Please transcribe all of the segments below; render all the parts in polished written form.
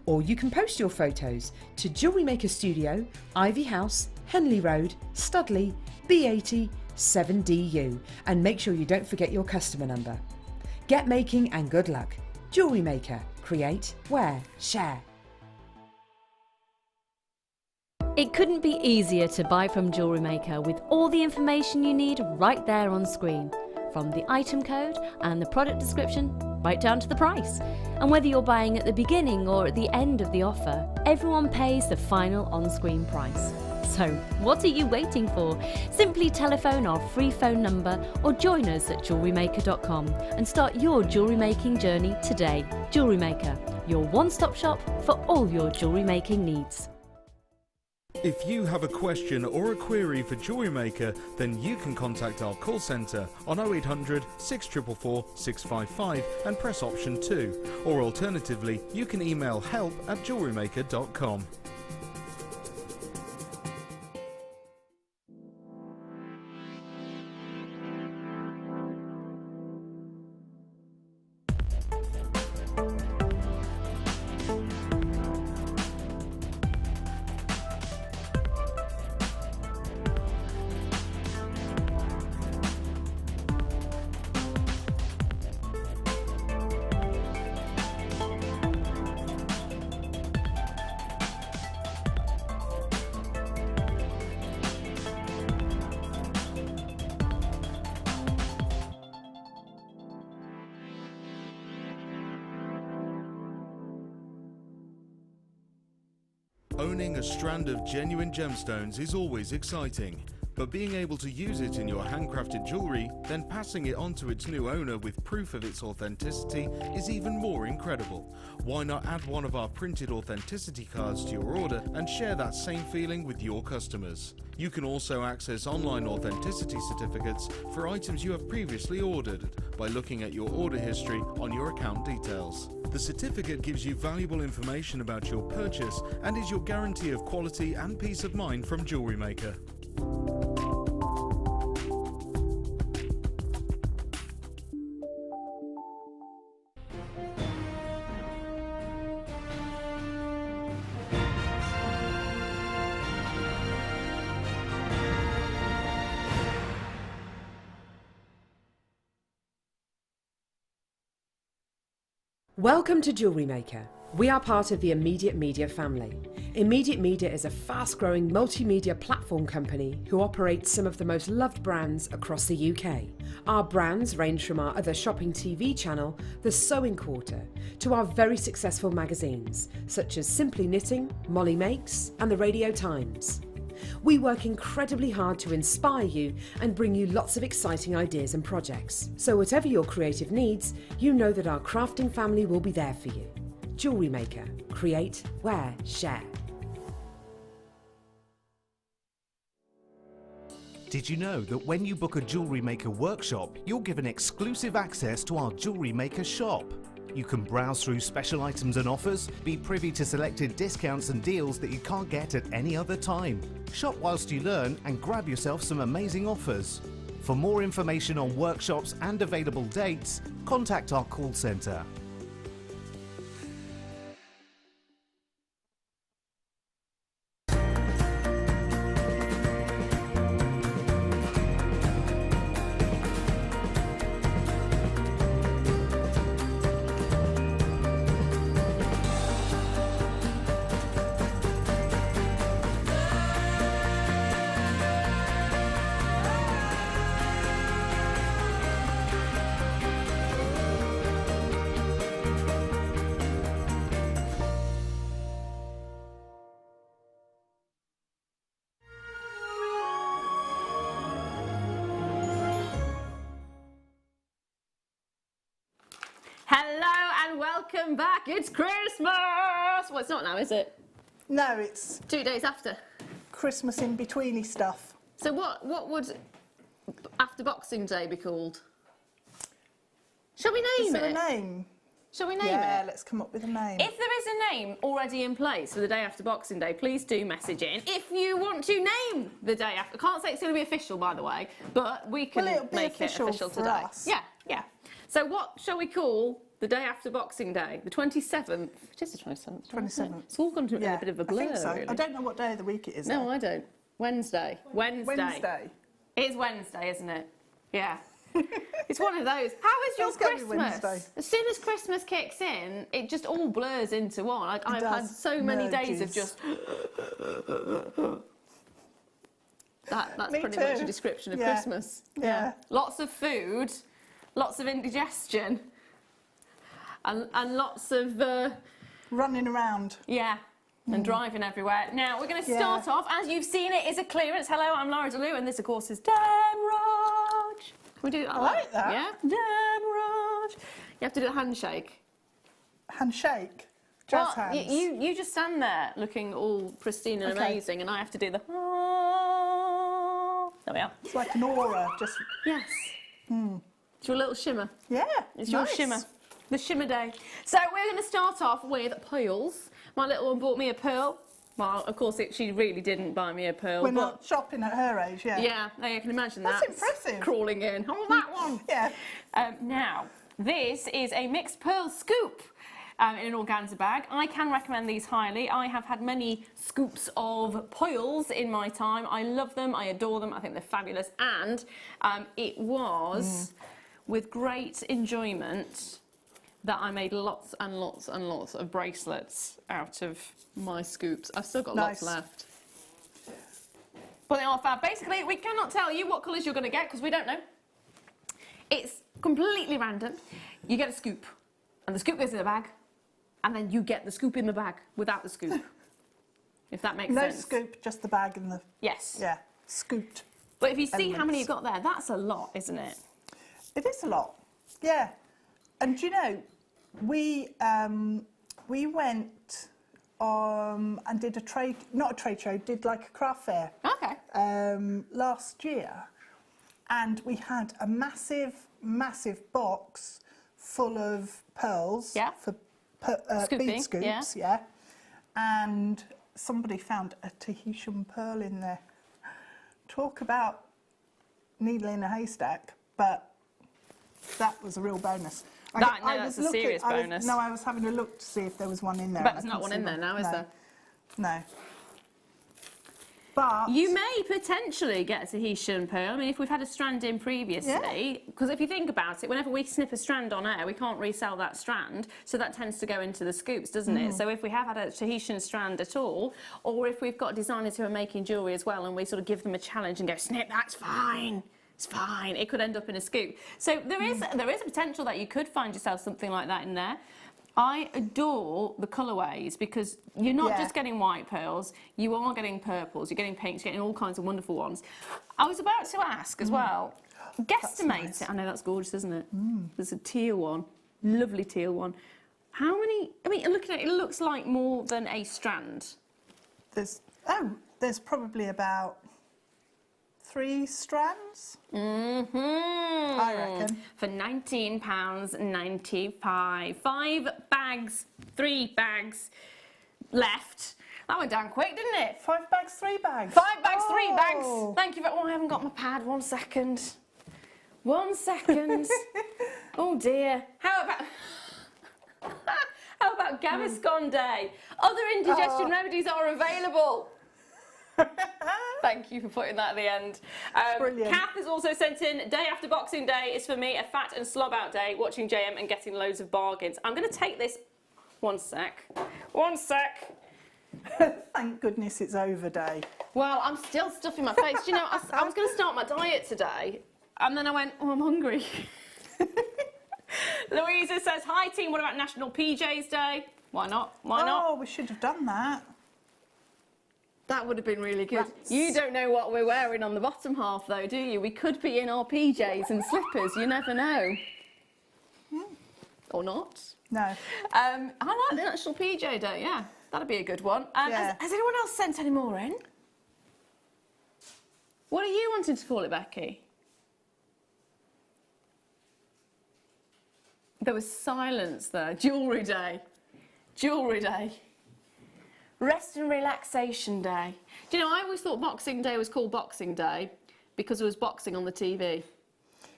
Or you can post your photos to Jewellery Maker Studio, Ivy House, Henley Road, Studley, B80 7DU, and make sure you don't forget your customer number. Get making and good luck. Jewellery Maker. Create, wear, share. It couldn't be easier to buy from Jewellery Maker with all the information you need right there on screen. From the item code and the product description, right down to the price. And whether you're buying at the beginning or at the end of the offer, everyone pays the final on-screen price. So what are you waiting for? Simply telephone our free phone number or join us at JewelleryMaker.com and start your jewellery making journey today. Jewellery Maker, your one-stop shop for all your jewellery making needs. If you have a question or a query for Jewellery Maker, then you can contact our call centre on 0800 644 655 and press option 2. Or alternatively, you can email help@jewellerymaker.com. Owning a strand of genuine gemstones is always exciting, but being able to use it in your handcrafted jewellery, then passing it on to its new owner with proof of its authenticity is even more incredible. Why not add one of our printed authenticity cards to your order and share that same feeling with your customers? You can also access online authenticity certificates for items you have previously ordered by looking at your order history on your account details. The certificate gives you valuable information about your purchase and is your guarantee of quality and peace of mind from Jewellery Maker. Welcome to Jewellery Maker. We are part of the Immediate Media family. Immediate Media is a fast-growing multimedia platform company who operates some of the most loved brands across the UK. Our brands range from our other shopping TV channel, The Sewing Quarter, to our very successful magazines, such as Simply Knitting, Molly Makes, and the Radio Times. We work incredibly hard to inspire you and bring you lots of exciting ideas and projects. So whatever your creative needs, you know that our crafting family will be there for you. Jewellery Maker. Create, wear, share. Did you know that when you book a Jewellery Maker workshop, you're given exclusive access to our Jewellery Maker shop? You can browse through special items and offers, be privy to selected discounts and deals that you can't get at any other time. Shop whilst you learn and grab yourself some amazing offers. For more information on workshops and available dates, contact our call centre. Hello and welcome back. It's Christmas! Well, it's not now, is it? No, it's 2 days after. Christmas in betweeny stuff. So what would after Boxing Day be called? Shall we name Is there it? a name? Shall we name Yeah, it? let's come up with a name. If there is a name already in place for the day after Boxing Day, please do message in. If you want to name the day after, I can't say it's going to be official, by the way, but we can Well, it'll be make it official for today. us. Yeah, yeah. So what shall we call the day after Boxing Day, the 27th. Just the 27th. 27th. It's all gone to Yeah, a bit of a blur. I think so. Really. I don't know what day of the week it is. No, though. I don't. Wednesday. Wednesday. It's Wednesday, isn't it? Yeah. It's one of those. How is your It's gotta be Christmas? Wednesday. As soon as Christmas kicks in, it just all blurs into one. Like, I've had does. so many days of Merges. just... That's Me pretty too. much a description of Yeah. Christmas. Yeah. Lots of food, lots of indigestion, and lots of... Running around. Yeah, and driving everywhere. Now, we're going to Yeah. start off, as you've seen, it is a clearance. Hello, I'm Laura DeLu, and this, of course, is Dan Raj. Can we do that? I like that. Yeah, Dan Raj. You have to do a handshake. Handshake. Jazz Well, hands. you just stand there looking all pristine and Okay. amazing, and I have to do the... There we are. It's like an aura. Just Yes. It's your little shimmer. yeah. It's your nice. shimmer. The shimmer day. So we're going to start off with pearls. My little one bought me a pearl. Well, of course, she really didn't buy me a pearl. We're but not shopping at her age. Yeah. yeah, I can imagine That's that. impressive. Crawling in. Oh, that one. Yeah. Now, this is a mixed pearl scoop in an organza bag. I can recommend these highly. I have had many scoops of pearls in my time. I love them. I adore them. I think they're fabulous. And it was with great enjoyment that I made lots and lots and lots of bracelets out of my scoops. I've still got lots Nice. left. But they are fab. Basically, we cannot tell you what colours you're going to get because we don't know. It's completely random. You get a scoop, and the scoop goes in the bag, and then you get the scoop in the bag without the scoop. If that makes No sense. scoop, just the bag and the Yes. yeah scooped. But if you see how many Elements. you've got there, that's a lot, isn't it? It is a lot. Yeah. And do you know, we went and did not a trade show, did like a craft fair Okay. last year, and we had a massive box full of pearls Yeah. for Scooping, bead scoops, yeah. And somebody found a Tahitian pearl in there. Talk about needle in a haystack, but that was a real bonus. That's a serious bonus. I was having a look to see if there was one in there. But and I there's not couldn't one see in there now, is No. there? No. But You may potentially get a Tahitian pearl. I mean, if we've had a strand in previously, because if you think about it, whenever we snip a strand on air, we can't resell that strand, so that tends to go into the scoops, doesn't it? So if we have had a Tahitian strand at all, or if we've got designers who are making jewellery as well, and we sort of give them a challenge and go, snip, that's fine. It's fine. It could end up in a scoop. So there is a potential that you could find yourself something like that in there. I adore the colourways because you're not Yeah. just getting white pearls, you are getting purples, you're getting pinks, you're getting all kinds of wonderful ones. I was about to ask as well, guesstimate nice. it. I know that's gorgeous, isn't it? There's a teal one, lovely teal one. How many, I mean, looking at it, it looks like more than a strand. there's probably about 3 strands. I reckon. For £19.95. 5 bags, 3 bags left. That went down quick, didn't it? 5 bags, 3 bags. 5 bags, 3 bags. Oh. Thank you. Oh, I haven't got my pad. 1 second. 1 second. Oh dear. How about Gaviscon Day? Other indigestion remedies are available. Thank you for putting that at the end. Brilliant. Kath has also sent in, day after Boxing Day is for me a fat and slob out day, watching JM and getting loads of bargains. I'm going to take this. 1 sec. 1 sec. Thank goodness it's over day. Well, I'm still stuffing my face. Do you know, I was going to start my diet today, and then I went, oh, I'm hungry. Louisa says, hi team, what about National PJs Day? Why not? Why not? Oh, we should have done that. That would have been really good. Rats. You don't know what we're wearing on the bottom half, though, do you? We could be in our PJs and slippers. You never know. Or not. No. I like the National PJ Day, yeah. That'd be a good one. Yeah. Has anyone else sent any more in? What are you wanting to call it, Becky? There was silence there. Jewellery Day. Jewellery Day. Rest and Relaxation Day. Do you know, I always thought Boxing Day was called Boxing Day because there was boxing on the TV.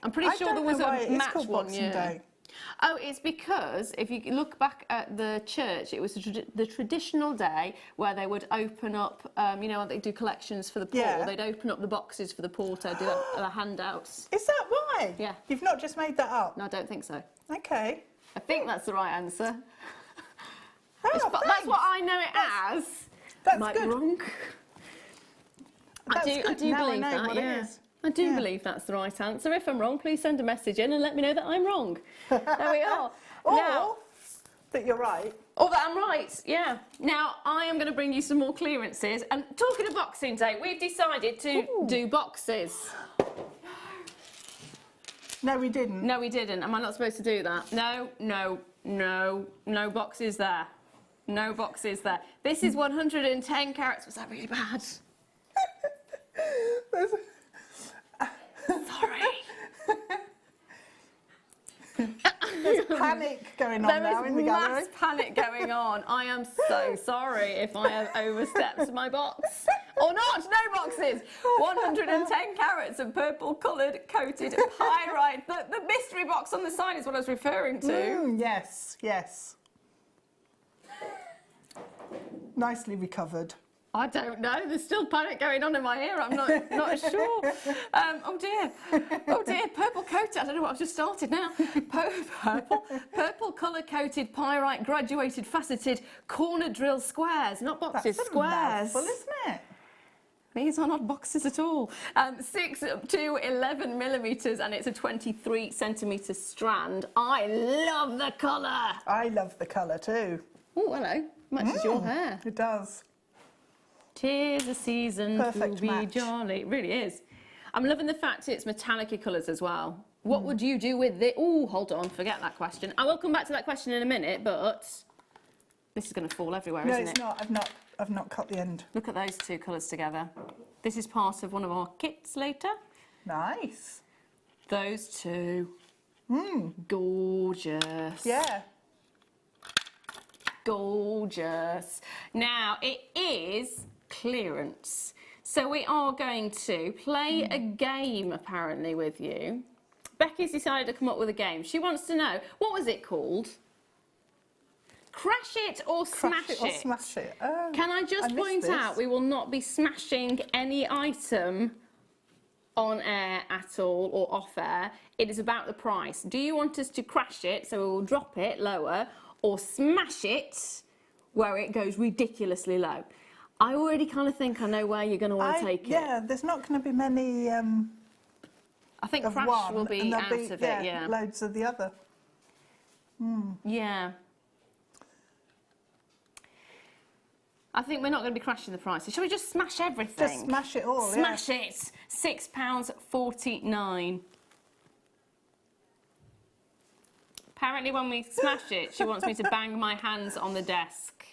I'm pretty sure there was a match one year. Day. Oh, it's because if you look back at the church, it was the traditional day where they would open up, you know, they do collections for the poor. Yeah. They'd open up the boxes for the poor to do the handouts. Is that why? Yeah. You've not just made that up? No, I don't think so. Okay. I think that's the right answer. Oh, That's thanks. what I know it as. That's Might good. be wrong. That's I good. do Now believe I know that, what yeah. it is. I do Yeah. believe that's the right answer. If I'm wrong, please send a message in and let me know that I'm wrong. There we are. Or Now, that you're right. oh, that I'm right, yeah. Now, I am going to bring you some more clearances. And talking of Boxing Day, we've decided to do boxes. No, we didn't. No, we didn't. Am I not supposed to do that? No, no, no, no boxes there. No boxes there. This is 110 carats. Was that really bad? Sorry. There's panic going on now in the gallery. There is mass panic going on. I am so sorry if I have overstepped my box. Or not, no boxes. 110 carats of purple coloured coated pyrite. The mystery box on the side is what I was referring to. Yes, yes. Nicely recovered. I don't know. There's still panic going on in my ear. I'm not sure. Oh dear. Oh dear. Purple coated. I don't know what I've just started now. Purple colour coated pyrite graduated faceted corner drill squares, not boxes. That's Squares. mouthful, isn't it? These are not boxes at all. 6 to 11 millimetres, and it's a 23 centimetre strand. I love the colour. I love the colour too. Oh, hello. Matches your hair. It does. 'Tis a season Perfect to be match. jolly. It really is. I'm loving the fact it's metallic colours as well. What would you do with it? Oh, hold on, forget that question. I will come back to that question in a minute, but this is going to fall everywhere, No, isn't it's it? not. I've not cut the end. Look at those two colours together. This is part of one of our kits later. Nice. Those two. Gorgeous. Yeah. Gorgeous. Now, it is clearance. So we are going to play a game, apparently, with you. Becky's decided to come up with a game. She wants to know, what was it called? Crash it or smash Crash it or smash it. Oh, Can I just missed point this. out, we will not be smashing any item on air at all or off air. It is about the price. Do you want us to crash it, so we will drop it lower, or smash it where it goes ridiculously low? I already kind of think I know where you're going to want to take it. Yeah, there's not going to be many I think of crash one. will be and there'll out of it, yeah. loads of the other. Yeah. I think we're not going to be crashing the prices. Shall we just smash everything? Just smash it all, Smash it. £6.49. Apparently when we smash it, she wants me to bang my hands on the desk.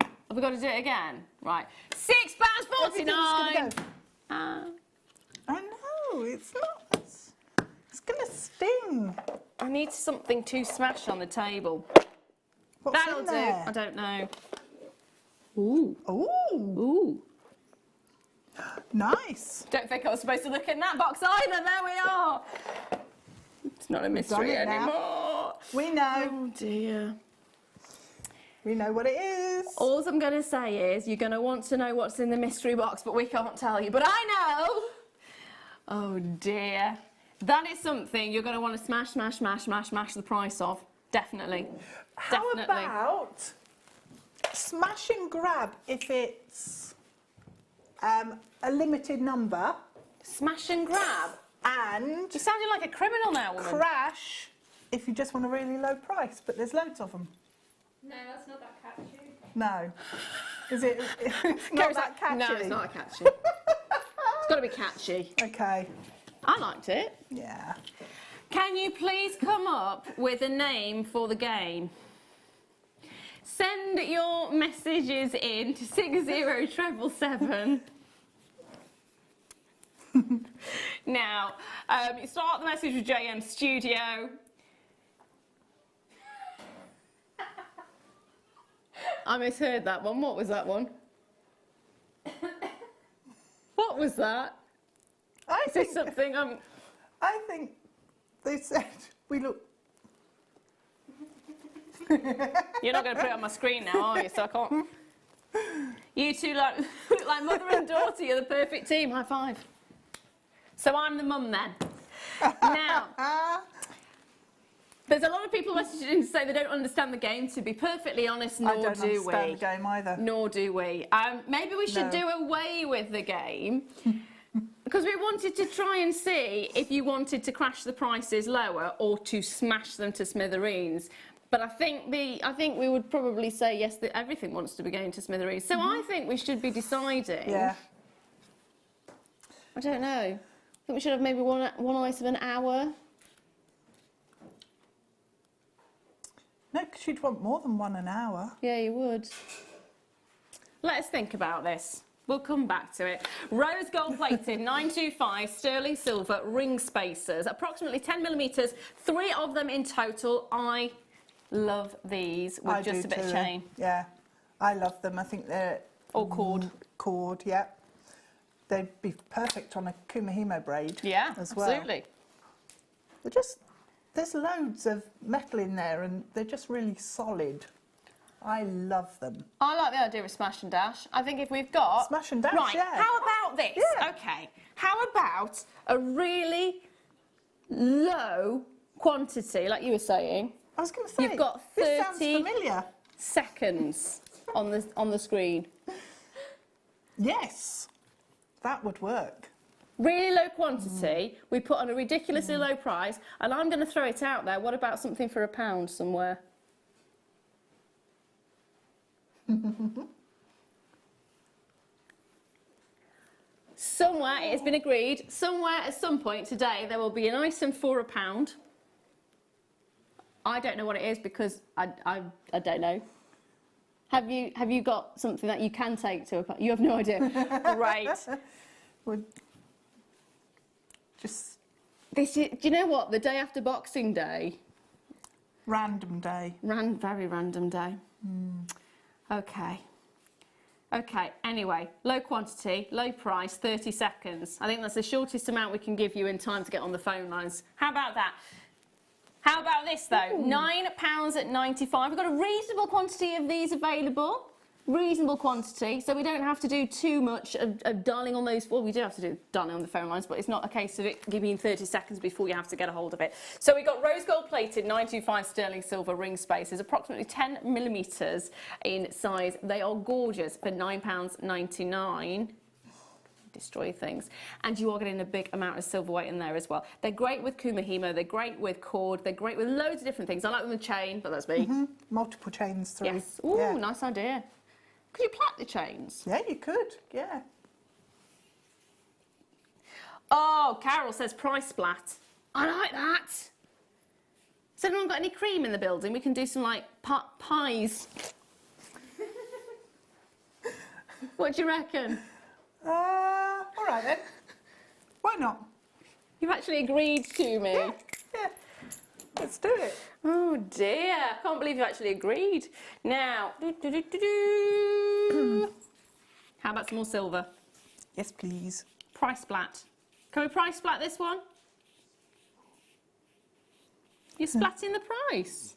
Have we got to do it again? Right. Everything's gonna £6.49. go. I know, it's not. It's going to sting. I need something to smash on the table. What's That'll in do. there? I don't know. Ooh. Ooh, Ooh. nice. Don't think I was supposed to look in that box either. There we are. It's not a mystery it now. anymore. We know. Oh dear. We know what it is. All I'm going to say is you're going to want to know what's in the mystery box, but we can't tell you. But I know. Oh dear. That is something you're going to want to smash the price of. Definitely. How Definitely. about smash and grab if it's a limited number, Smash and grab. and You're sounding like a criminal now, woman. crash if you just want a really low price, but there's loads of them. No, that's not that catchy. No. Is it? It's not that catchy. No, it's not catchy. It's got to be catchy. Okay. I liked it. Yeah. Can you please come up with a name for the game? Send your messages in to 60777. Now, you start the message with JM Studio. I misheard that one. What was that one? What was that? I Is this think something I'm... I think They said we look. You're not going to put it on my screen now, are you? So I can't. You two look like mother and daughter. You're the perfect team. High five. So I'm the mum then. Now, there's a lot of people messaging to say they don't understand the game. To be perfectly honest, nor do we. I don't understand the game either. Nor do we. Maybe we should do away with the game. Because we wanted to try and see if you wanted to crash the prices lower or to smash them to smithereens. But I think we would probably say yes, that everything wants to be going to smithereens. So I think we should be deciding. Yeah. I don't know. I think we should have maybe one ice of an hour. No, because you'd want more than 1 an hour. Yeah, you would. Let us think about this. We'll come back to it. Rose gold plated, 925, sterling silver, ring spacers, approximately 10 millimetres, 3 of them in total. I love these with just a bit of chain. Yeah, I love them. I think they're... Or cord. Cord, yeah. They'd be perfect on a Kumihimo braid. Yeah, as well. Absolutely. They're just... There's loads of metal in there and they're just really solid. I love them. I like the idea of smash and dash. I think if we've got... Smash and dash, right, yeah. How about this? Yeah. Okay. How about a really low quantity, like you were saying? I was going to say, You've got 30 this sounds familiar. seconds on the screen. Yes, that would work. Really low quantity, we put on a ridiculously low price, and I'm going to throw it out there. What about something for £1 somewhere? Somewhere, it has been agreed, somewhere at some point today there will be an item for £1. I don't know what it is because I don't know. Have you got something that you can take to £1? You have no idea. Great. Would just This is, do you know what? The day after Boxing Day. random day. Very random day. Okay. Okay, anyway, low quantity, low price, 30 seconds. I think that's the shortest amount we can give you in time to get on the phone lines. How about that? How about this though? £9.95. We've got a reasonable quantity of these available. Reasonable quantity, so we don't have to do too much of dialing on those. Well, we do have to do dialing on the phone lines, but it's not a case of it giving you 30 seconds before you have to get a hold of it. So we've got rose gold plated 925 sterling silver ring spaces, approximately 10 millimetres in size. They are gorgeous for £9.99. Destroy things, and you are getting a big amount of silver weight in there as well. They're great with Kumihimo, they're great with cord, they're great with loads of different things. I like them with chain, but that's me. Multiple chains through. Yes. Ooh, yeah. Nice idea. Could you plait the chains? Yeah, you could. Yeah. Oh, Carol says price splat. I like that. Has anyone got any cream in the building? We can do some like pies. What do you reckon? All right then. Why not? You've actually agreed to me. Yeah. Let's do it. Oh dear, I can't believe you actually agreed. Now, how about some more silver? Yes, please. Price splat. Can we price splat this one? You're splatting the price.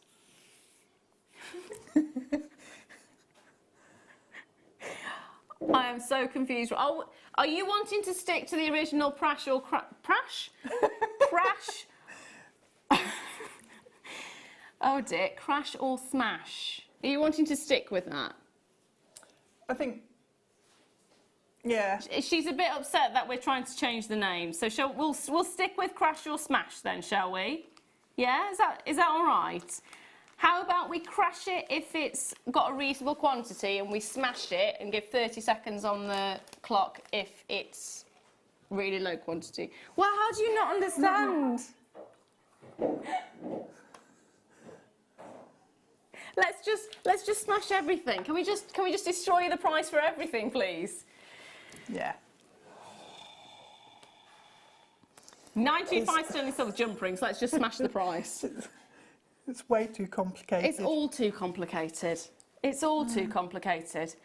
I am so confused. Oh, are you wanting to stick to the original prash or prash? Prash? Oh dear, crash or smash? Are you wanting to stick with that? I think. Yeah. She's a bit upset that we're trying to change the name, so we'll stick with crash or smash then, shall we? Yeah, is that all right? How about we crash it if it's got a reasonable quantity, and we smash it and give 30 seconds on the clock if it's really low quantity? Well, how do you not understand? Let's just smash everything. Can we just destroy the price for everything, please? Yeah. 925 sterling silver jump rings. Let's just smash the price. It's way too complicated. It's all too complicated. It's all too complicated.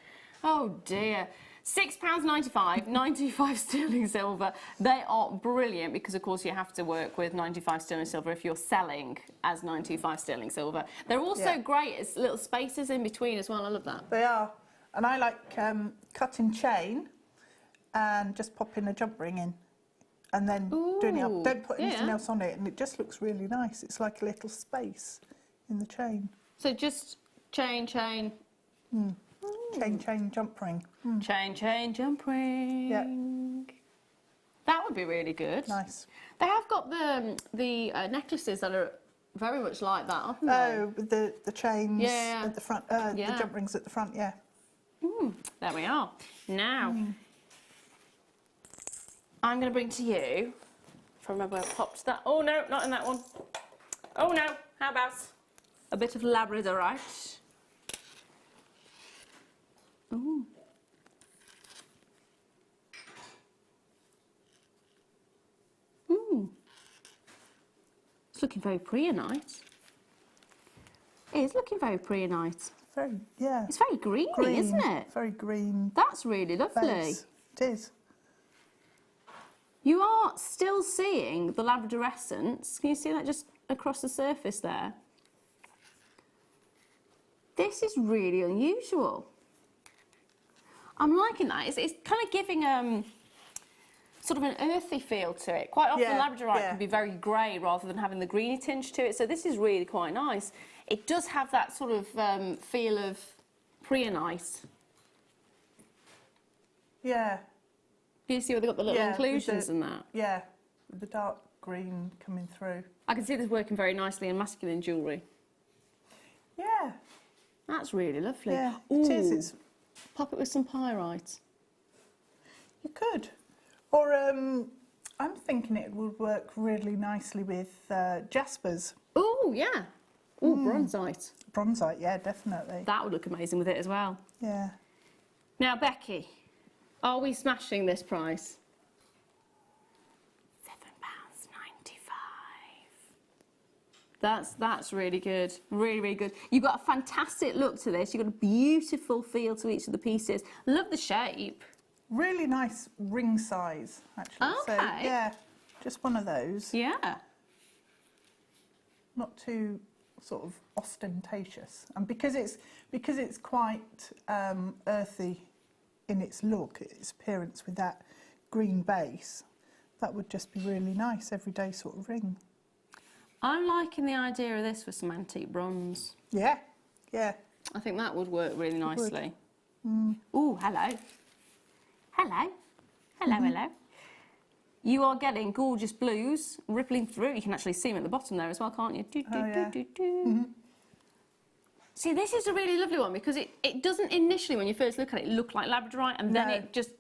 Oh dear. £6.95, 95 sterling silver. They are brilliant because, of course, you have to work with 95 sterling silver if you're selling as 95 sterling silver. They're also great as little spaces in between as well. I love that. They are. And I like cutting chain and just popping a jump ring in and then doing it up. Don't put anything else on it, and it just looks really nice. It's like a little space in the chain. So just chain, chain. Chain, chain, jump ring. Chain, chain, jump ring. Yeah. That would be really good. Nice. They have got the necklaces that are very much like that, haven't they? Oh, with the chains at the front, the jump rings at the front, yeah. There we are. Now, I'm going to bring to you, if I remember where I popped that. Oh no, not in that one. Oh no, how about a bit of labradorite? Ooh. It's looking very preonite. It is looking very preonite. Very, yeah. It's very greeny, isn't it? Very green. That's really lovely. Base. It is. You are still seeing the labradorescence. Can you see that just across the surface there? This is really unusual. I'm liking that. It's kind of giving sort of an earthy feel to it. Quite often labradorite can be very grey rather than having the greeny tinge to it, so this is really quite nice. It does have that sort of feel of preonite. Yeah. Can you see where they've got the little inclusions and that? Yeah, with the dark green coming through. I can see this working very nicely in masculine jewellery. Yeah. That's really lovely. Yeah, Ooh. it is. It's... Pop it with some pyrite. You could. Or I'm thinking it would work really nicely with jaspers. Oh, yeah. Oh, bronzite. Bronzite, yeah, definitely. That would look amazing with it as well. Yeah. Now, Becky, are we smashing this price? £7.95. That's really good. Really, really good. You've got a fantastic look to this. You've got a beautiful feel to each of the pieces. Love the shape. Really nice ring size, actually. Okay. So, yeah, just one of those. Yeah. Not too sort of ostentatious. And because it's quite earthy in its look, its appearance with that green base, that would just be really nice, everyday sort of ring. I'm liking the idea of this with some antique bronze. Yeah, yeah. I think that would work really nicely. Mm. Ooh, hello. Hello. Hello, hello. You are getting gorgeous blues rippling through. You can actually see them at the bottom there as well, can't you? Do, do, yeah. do, do, do. See, this is a really lovely one because it doesn't initially, when you first look at it, look like labradorite, and then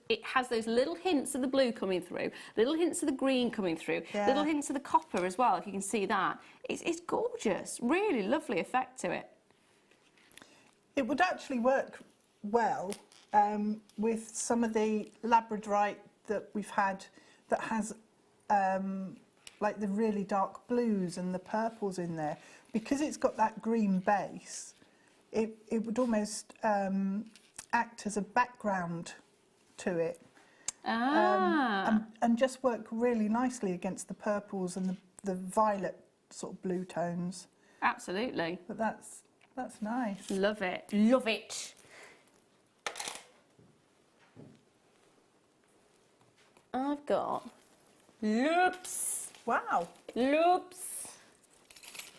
it has those little hints of the blue coming through, little hints of the green coming through, little hints of the copper as well, if you can see that. It's gorgeous. Really lovely effect to it. It would actually work well with some of the labradorite that we've had that has like the really dark blues and the purples in there. Because it's got that green base, it would almost act as a background to it. And just work really nicely against the purples and the violet sort of blue tones. Absolutely. But that's nice. Love it. Love it. I've got loops. Wow. Loops.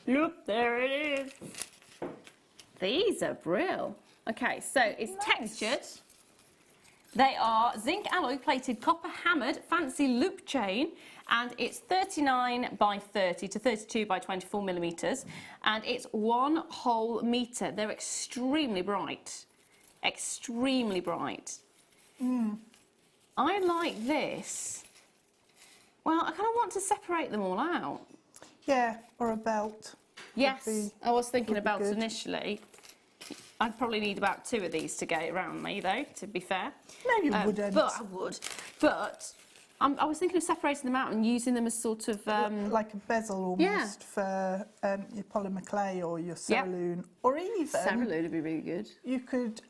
Loop, there it is. These are brill. Okay, so it's textured. They are zinc alloy plated copper hammered fancy loop chain, and it's 39 by 30 to 32 by 24 millimeters, and it's 1 whole meter. They're extremely bright. Extremely bright. I like this. Well, I kind of want to separate them all out. Yeah, or a belt. Yes, I was thinking about initially. I'd probably need about 2 of these to get it around me, though, to be fair. No, you wouldn't. But I would. But I was thinking of separating them out and using them as sort of... like a bezel almost for your polymer clay or your cerulean. Or even... Cerulean would be really good. You could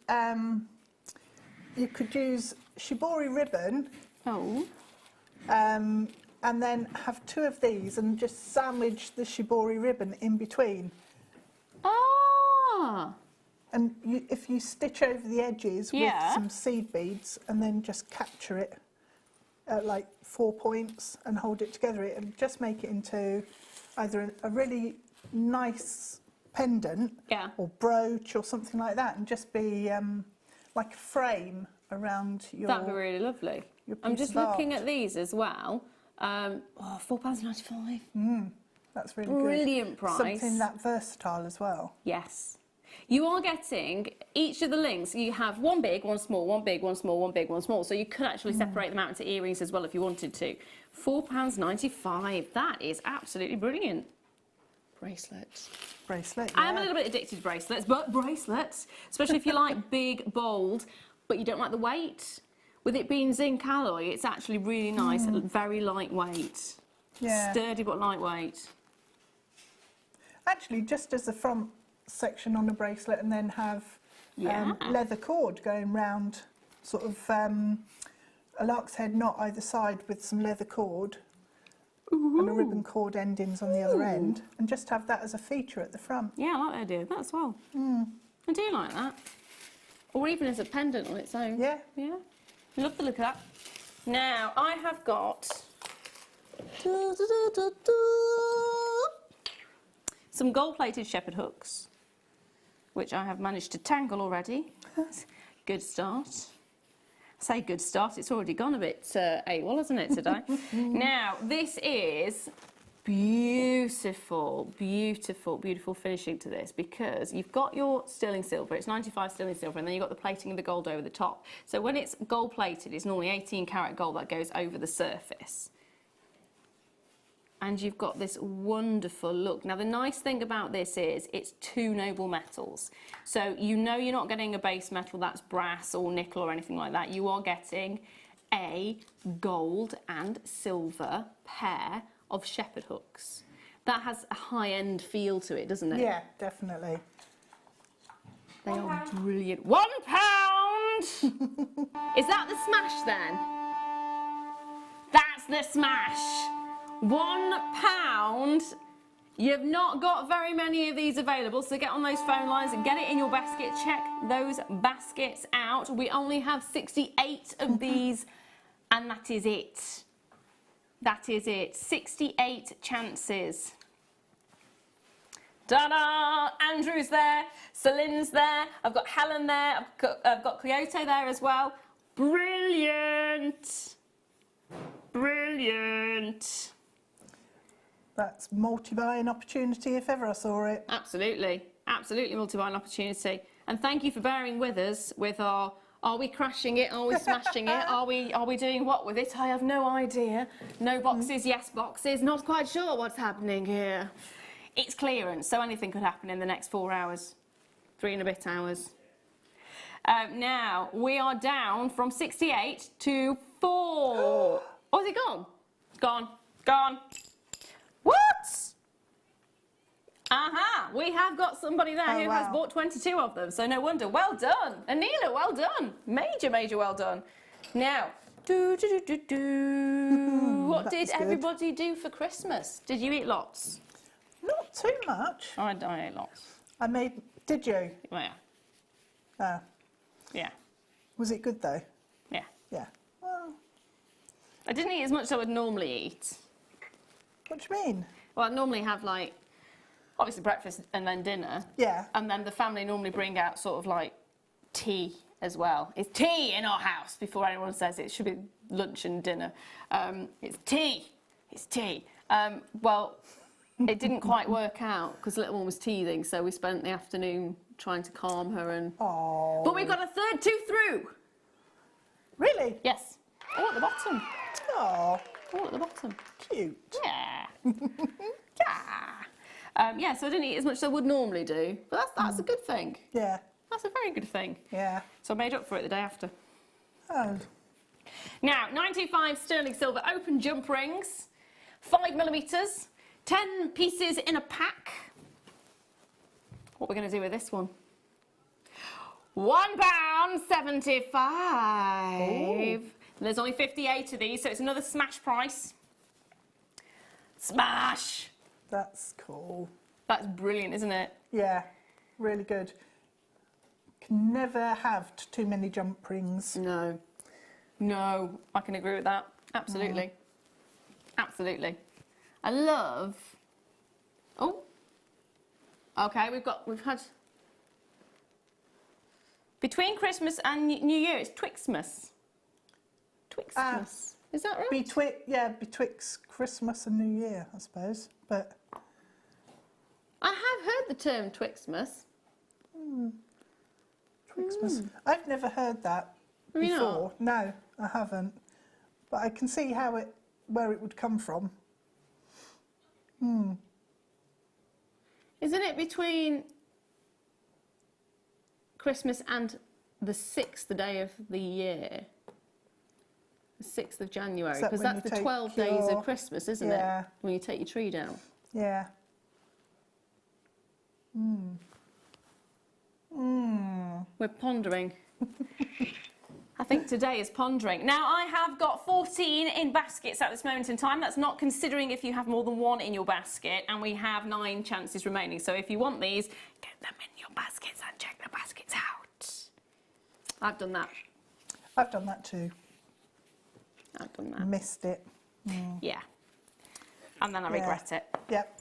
use shibori ribbon, Oh. and then have 2 of these and just sandwich the shibori ribbon in between. Ah. And if you stitch over the edges with some seed beads and then just capture it at like 4 points and hold it together, it'll just make it into either a really nice pendant or brooch or something like that, and just be like a frame around your... That'd be really lovely. I'm just looking at these as well. £4.95. That's really good. Brilliant price. Something that versatile as well. Yes. You are getting each of the links. You have one big, one small, one big, one small, one big, one small. So you could actually separate them out into earrings as well if you wanted to. £4.95. That is absolutely brilliant. Bracelets. Bracelet, I am a little bit addicted to bracelets, but bracelets, especially if you like big, bold, but you don't like the weight. With it being zinc alloy, it's actually really nice, very lightweight. Yeah. Sturdy but lightweight. Actually, just as the front section on a bracelet, and then have leather cord going round, sort of a lark's head knot either side with some leather cord. And a ribbon cord endings on the other end, and just have that as a feature at the front. Yeah, I like the idea of that as well. I do like that. Or even as a pendant on its own. Yeah. Yeah. Love the look of that. Now, I have got some gold-plated shepherd hooks, which I have managed to tangle already. Good start. Say good start, it's already gone a bit AWOL, hasn't it, today? Now, this is beautiful, beautiful, beautiful finishing to this, because you've got your sterling silver, it's 95 sterling silver, and then you've got the plating of the gold over the top. So when it's gold plated, it's normally 18 karat gold that goes over the surface. And you've got this wonderful look. Now, the nice thing about this is it's 2 noble metals. So you know you're not getting a base metal that's brass or nickel or anything like that. You are getting a gold and silver pair of shepherd hooks. That has a high-end feel to it, doesn't it? Yeah, definitely. They are brilliant. £1! Is that the smash then? That's the smash. £1. You've not got very many of these available, so get on those phone lines and get it in your basket. Check those baskets out. We only have 68 of these, and that is it. That is it. 68 chances. Ta-da! Andrew's there, Celine's there, I've got Helen there, I've got Cleoto there as well. Brilliant! Brilliant! That's multi-buying opportunity if ever I saw it. Absolutely, absolutely multi-buying opportunity. And thank you for bearing with us with our, are we crashing it, are we smashing it, are we doing what with it? I have no idea. No boxes, yes boxes, not quite sure what's happening here. It's clearance, so anything could happen in the next 4 hours, 3 and a bit hours. Now, we are down from 68 to 4. Oh, is it gone? Gone, gone. What? Aha, we have got somebody there who has bought 22 of them, so no wonder. Well done. Anila, well done. Major, major well done. Now, what did everybody do for Christmas? Did you eat lots? Not too much. I ate lots. I made... Did you? Well, yeah. Oh. Yeah. Was it good though? Yeah. Yeah. Well, I didn't eat as much as I would normally eat. what do you mean? Well, I'd normally have, like, obviously breakfast and then dinner. Yeah. And then the family normally bring out sort of like tea as well. It's tea in our house before anyone says it should be lunch and dinner. It's tea. It's tea. Well, it didn't quite work out because little one was teething, so we spent the afternoon trying to calm her and... Oh. But we got a third tooth through. Really? Yes. All at the bottom. Oh. All at the bottom. Cute. Yeah. Yeah, so I didn't eat as much as I would normally do, but that's a good thing. Yeah. That's a very good thing. Yeah. So I made up for it the day after. Oh. Now, 95 sterling silver open jump rings, 5mm, 10 pieces in a pack. What we're going to do with this one? £1. £1.75. There's only 58 of these, so it's another smash price. Smash! That's cool. That's brilliant, isn't it? Yeah, really good. Can never have too many jump rings. No. No, I can agree with that. Absolutely. Absolutely. I love... Oh. Okay, we've had... Between Christmas and New Year, it's Twixmas. Twixmas. Is that right? Betwixt Christmas and New Year, I suppose. But I have heard the term Twixmas. Twixmas. I've never heard that Have you before. No, I haven't. But I can see where it would come from. Isn't it between Christmas and the 6th day of the year? The 6th of January, Is that because when that's you the take 12 days your- of Christmas, isn't Yeah. it? When you take your tree down. Yeah. We're pondering. I think today is pondering. Now, I have got 14 in baskets at this moment in time. That's not considering if you have more than one in your basket, and we have 9 chances remaining. So if you want these, get them in your baskets and check the baskets out. I've done that. I've done that too. I've done that. Missed it. Yeah. And then I regret it. Yep.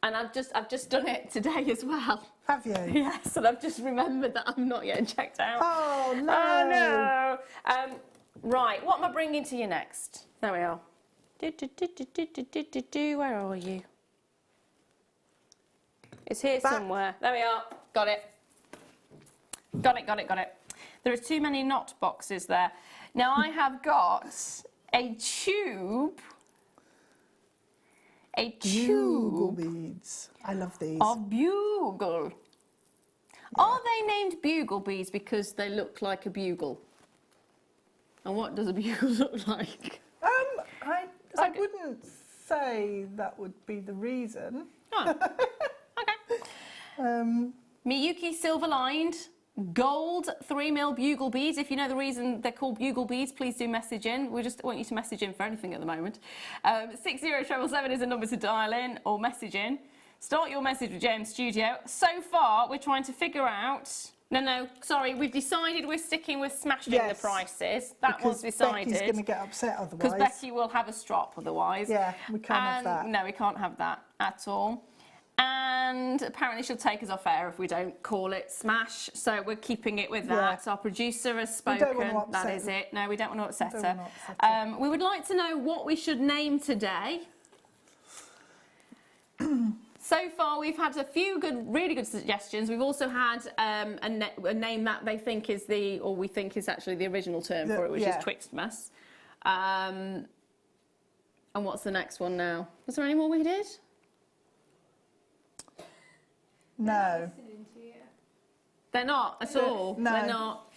And I've just done it today as well. Have you? Yes, and I've just remembered that I'm not yet checked out. Oh, no. Oh, no. Right, what am I bringing to you next? There we are. Where are you? It's here Back. somewhere. There we are. Got it. Got it. There are too many knot boxes there. Now, I have got a tube. Bugle beads. I love these. Of bugle. Are they named bugle beads because they look like a bugle? And what does a bugle look like? I wouldn't say that would be the reason. Oh, okay. Miyuki silver lined gold 3mm bugle beads. If you know the reason they're called bugle beads, please do message in. We just want you to message in for anything at the moment. 60777 is the number to dial in or message in. Start your message with James Studio. So far, we're trying to figure out... No, sorry, we've decided we're sticking with smashing the prices. That was decided. Becky's going to get upset otherwise. Because Becky will have a strop otherwise. Yeah, we can't have that. No, we can't have that at all. And apparently she'll take us off air if we don't call it smash. So we're keeping it with that. Yeah. Our producer has We spoken. don't want to upset That is them. it. No, we don't want to upset Don't her. want to upset her. We would like to know what we should name today. So far, we've had a few really good suggestions. We've also had a name that they think is we think is actually the original term for it, which is Twixmas. And what's the next one now? Was there any more we did? No. They're not at all. No. They're not.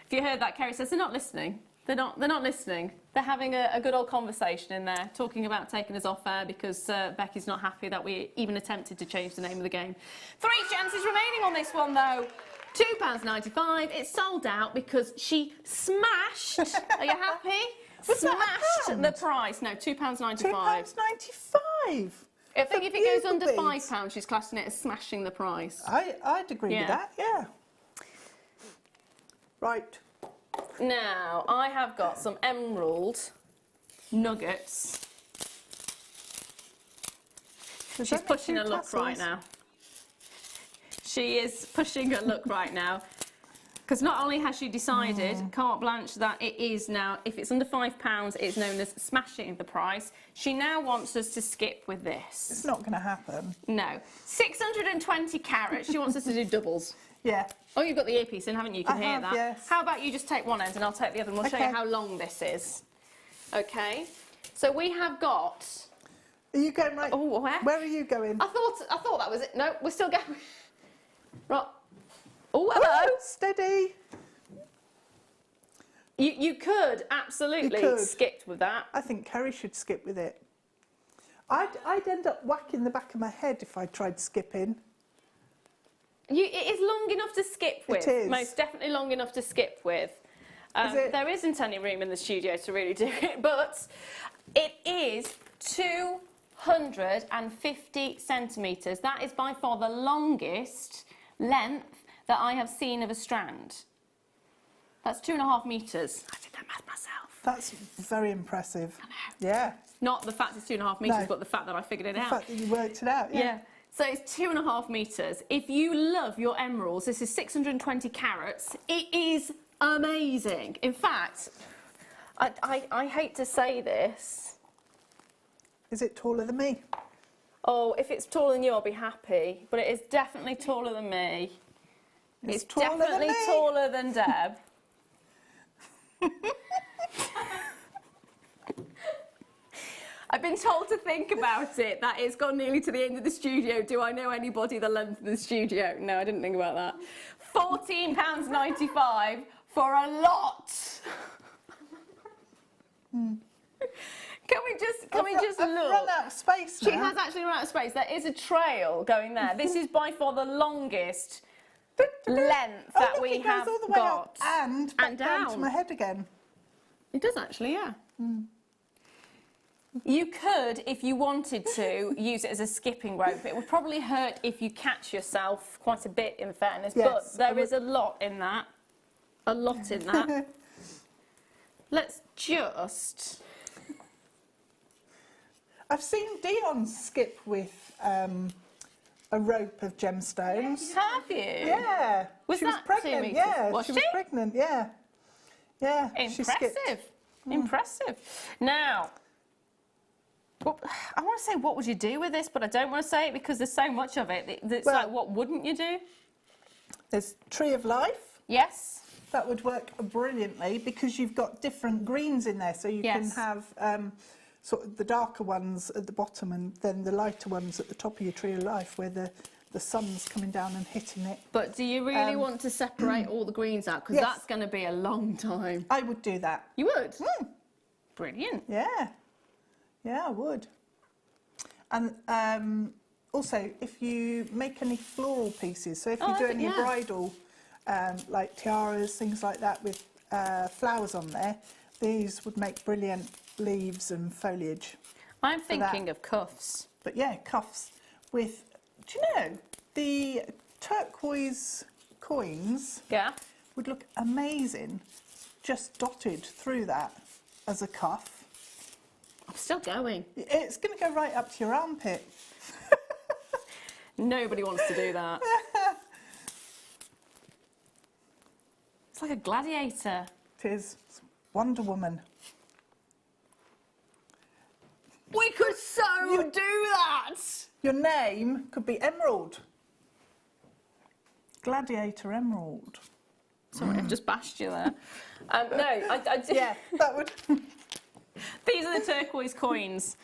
If you heard that, Kerry says they're not listening. They're not listening. They're having a good old conversation in there, talking about taking us off air because Becky's not happy that we even attempted to change the name of the game. 3 chances remaining on this one, though. £2.95. It's sold out because she smashed. Are you happy? Was that Smashed £1? the price. No, £2.95. £2.95. I think if it goes bugle under beads. £5, she's classing it as smashing the price. I'd agree with that, yeah. Right. Now, I have got some emerald nuggets. She's pushing her luck right now. She is pushing her luck right now. Because not only has she decided, carte blanche, that it is now, if it's under £5, it's known as smashing the price. She now wants us to skip with this. It's not going to happen. No. 620 carats. She wants us to do doubles. Yeah. Oh, you've got the earpiece in, haven't you? You can I hear have, that. yes. How about you just take one end and I'll take the other and we'll show you Okay. how long this is. Okay. So we have got... Are you going right? Oh, where are you going? I thought that was it. No, we're still going. Right. Oh, hello. Oh, steady. You could absolutely You could. skip with that. I think Kerry should skip with it. I'd end up whacking the back of my head if I tried skipping. It is long enough to skip with. It is. Most definitely long enough to skip with. There isn't any room in the studio to really do it, but it is 250 centimetres. That is by far the longest length that I have seen of a strand. That's 2.5 metres. I did that math myself. That's very impressive. I know. Yeah. Not the fact it's 2.5 metres, No. but the fact that I figured it out. The fact that you worked it out, Yeah. So it's 2.5 metres. If you love your emeralds, this is 620 carats. It is amazing. In fact, I hate to say this. Is it taller than me? Oh, if it's taller than you, I'll be happy. But it is definitely taller than me. It's taller than definitely me. taller than Deb. I've been told to think about it, that it's gone nearly to the end of the studio. Do I know anybody the length of the studio? No, I didn't think about that. £14.95 for a lot. Can we just I've look? run out of space now. She has actually run out of space. There is a trail going there. This is by far the longest length that we it goes have all the way got. up and back down to down. my head again. It does actually, yeah. You could, if you wanted to, use it as a skipping rope. It would probably hurt if you catch yourself quite a bit, in fairness, Yes, but there is a lot in that. A lot in that. Let's just... I've seen Dion skip with a rope of gemstones. Have you? Yeah. Was she was that 2 pregnant. metres? Yeah, Was she was she? pregnant. Yeah. Yeah. She skipped. Impressive. Impressive. Now, well, I want to say what would you do with this, but I don't want to say it because there's so much of it. It's Well- like, what wouldn't you do? There's Tree of Life. Yes. That would work brilliantly because you've got different greens in there, so you can Yes. have sort of the darker ones at the bottom and then the lighter ones at the top of your Tree of Life, where the sun's coming down and hitting it. But do you really want to separate all the greens out? Because Yes. that's going to be a long time. I would do that. You would? Brilliant. Yeah, yeah, I would. And also, if you make any floral pieces, so if you do any bridal, like tiaras, things like that with flowers on there, these would make brilliant leaves and foliage. I'm thinking of cuffs. But yeah, cuffs with, do you know, the turquoise coins Yeah? would look amazing just dotted through that as a cuff. I'm still going. It's going to go right up to your armpit. Nobody wants to do that. It's like a gladiator. It is. It's Wonder Woman. We could so do that! Your name could be Emerald. Gladiator Emerald. Sorry, I've just bashed you there. No, I do. Yeah, that would. These are the turquoise coins.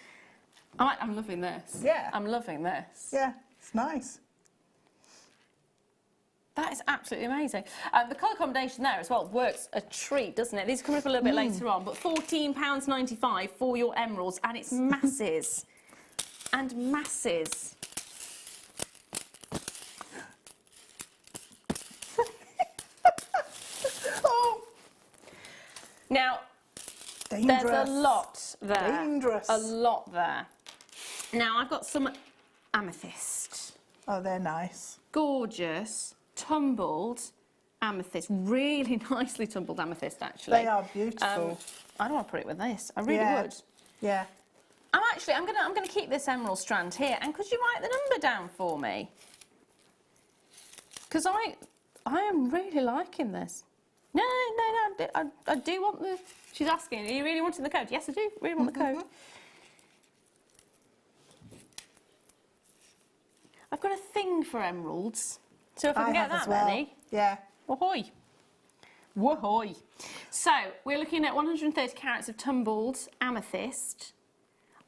I'm loving this. Yeah. I'm loving this. Yeah, it's nice. That is absolutely amazing. The colour combination there as well works a treat, doesn't it? These are coming up a little bit later on, but £14.95 for your emeralds, and it's masses. And masses. Oh! Now, Dangerous. there's a lot there. Dangerous. A lot there. Now, I've got some amethyst. Oh, they're nice. Gorgeous, tumbled amethyst. Really nicely tumbled amethyst, actually. They are beautiful. I don't want to put it with this. I really Yeah. would. Yeah. I'm gonna keep this emerald strand here. And could you write the number down for me? Because I am really liking this. No, I do want the... She's asking, are you really wanting the code? Yes, I do really want the code. I've got a thing for emeralds. So if I can get have as that well. many... Yeah. Whoa-hoy. Whoa-hoy. So, we're looking at 130 carats of tumbled amethyst.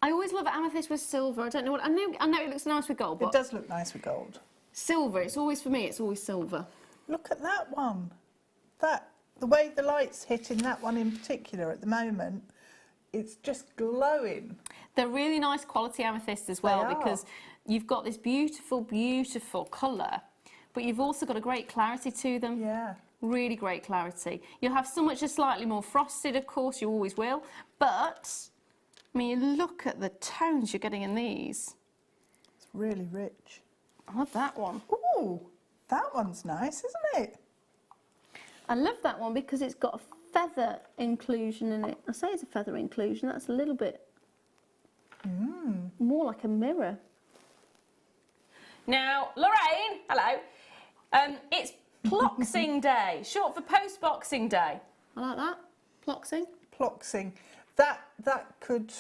I always love amethyst with silver. I don't know what... I know it looks nice with gold, It but does look nice with gold. silver, it's always, for me, it's always silver. Look at that one. The way the light's hitting that one in particular at the moment, it's just glowing. They're really nice quality amethyst as well They are. because you've got this beautiful, beautiful colour but you've also got a great clarity to them. Yeah. Really great clarity. You'll have some which are slightly more frosted, of course, you always will, but I mean, you look at the tones you're getting in these. It's really rich. I love that one. Ooh, that one's nice, isn't it? I love that one because it's got a feather inclusion in it. I say it's a feather inclusion, that's a little bit more like a mirror. Now, Lorraine, hello. It's Ploxing Day, short for post-boxing day. I like that. Ploxing. Ploxing. That could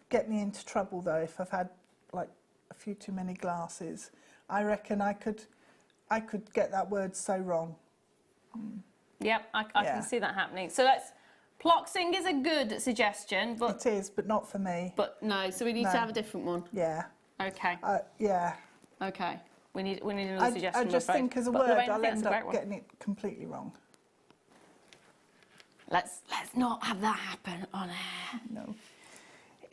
get me into trouble though if I've had like a few too many glasses. I reckon I could get that word so wrong. Yep, I can see that happening. So Ploxing is a good suggestion, but it is, but not for me. But no, so we need to have a different one. Yeah. Okay. Yeah. Okay. We need another suggestion. I just think as a word I'll end up getting it completely wrong. Let's not have that happen on air. No.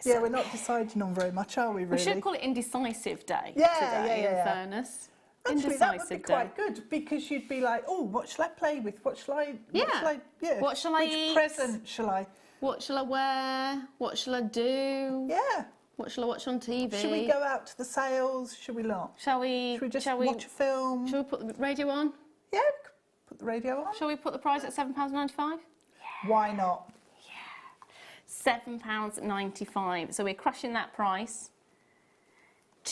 Yeah, we're not deciding on very much, are we, really? We should call it Indecisive Day today, in fairness. Actually, that would be quite good, because you'd be like, oh, what shall I play with? What shall I eat? Which present shall I? What shall I wear? What shall I do? Yeah. What shall I watch on TV? Should we go out to the sales? Should we not? Shall we just watch a film? Shall we put the radio on? Yeah, put the radio on. Shall we put the price at £7.95? Yeah. Why not? Yeah. £7.95. So we're crushing that price.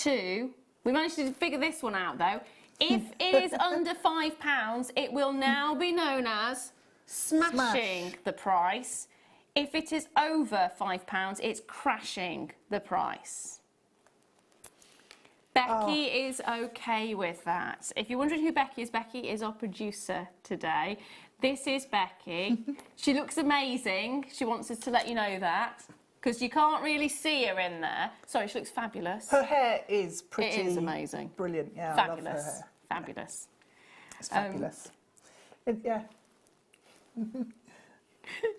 We managed to figure this one out though. If it is under £5, it will now be known as smashing the price. If it is over £5, it's crashing the price. Becky is okay with that. If you're wondering who Becky is our producer today. This is Becky. She looks amazing. She wants us to let you know that, because you can't really see her in there. Sorry, she looks fabulous. Her hair is pretty... It is amazing. Brilliant, yeah, Fabulous. I love her hair. Fabulous. It's fabulous. Yeah.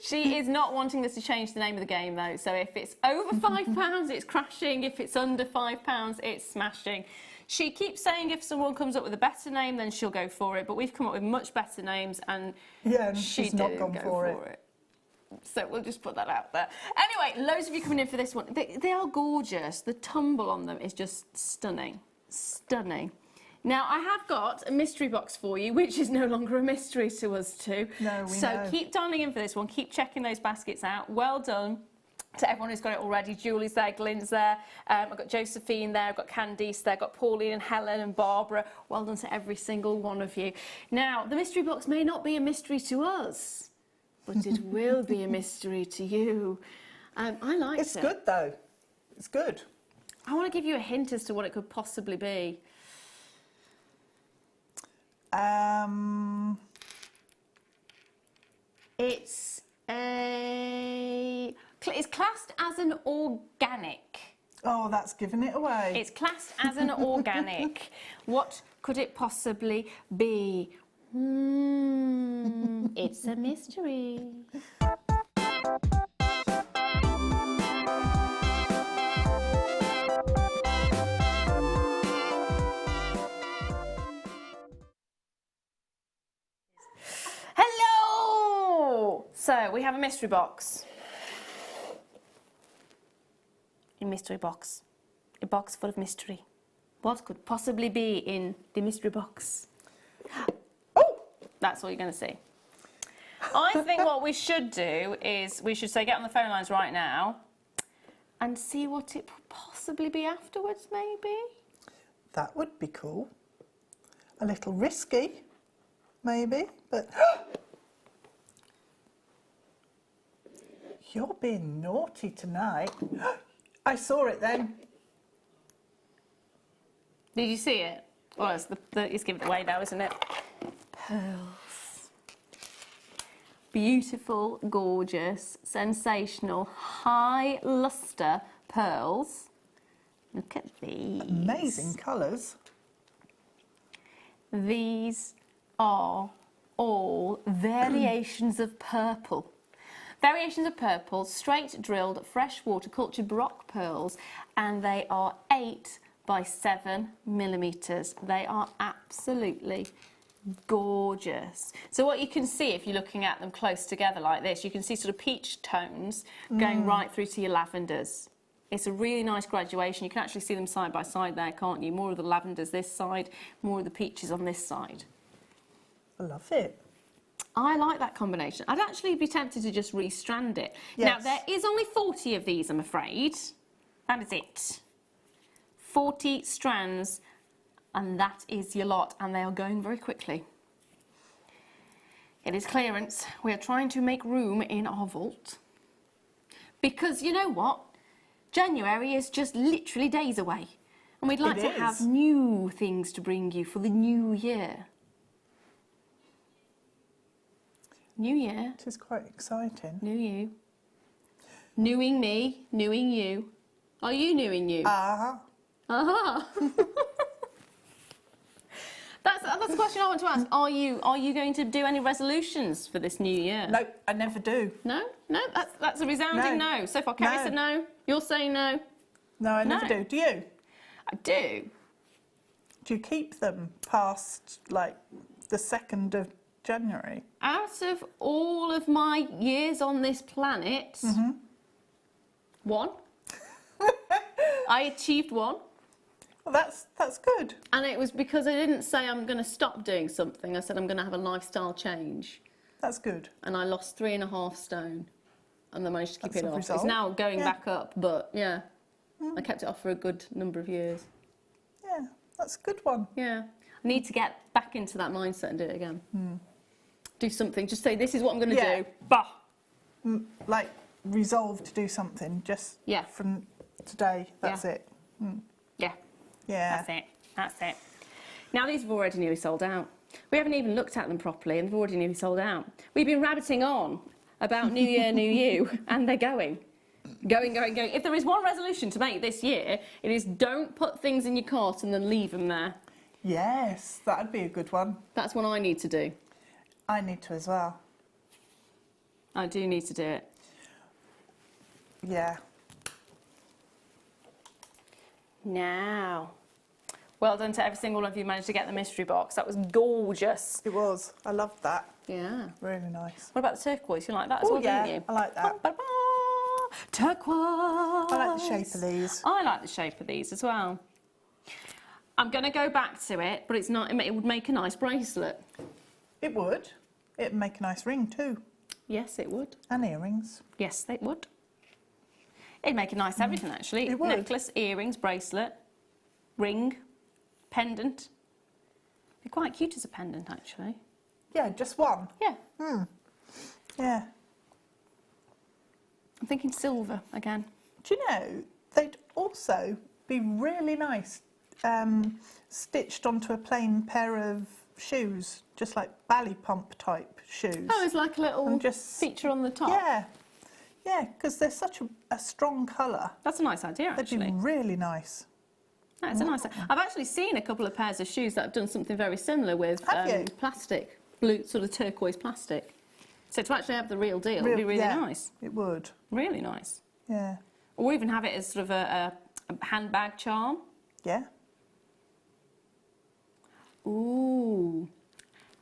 She is not wanting us to change the name of the game though, so if it's over £5, it's crashing. If it's under £5, it's smashing. She keeps saying if someone comes up with a better name, then she'll go for it, but we've come up with much better names, and she's not gone for it. So we'll just put that out there. Anyway, loads of you coming in for this one. They are gorgeous. The tumble on them is just stunning. Stunning. Now, I have got a mystery box for you, which is no longer a mystery to us two. No, we know. So keep dialing in for this one. Keep checking those baskets out. Well done to everyone who's got it already. Julie's there, Glyn's there. I've got Josephine there. I've got Candice there. I've got Pauline and Helen and Barbara. Well done to every single one of you. Now, the mystery box may not be a mystery to us, but it will be a mystery to you. I liked it. It's good, though. It's good. I want to give you a hint as to what it could possibly be. It's classed as an organic. Oh, that's giving it away. It's classed as an organic. What could it possibly be? It's a mystery. Hello! So, we have a mystery box. A mystery box. A box full of mystery. What could possibly be in the mystery box? Oh! That's all you're going to see. I think what we should do is we should say get on the phone lines right now and see what it could possibly be afterwards, maybe. That would be cool. A little risky, maybe, but... You're being naughty tonight. I saw it then. Did you see it? Well, it's giving it away now, isn't it? Pearls. Beautiful, gorgeous, sensational, high lustre pearls. Look at these. Amazing colours. These are all variations of purple. Variations of purple, straight drilled, freshwater cultured Baroque pearls, and they are 8 by 7 millimeters. They are absolutely gorgeous. So what you can see if you're looking at them close together like this, you can see sort of peach tones going right through to your lavenders. It's a really nice graduation. You can actually see them side by side there, can't you? More of the lavenders this side, more of the peaches on this side. I love it. I like that combination. I'd actually be tempted to just restrand it. Yes. Now, there is only 40 of these, I'm afraid. That is it. 40 strands, and that is your lot, and they are going very quickly. It is clearance. We are trying to make room in our vault. Because you know what? January is just literally days away. And we'd like to have new things to bring you for the new year. New year. It is quite exciting. New you. Newing me, newing you. Are you newing you? Uh-huh. Uh-huh. That's a question I want to ask. Are you going to do any resolutions for this new year? No, I never do. No? No? That's a resounding no. So far, Kerry said no. You're saying no? No, I never do. Do you? I do. Do you keep them past, like, the 2nd of January? Out of all of my years on this planet, one. I achieved one. Well, that's good. And it was because I didn't say I'm going to stop doing something. I said I'm going to have a lifestyle change. That's good. And I lost 3.5 stone. And I managed to keep That's it a off. result. It's now going back up, but yeah. I kept it off for a good number of years. Yeah, that's a good one. Yeah. I need to get back into that mindset and do it again. Do something. Just say, this is what I'm going to do. Bah! Like, resolve to do something just from today. That's it. Yeah. Yeah. That's it. That's it. Now, these have already nearly sold out. We haven't even looked at them properly and they've already nearly sold out. We've been rabbiting on about New Year, New You, and they're going. Going. If there is one resolution to make this year, it is don't put things in your cart and then leave them there. Yes, that'd be a good one. That's what I need to do. I need to as well. I do need to do it. Yeah. Now, well done to every single one of you who managed to get the mystery box. That was gorgeous. It was. I loved that. Yeah. Really nice. What about the turquoise? You like that as well, yeah, didn't you? I like that. Turquoise. I like the shape of these. I like the shape of these as well. I'm going to go back to it, but it's not. It would make a nice bracelet. It would. It'd make a nice ring too. Yes, it would. And earrings. Yes, it would. It'd make a nice everything, actually. It would. Necklace, earrings, bracelet, ring, pendant. Be quite cute as a pendant, actually. Yeah, just one. Yeah. Yeah. I'm thinking silver again. Do you know, they'd also be really nice stitched onto a plain pair of shoes, just like ballet pump type shoes. Oh, it's like a little And just- feature on the top. Yeah. Yeah, because they're such a strong colour. That's a nice idea, They'd actually. be really nice. That's a nice. I've actually seen a couple of pairs of shoes that have done something very similar with Have you? plastic, blue, sort of turquoise plastic. So to actually have the real deal would be really yeah, nice. It would. Really nice. Yeah. Or even have it as sort of a handbag charm. Yeah. Ooh,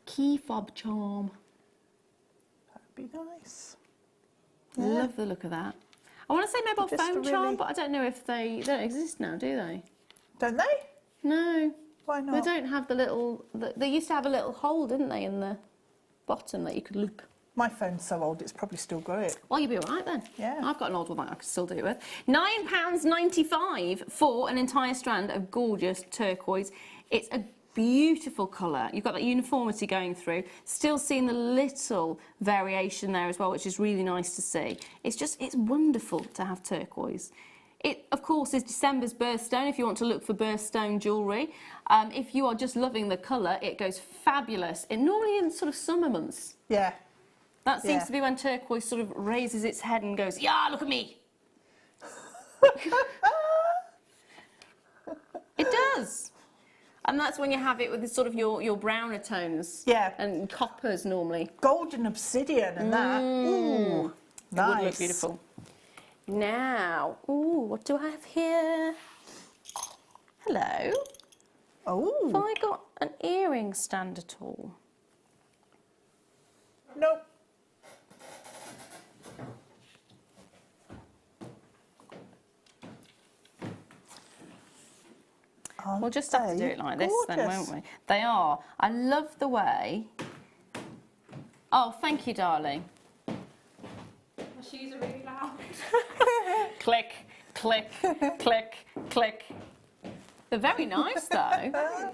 key fob charm. That'd be nice. Love the look of that. I want to say mobile Just phone a charm, really- but I don't know if they don't exist now, do they? Don't they? No. Why They not? don't have the little. They used to have a little hole, didn't they, in the bottom that you could loop. My phone's so old, it's probably still got it. Well, you'll be all right then. Yeah. I've got an old one that I could still do it with. £9.95 for an entire strand of gorgeous turquoise. It's a beautiful colour. You've got that uniformity going through. Still seeing the little variation there as well, which is really nice to see. It's wonderful to have turquoise. It, of course, is December's birthstone if you want to look for birthstone jewellery. If you are just loving the colour, it goes fabulous. Normally in sort of summer months. Yeah. That seems Yeah. to be when turquoise sort of raises its head and goes, yeah, look at me. It does. And that's when you have it with the sort of your browner tones. Yeah. And coppers normally. Golden obsidian and that. Ooh. It Nice. would look beautiful. Now, ooh, what do I have here? Hello. Oh. Have I got an earring stand at all? Nope. We'll just have to do it like this then, won't we? They are. I love the way... Oh, thank you, darling. My shoes are really loud. Click, click, click, click. They're very nice, though.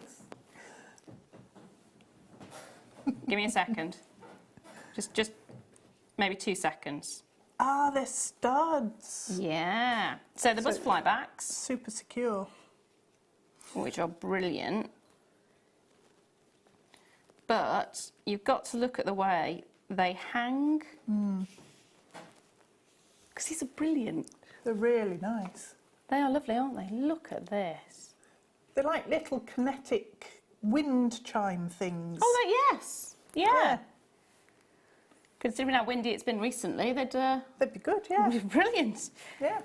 Give me a second. Just maybe 2 seconds. Ah, they're studs. Yeah. So the butterfly backs, Super secure. which are brilliant. But you've got to look at the way they hang. Because these are brilliant. They're really nice. They are lovely, aren't they? Look at this. They're like little kinetic wind chime things. Oh, yes. Yeah. Considering how windy it's been recently, they'd They'd be good, yeah. be brilliant. Yeah.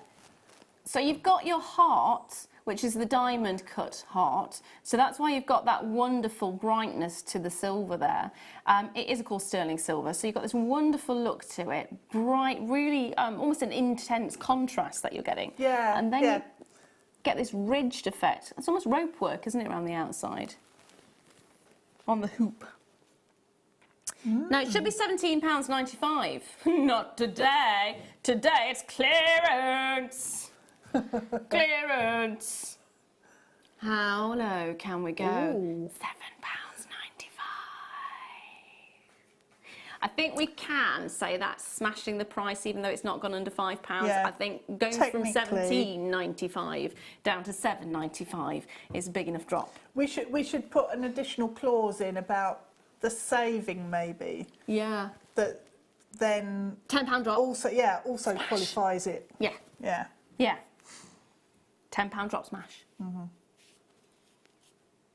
So you've got your heart, which is the diamond cut heart. So that's why you've got that wonderful brightness to the silver there. It is, of course, sterling silver. So you've got this wonderful look to it. Bright, really almost an intense contrast that you're getting. Yeah, And then yeah. you get this ridged effect. It's almost rope work, isn't it, around the outside? On the hoop. Now, it should be £17.95. Not today. Today it's clearance. Clearance. How low can we go? Ooh. £7.95. I think we can say that's smashing the price, even though it's not gone under £5. Yeah. I think going from £17.95 down to £7.95 is a big enough drop. We should put an additional clause in about the saving, maybe, Yeah. that then £10 drop. also qualifies it. Yeah. Yeah. Yeah. £10 drop smash.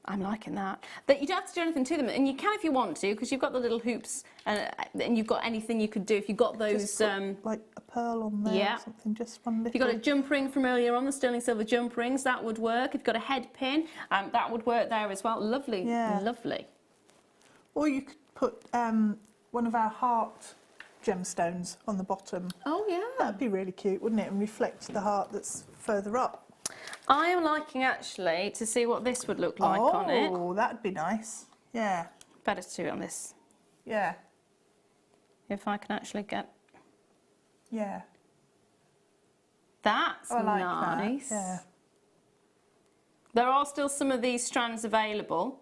I'm liking that. But you don't have to do anything to them, and you can if you want to, because you've got the little hoops, and you've got anything you could do if you've got those. Just put, like a pearl on there yeah. or something, just one little. If you've got a jump ring from earlier on, the sterling silver jump rings, that would work. If you've got a head pin, that would work there as well. Lovely, Yeah. lovely. Or you could put one of our heart gemstones on the bottom. Oh yeah. That'd be really cute, wouldn't it? And reflect the heart that's further up. I am liking actually to see what this would look like on it. Oh, that'd be nice. Yeah. Better to do it on this. Yeah. If I can actually get. Yeah. That's I like nice. that. Yeah. There are still some of these strands available.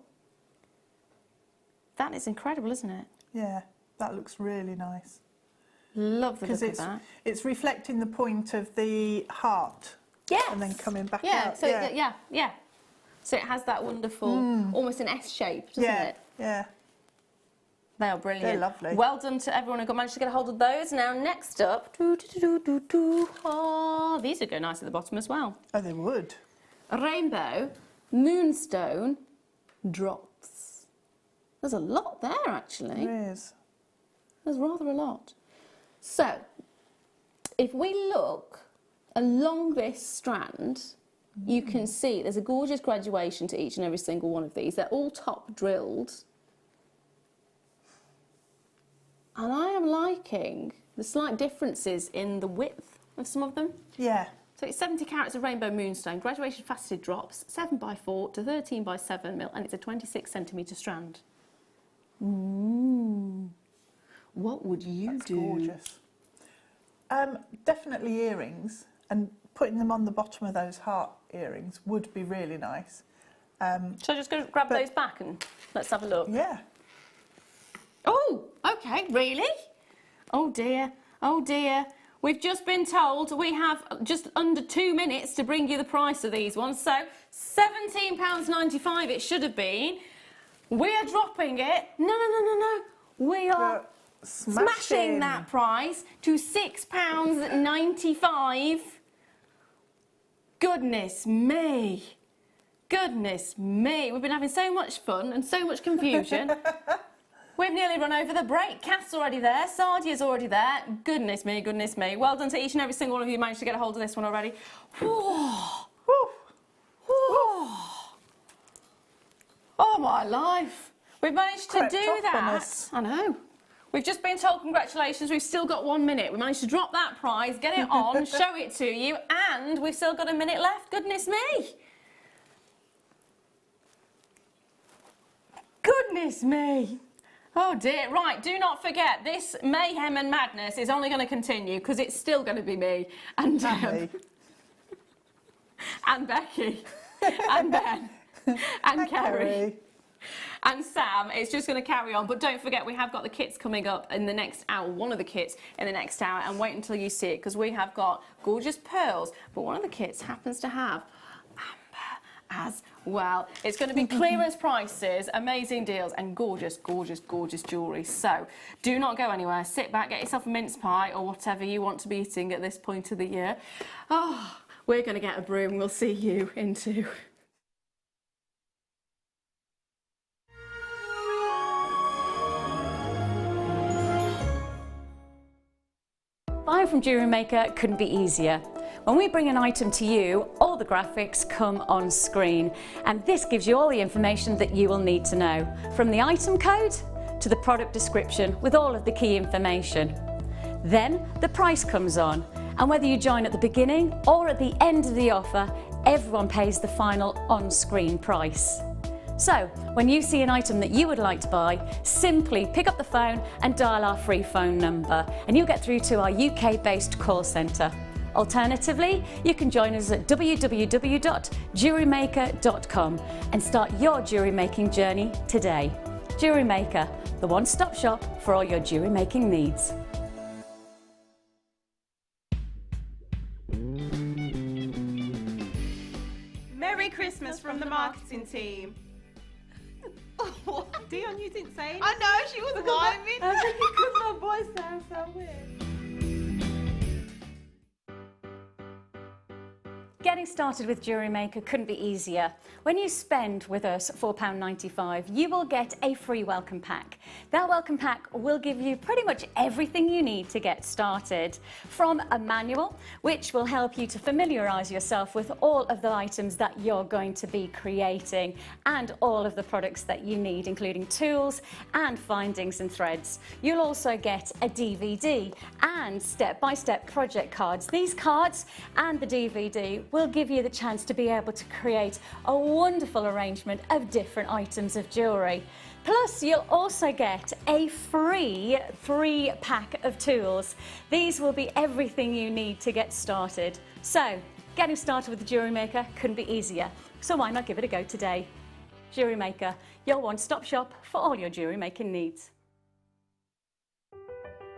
That is incredible, isn't it? Yeah. That looks really nice. Love the look of Because that. it's reflecting the point of the heart. Yes. And then coming back yeah, out. So yeah. So it has that wonderful, almost an S shape, doesn't it? Yeah. They are brilliant. They're lovely. Well done to everyone who managed to get a hold of those. Now, next up, oh, these would go nice at the bottom as well. Oh, they would. A rainbow moonstone drops. There's a lot there, actually. There is. There's rather a lot. So, if we look along this strand, you can see there's a gorgeous graduation to each and every single one of these. They're all top drilled. And I am liking the slight differences in the width of some of them. Yeah. So it's 70 carats of rainbow moonstone, graduation faceted drops, 7x4 to 13x7 mil, and it's a 26 centimetre strand. What would you That's do? gorgeous. Definitely earrings, and putting them on the bottom of those heart earrings would be really nice. Shall I just go grab those back and let's have a look? Yeah. Oh, okay, really? Oh dear, oh dear. We've just been told we have just under 2 minutes to bring you the price of these ones. So £17.95 it should have been. We are dropping it. No. We are smashing that price to £6.95. Goodness me. Goodness me. We've been having so much fun and so much confusion. We've nearly run over the break. Kath's already there. Sadia's already there. Goodness me, goodness me. Well done to each and every single one of you who managed to get a hold of this one already. Whew. Whew. Whew. Oh, my life. We've managed to Crept do up on that. us. I know. We've just been told congratulations. We've still got 1 minute. We managed to drop that prize, get it on, show it to you, and we've still got a minute left. Goodness me. Goodness me. Oh dear. Right, do not forget, this mayhem and madness is only going to continue because it's still going to be me and and Becky and Ben and Kerry and Sam. It's just going to carry on, but don't forget we have got the kits coming up in the next hour, one of the kits in the next hour, and wait until you see it because we have got gorgeous pearls, but one of the kits happens to have amber as well. It's going to be clearance prices, amazing deals, and gorgeous, gorgeous, gorgeous jewellery. So do not go anywhere. Sit back, get yourself a mince pie or whatever you want to be eating at this point of the year. Oh, we're going to get a broom. We'll see you in 2. Buying from Jewellery Maker couldn't be easier. When we bring an item to you, all the graphics come on screen, and this gives you all the information that you will need to know, from the item code to the product description with all of the key information. Then the price comes on, and whether you join at the beginning or at the end of the offer, everyone pays the final on-screen price. So, when you see an item that you would like to buy, simply pick up the phone and dial our free phone number, and you'll get through to our UK-based call centre. Alternatively, you can join us at www.JewelleryMaker.com and start your jewellery making journey today. Jewellery Maker, the one-stop shop for all your jewellery making needs. Merry Christmas from the marketing team. What? Dion, you didn't say anything. I know, she was miming. Because my voice sounds so weird. Getting started with Jewellery Maker couldn't be easier. When you spend with us £4.95, you will get a free welcome pack. That welcome pack will give you pretty much everything you need to get started. From a manual, which will help you to familiarise yourself with all of the items that you're going to be creating and all of the products that you need, including tools and findings and threads. You'll also get a DVD and step-by-step project cards. These cards and the DVD will give you the chance to be able to create a wonderful arrangement of different items of jewellery. Plus, you'll also get a free pack of tools. These will be everything you need to get started. So, getting started with the Jewellery Maker couldn't be easier. So why not give it a go today? Jewellery Maker, your one-stop shop for all your jewellery making needs.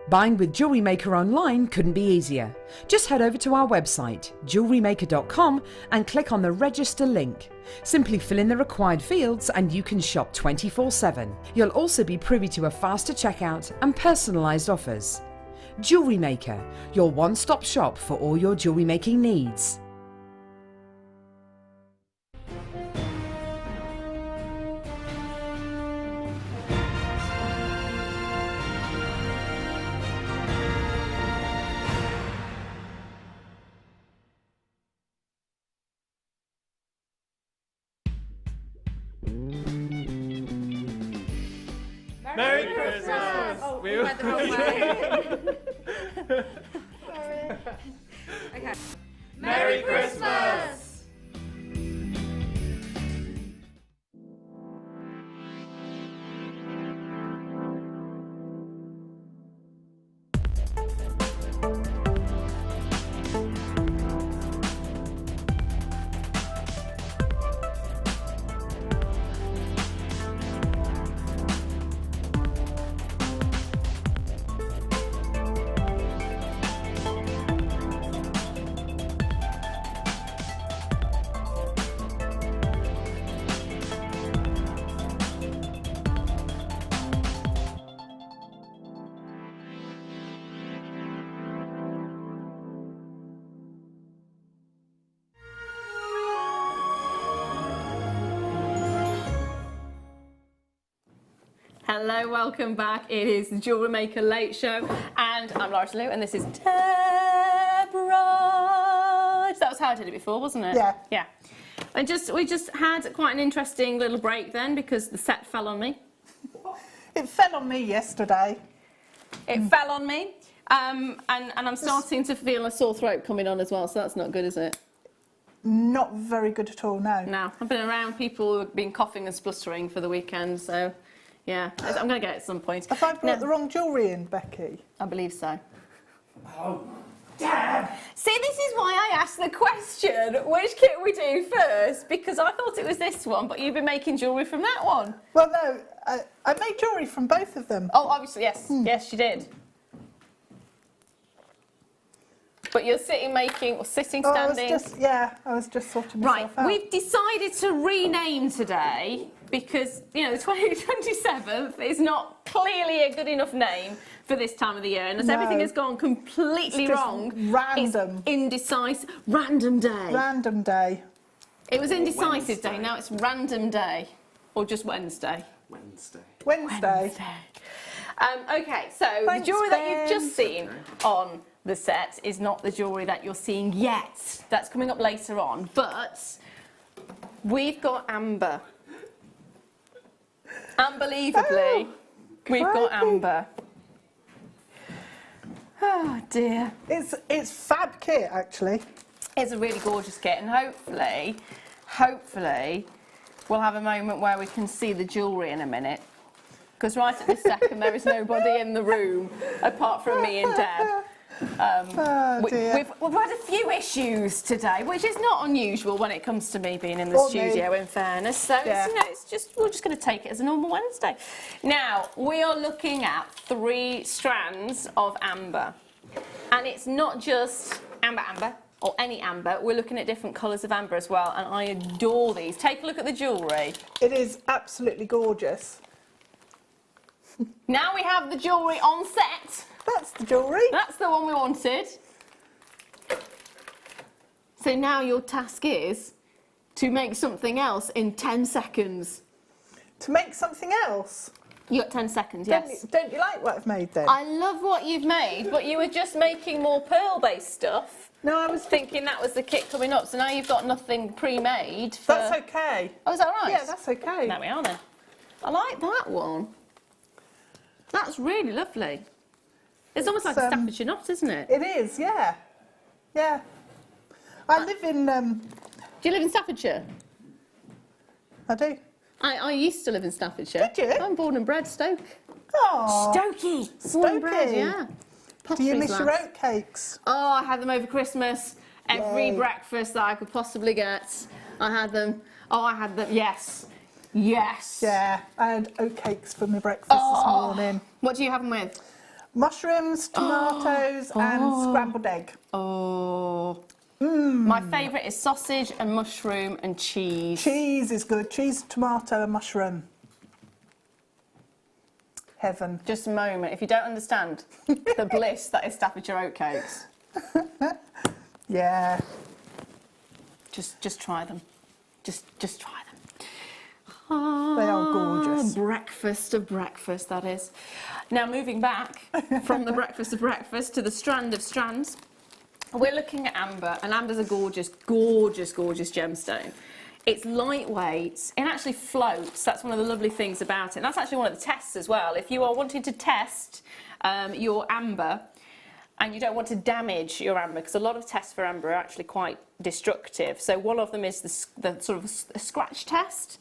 Buying with Jewellery Maker online couldn't be easier. Just head over to our website, JewelleryMaker.com, and click on the register link. Simply fill in the required fields and you can shop 24/7. You'll also be privy to a faster checkout and personalised offers. Jewellery Maker, your one-stop shop for all your jewellery making needs. Merry Christmas! Oh, we went the wrong way. Okay. Merry Christmas! Hello, welcome back. It is the Jewellery Maker Late Show, and I'm Laura Lou, and this is Deborah. That was how I did it before, wasn't it? Yeah. Yeah. And we just had quite an interesting little break then because the set fell on me. It fell on me yesterday. It fell on me. And I'm starting to feel a sore throat coming on as well, so that's not good, is it? Not very good at all, no. No, I've been around people who have been coughing and spluttering for the weekend, so yeah, I'm going to get it at some point. Have I brought the wrong jewellery in, Becky? I believe so. Oh, damn! See, this is why I asked the question, which kit we do first, because I thought it was this one, but you've been making jewellery from that one. Well, no, I made jewellery from both of them. Oh, obviously, yes. Yes, you did. But you're sitting making, or sitting, standing. I was just sorting myself out. Right, we've decided to rename today because, you know, the 27th is not clearly a good enough name for this time of the year. And as everything has gone completely wrong, random. It's indecisive. Random day. Random day. It was indecisive day, now it's random day. Or just Wednesday. Wednesday. Okay, so the jewellery that you've just seen on the set is not the jewellery that you're seeing yet. That's coming up later on. But we've got amber. Unbelievably, we've got amber. Oh dear. It's fab kit, actually. It's a really gorgeous kit, and hopefully we'll have a moment where we can see the jewellery in a minute. Because right at this second there is nobody in the room apart from me and Deb. We've had a few issues today, which is not unusual when it comes to me being in the studio, in fairness. So we're just going to take it as a normal Wednesday. Now we are looking at 3 strands of amber, and it's not just amber or any amber. We're looking at different colours of amber as well, and I adore these. Take a look at the jewellery. It is absolutely gorgeous. Now we have the jewellery on set. That's the jewellery. That's the one we wanted. So now your task is to make something else in 10 seconds. To make something else? You got 10 seconds, yes. Don't you like what I've made then? I love what you've made, but you were just making more pearl-based stuff. No, I was thinking that was the kit coming up, so now you've got nothing pre-made. That's okay. Oh, is that right? Yeah, that's okay. There we are then. I like that one. That's really lovely. It's almost like a Staffordshire knot, isn't it? It is, yeah. Yeah. I live in... Do you live in Staffordshire? I do. I used to live in Staffordshire. Did you? I'm born and bred Stoke. Oh. Stokey. Born and bred, yeah. Do you miss your oatcakes? Oh, I had them over Christmas. Every breakfast that I could possibly get. I had them. Oh, I had them. Yes. Yes. Yeah, I had oatcakes for my breakfast this morning. What do you have them with? Mushrooms, tomatoes and scrambled egg. Oh. My favourite is sausage and mushroom and cheese. Cheese is good. Cheese, tomato and mushroom. Heaven. Just a moment. If you don't understand the bliss that is Staffordshire oatcakes. Yeah. Just try them. Just try them. They are gorgeous. Breakfast of breakfast, that is. Now, moving back from the breakfast of breakfast to the strand of strands, we're looking at amber, and amber's a gorgeous, gorgeous, gorgeous gemstone. It's lightweight, it actually floats. That's one of the lovely things about it. And that's actually one of the tests as well. If you are wanting to test your amber, and you don't want to damage your amber, because a lot of tests for amber are actually quite destructive. So one of them is the sort of a scratch test.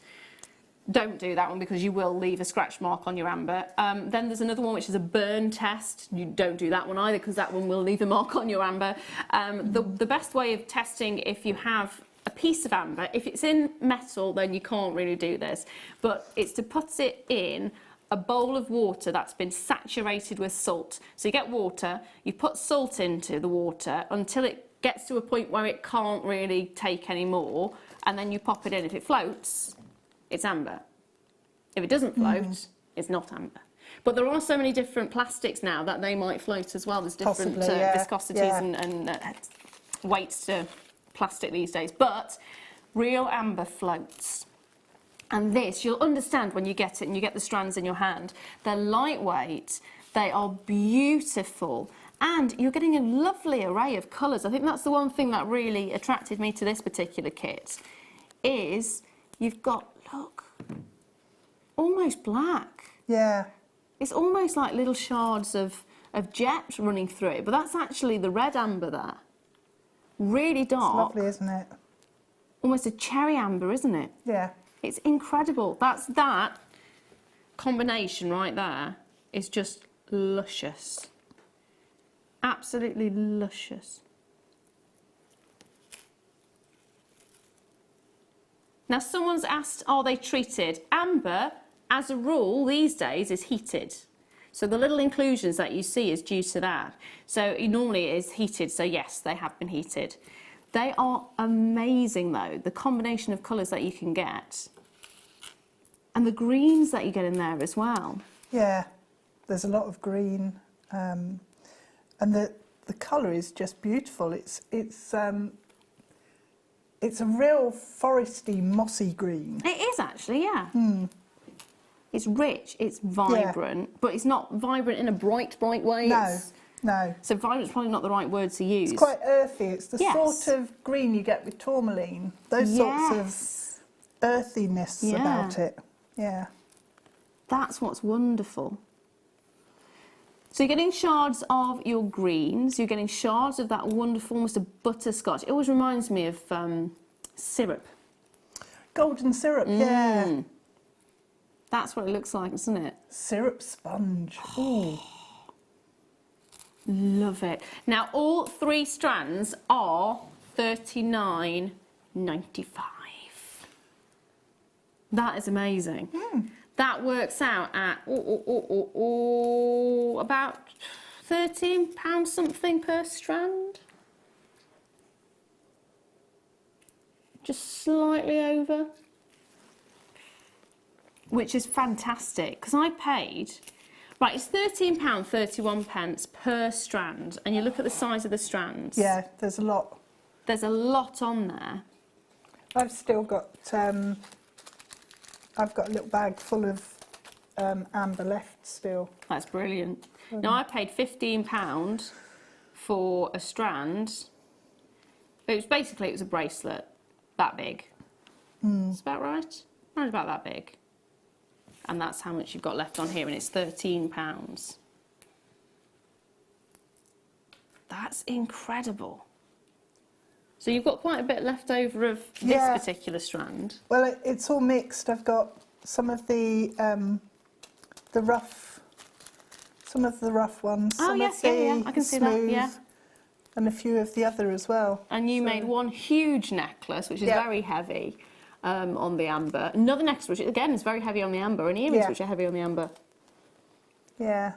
Don't do that one because you will leave a scratch mark on your amber. Then there's another one which is a burn test. You don't do that one either because that one will leave a mark on your amber. The best way of testing if you have a piece of amber, if it's in metal then you can't really do this, but it's to put it in a bowl of water that's been saturated with salt. So you get water, you put salt into the water until it gets to a point where it can't really take any more, and then you pop it in. If it floats, it's amber. If it doesn't float, it's not amber. But there are so many different plastics now that they might float as well. There's different viscosities and weights to plastic these days. But real amber floats. And this, you'll understand when you get it and you get the strands in your hand. They're lightweight, they are beautiful, and you're getting a lovely array of colours. I think that's the one thing that really attracted me to this particular kit. is you've got, look, almost black. Yeah. It's almost like little shards of jet running through it, but that's actually the red amber there. Really dark. It's lovely, isn't it? Almost a cherry amber, isn't it? Yeah. It's incredible. That combination right there is just luscious. Absolutely luscious. Now, someone's asked, are they treated? Amber, as a rule, these days is heated. So the little inclusions that you see is due to that. So normally it is heated, so yes, they have been heated. They are amazing though, the combination of colours that you can get. And the greens that you get in there as well. Yeah, there's a lot of green. And the colour is just beautiful. It's a real foresty, mossy green. It is actually, yeah. It's rich, it's vibrant, but it's not vibrant in a bright way. No. So vibrant's probably not the right word to use. It's quite earthy. It's the Yes. sort of green you get with tourmaline. Those sorts of earthiness about it. Yeah. That's what's wonderful. So you're getting shards of your greens, you're getting shards of that wonderful, almost a butterscotch. It always reminds me of syrup. Golden syrup, yeah. That's what it looks like, isn't it? Syrup sponge. Ooh. Love it. Now, all 3 strands are $39.95. That is amazing. That works out at about £13 something per strand. Just slightly over. Which is fantastic, because I paid... Right, it's £13.31 per strand, and you look at the size of the strands. Yeah, there's a lot. There's a lot on there. I've still got... I've got a little bag full of amber left still. That's brilliant. Now, I paid £15 for a strand. It was basically, it was a bracelet, that big. Is that right? Around about that big. And that's how much you've got left on here, and it's £13. That's incredible. So you've got quite a bit left over of this particular strand. Well, it's all mixed. I've got some of the rough, ones. Oh, some yes, of the yeah, I can see that, smooth, yeah. And a few of the other as well. And you made one huge necklace, which is very heavy, on the amber. Another necklace, which again is very heavy on the amber, and earrings, which are heavy on the amber. Yeah,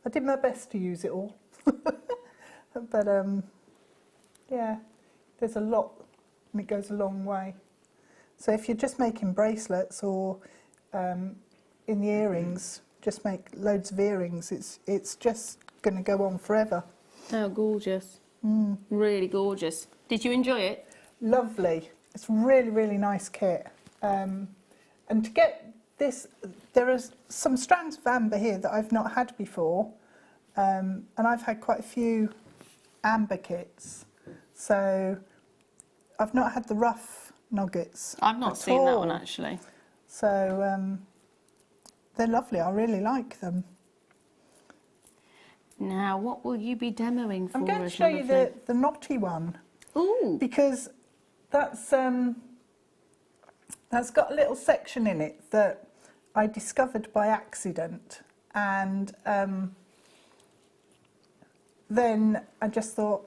I did my best to use it all. But, yeah, there's a lot, and it goes a long way. So if you're just making bracelets or in the earrings, just make loads of earrings, it's just going to go on forever. Oh, gorgeous. Really gorgeous. Did you enjoy it? Lovely. It's really, really nice kit. And to get this, there are some strands of amber here that I've not had before. And I've had quite a few amber kits. So I've not had the rough nuggets. I've not seen that one, actually. So they're lovely. I really like them. Now, what will you be demoing for us? I'm going to show you the knotty one. Ooh. Because that's got a little section in it that I discovered by accident, and then I just thought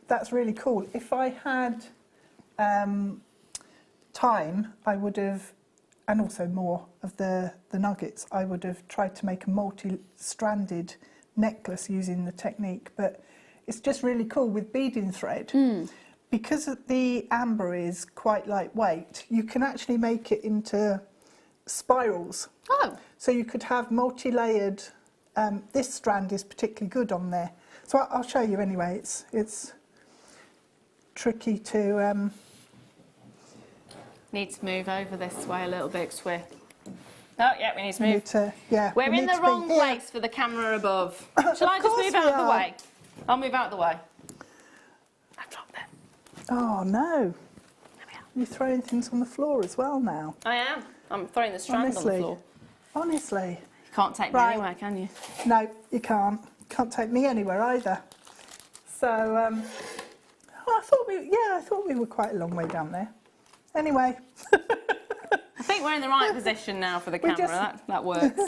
that's really cool. If I had time, I would have, and also more of the nuggets, I would have tried to make a multi-stranded necklace using the technique, but it's just really cool with beading thread. Because the amber is quite lightweight, you can actually make it into spirals. Oh. So you could have multi-layered, this strand is particularly good on there. So I'll show you anyway, it's tricky to... Need to move over this way a little bit, Swift. Oh, yeah, we need to move. We're in the wrong place for the camera above. Shall I just move out of the way? I'll move out of the way. I've dropped it. Oh, no. There we are. You're throwing things on the floor as well now. I am. I'm throwing the strand on the floor. Honestly. You can't take me anywhere, can you? No, you can't. Can't take me anywhere either. So, I thought we were quite a long way down there. Anyway. I think we're in the right position now for the camera. That works.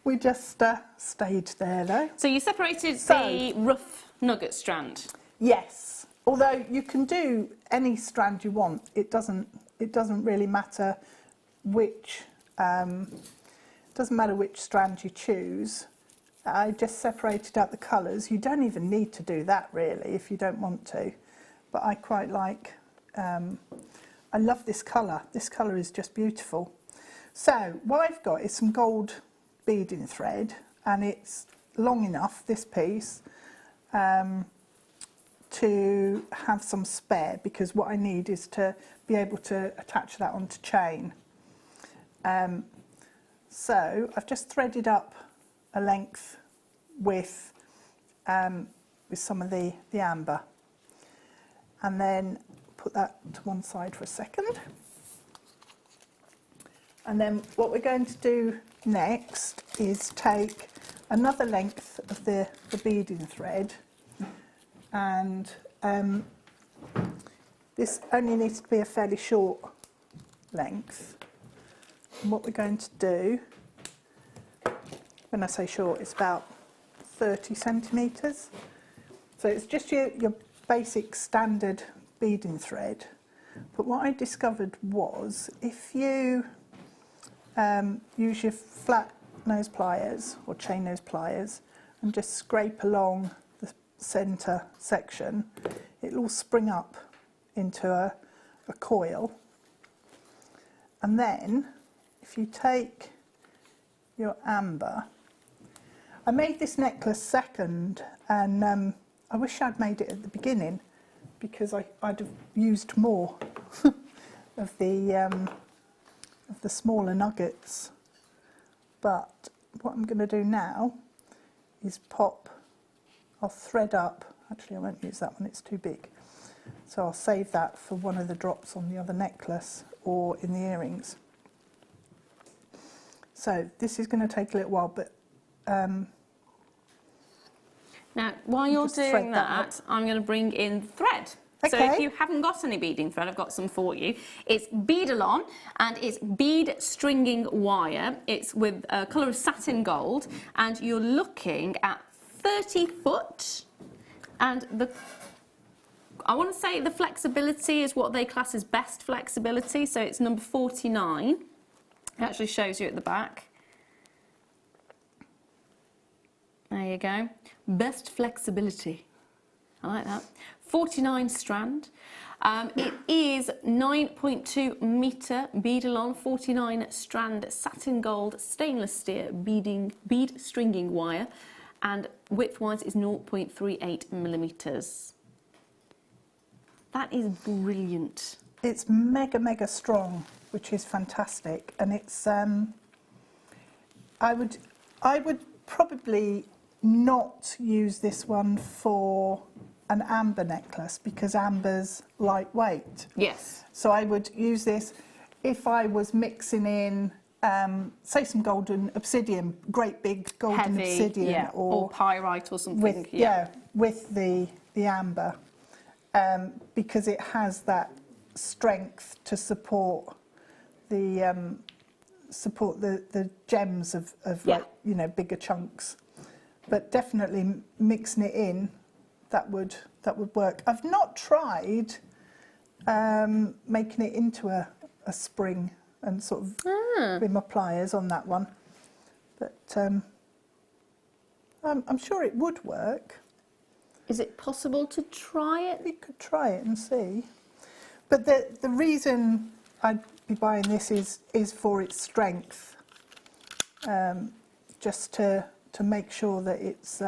We just stayed there though. So you separated the rough nugget strand. Yes. Although you can do any strand you want. It doesn't really matter which strand you choose. I just separated out the colours. You don't even need to do that really if you don't want to. But I quite like, I love this colour. This colour is just beautiful. So what I've got is some gold beading thread, and it's long enough, this piece, to have some spare, because what I need is to be able to attach that onto chain. So I've just threaded up a length with some of the amber, and then put that to one side for a second. And then what we're going to do next is take another length of the beading thread, and this only needs to be a fairly short length. And what we're going to do, when I say short, it's about 30 centimetres. So it's just your basic standard beading thread. But what I discovered was if you use your flat nose pliers or chain nose pliers and just scrape along the centre section, it'll all spring up into a coil. And then if you take your amber, I made this necklace second, and I wish I'd made it at the beginning, because I'd have used more of the smaller nuggets. But what I'm going to do now is I'll thread up, actually I won't use that one, it's too big. So I'll save that for one of the drops on the other necklace or in the earrings. So this is going to take a little while, but now while you're doing that, I'm going to bring in thread. So if you haven't got any beading thread, I've got some for you. It's Beadalon, and it's bead stringing wire. It's with a colour of satin gold, and you're looking at 30 foot. And I want to say the flexibility is what they class as best flexibility, so it's number 49. It actually shows you at the back. There you go. Best flexibility. I like that. 49 strand. It is 9.2 metre Beadalon, 49 strand satin gold stainless steel bead stringing wire, and width-wise is 0.38 millimetres. That is brilliant. it's mega strong, which is fantastic, and it's I would probably not use this one for an amber necklace because amber's lightweight. Yes. So I would use this if I was mixing in, say, some golden obsidian, great big golden Heavy, obsidian, yeah. or pyrite or something. with with the amber, because it has that strength to support the gems of like, you know, bigger chunks. But definitely mixing it in, that would work. I've not tried making it into a spring and sort of with my pliers on that one, but I'm sure it would work. Is it possible to try it? We could try it and see. But the reason I'd be buying this is for its strength, just to make sure that it's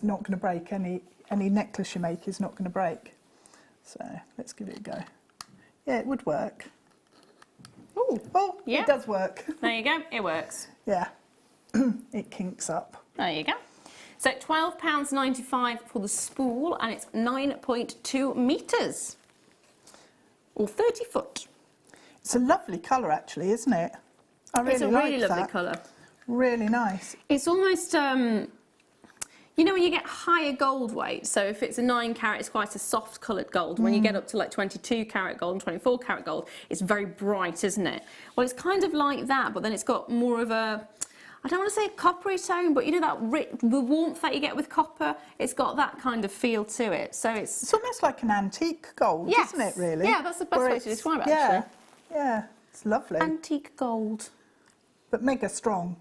not going to break. Any necklace you make is not going to break. So let's give it a go. Yeah, it would work. Oh, yeah. It does work. There you go, it works. Yeah, it kinks up. There you go. So £12.95 for the spool, and it's 9.2 metres. or 30 foot. It's a lovely colour, actually, isn't it? I really It's a like really lovely that. colour. Really nice. It's almost, you know when you get higher gold weight, so if it's a 9 carat, it's quite a soft coloured gold. When you get up to like 22 carat gold and 24 carat gold, it's very bright, isn't it? Well, it's kind of like that, but then it's got more of a, I don't want to say a coppery tone, but you know that the warmth that you get with copper, it's got that kind of feel to it. So It's almost like an antique gold, yes. isn't it, really? Yeah, that's the best way to describe it, yeah, actually. Yeah, it's lovely. Antique gold. But mega strong.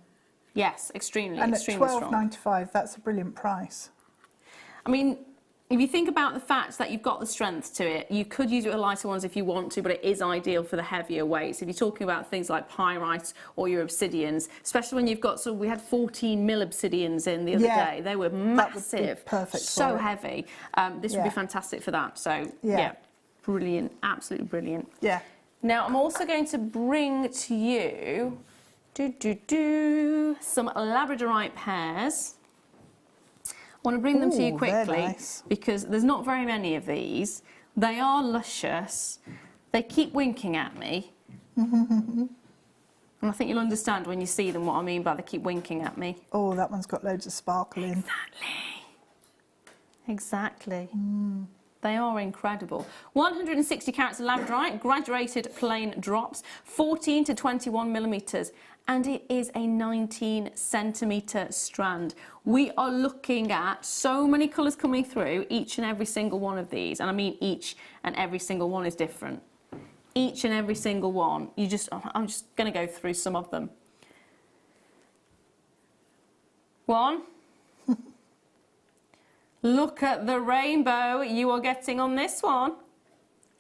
Yes, extremely, And at extremely strong. $12.95, that's a brilliant price. I mean, if you think about the fact that you've got the strength to it, you could use it with lighter ones if you want to, but it is ideal for the heavier weights. If you're talking about things like pyrite or your obsidians, especially when you've got, so we had 14 mil obsidians in the other day. They were massive. Perfect so for it. heavy. This would be fantastic for that. So, yeah, brilliant, absolutely brilliant. Yeah. Now, I'm also going to bring to you some labradorite pears. I want to bring them to you quickly nice. because there's not very many of these. They are luscious. They keep winking at me. And I think you'll understand when you see them what I mean by they keep winking at me. Oh, that one's got loads of sparkle in. Exactly. They are incredible. 160 carats of labradorite, graduated plain drops, 14 to 21 millimetres, and it is a 19 centimetre strand. We are looking at so many colours coming through, each and every single one of these, and I mean each and every single one is different. Each and every single one. I'm just going to go through some of them. One. Look at the rainbow you are getting on this one.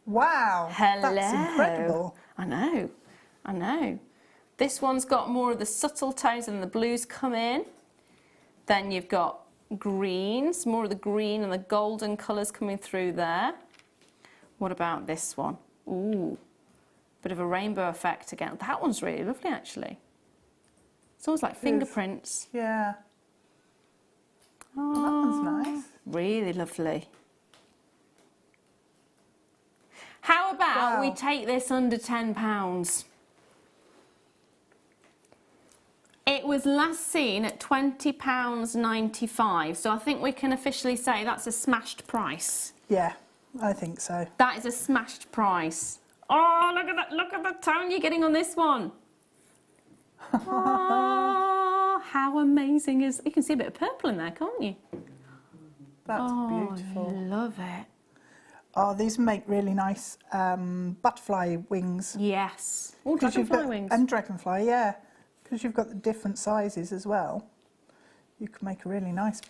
Wow. Hello. That's incredible. I know, I know. This one's got more of the subtle tones and the blues come in. Then you've got greens, more of the green and the golden colours coming through there. What about this one? Ooh, bit of a rainbow effect again. That one's really lovely, actually. It's almost like fingerprints. Yeah. Oh, That one's nice. really lovely. How about we take this under £10? It was last seen at £20.95, so I think we can officially say that's a smashed price. Yeah, I think so. That is a smashed price. Oh, look at that, look at the tone you're getting on this one. Oh, how amazing is... You can see a bit of purple in there, can't you? That's beautiful. I love it. Oh, these make really nice butterfly wings. Yes. Oh, 'Cause you've dragonfly got- wings. And dragonfly, yeah. Because you've got the different sizes as well. You can make a really nice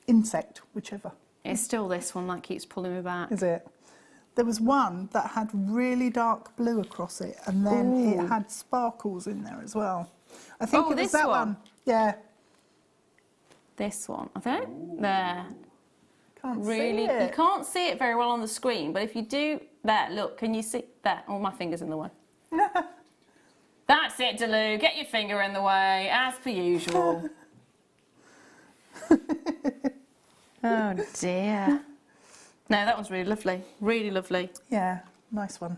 insect, whichever. It's still this one that keeps pulling me back. Is it? There was one that had really dark blue across it, and then it had sparkles in there as well. I think it was this that one? one. Yeah. This one, I think. There. Can't Really, see it. you can't see it very well on the screen, but if you do, there, look, can you see that? Oh, my finger's in the way. That's it, Delou. Get your finger in the way, as per usual. Oh dear. No, that one's really lovely. Really lovely. Yeah, nice one.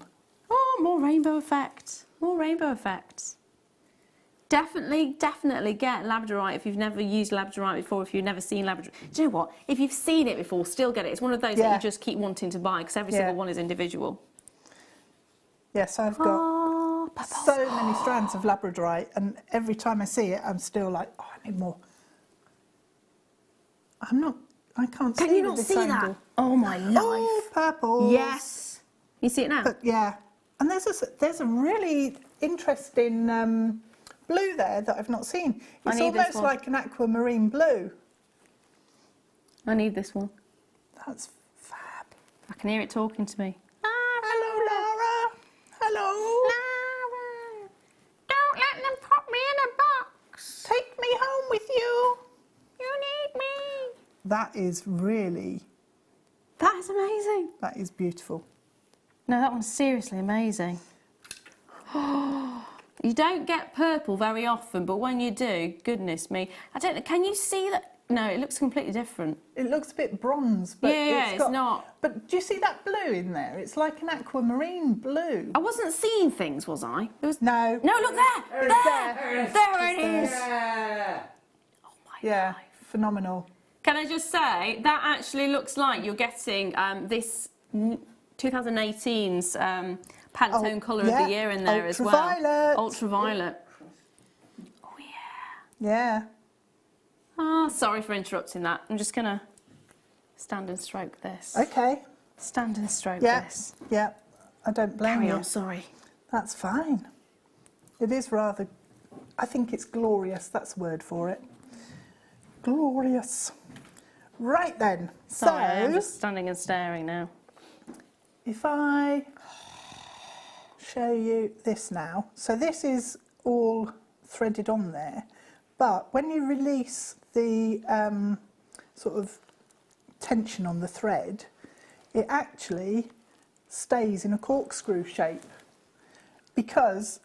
Oh, more rainbow effect. More rainbow effects. Definitely, definitely get labradorite if you've never used labradorite before, if you've never seen labradorite. Do you know what? If you've seen it before, still get it. It's one of those that you just keep wanting to buy because every single one is individual. Yes, I've got so many strands of labradorite, and every time I see it, I'm still like, oh, I need more. I can't see Can you with not this see angle. that? Oh, my life. Oh, purple. Yes. You see it now? But yeah, and there's a really interesting blue there that I've not seen. It's need this almost one. like an aquamarine blue. I need this one. That's fab. I can hear it talking to me. Hello, Laura. Hello. Lara, don't let them put me in a box. Take me home with you. You need me. That is really, That is amazing. that is beautiful. No, that one's seriously amazing. You don't get purple very often, but when you do, goodness me. I don't know, can you see that? No, it looks completely different. It looks a bit bronze, but Yeah, it's not. But do you see that blue in there? It's like an aquamarine blue. I wasn't seeing things, was I? There was... No. No, look there! There it is! Oh my Yeah, phenomenal. Can I just say, that actually looks like you're getting this 2018's Pantone Colour of the Year in there as well. Ultraviolet. Ultraviolet. Oh, yeah. Yeah. Oh, sorry for interrupting that. I'm just going to stand and stroke this. Okay. Stand and stroke Yeah. this. Yeah. I don't blame Carry you. on, sorry. That's fine. It is rather, I think it's glorious. That's a word for it. Glorious. Right then. Sorry, I'm So, just standing and staring now. if I show you this now. So this is all threaded on there. But when you release the sort of tension on the thread, it actually stays in a corkscrew shape because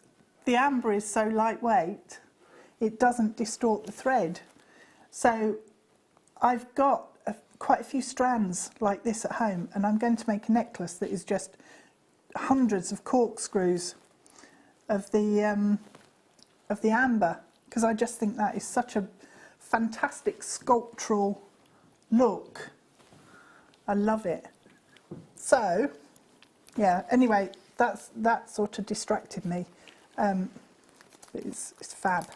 the amber is so lightweight, it doesn't distort the thread. So I've got quite a few strands like this at home, and I'm going to make a necklace that is just hundreds of corkscrews of the amber, because I just think that is such a fantastic sculptural look. I love it. So, yeah, anyway, that sort of distracted me. It's fab.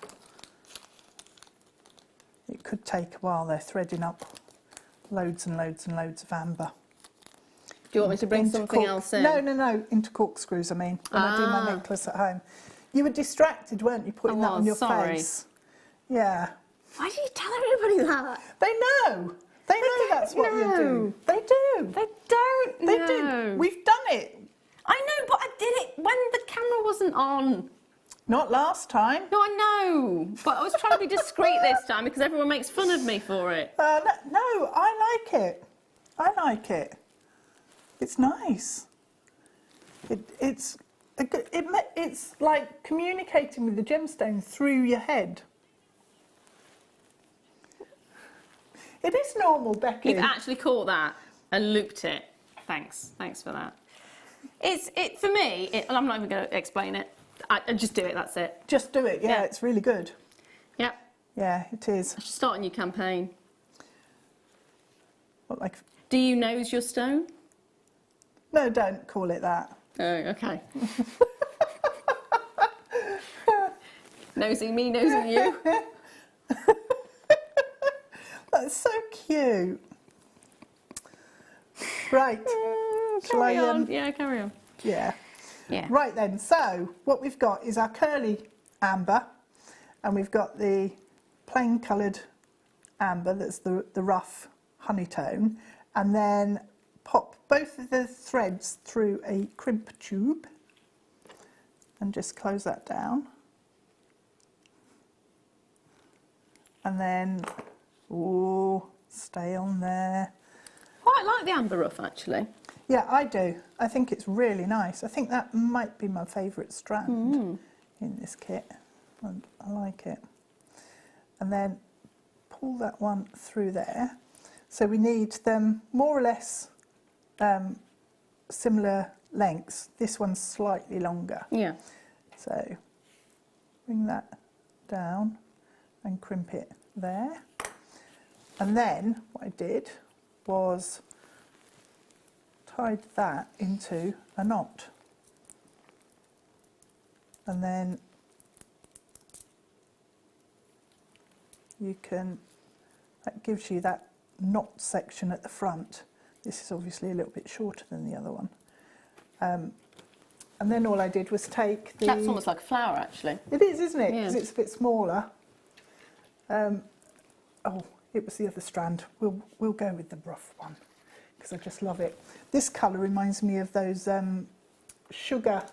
It could take a while. They're threading up loads and loads and loads of amber. Do you want me to bring something else in? No, into corkscrews, I mean, when I do my necklace at home. You were distracted, weren't you, putting that on your face? Yeah. Why do you tell everybody that? They know. They know that's what you do. They do. They don't They know. do. We've done it. I know, but I did it when the camera wasn't on. Not last time. No, I know. But I was trying to be discreet this time because everyone makes fun of me for it. No, I like it. I like it. It's nice. It's like communicating with the gemstone through your head. It is normal, Becky. You've actually caught that and looped it. Thanks for that. For me. I'm not even going to explain it. I just do it. That's it. Just do it. Yeah, Yeah. it's really good. Yep. Yeah, it is. I should start a new campaign. What, like? Do you nose your stone? No, don't call it that. Oh, okay. Nosing me, nosing you. That's so cute. Right. Carry on. Yeah, carry on. Yeah. Yeah. Right then, so what we've got is our curly amber, and we've got the plain coloured amber, that's the rough honey tone, and then pop both of the threads through a crimp tube and just close that down. And then, stay on there. Quite like the amber rough, actually. Yeah, I do. I think it's really nice. I think that might be my favourite strand in this kit. I like it. And then pull that one through there. So we need them more or less similar lengths. This one's slightly longer. Yeah. So bring that down and crimp it there. And then what I did was tied that into a knot, and then that gives you that knot section at the front. This is obviously a little bit shorter than the other one, and then all I did was take the... That's almost like a flower, actually. It is, isn't it? Because Yeah. it's a bit smaller. It was the other strand. We'll go with the rough one because I just love it. This colour reminds me of those sugar,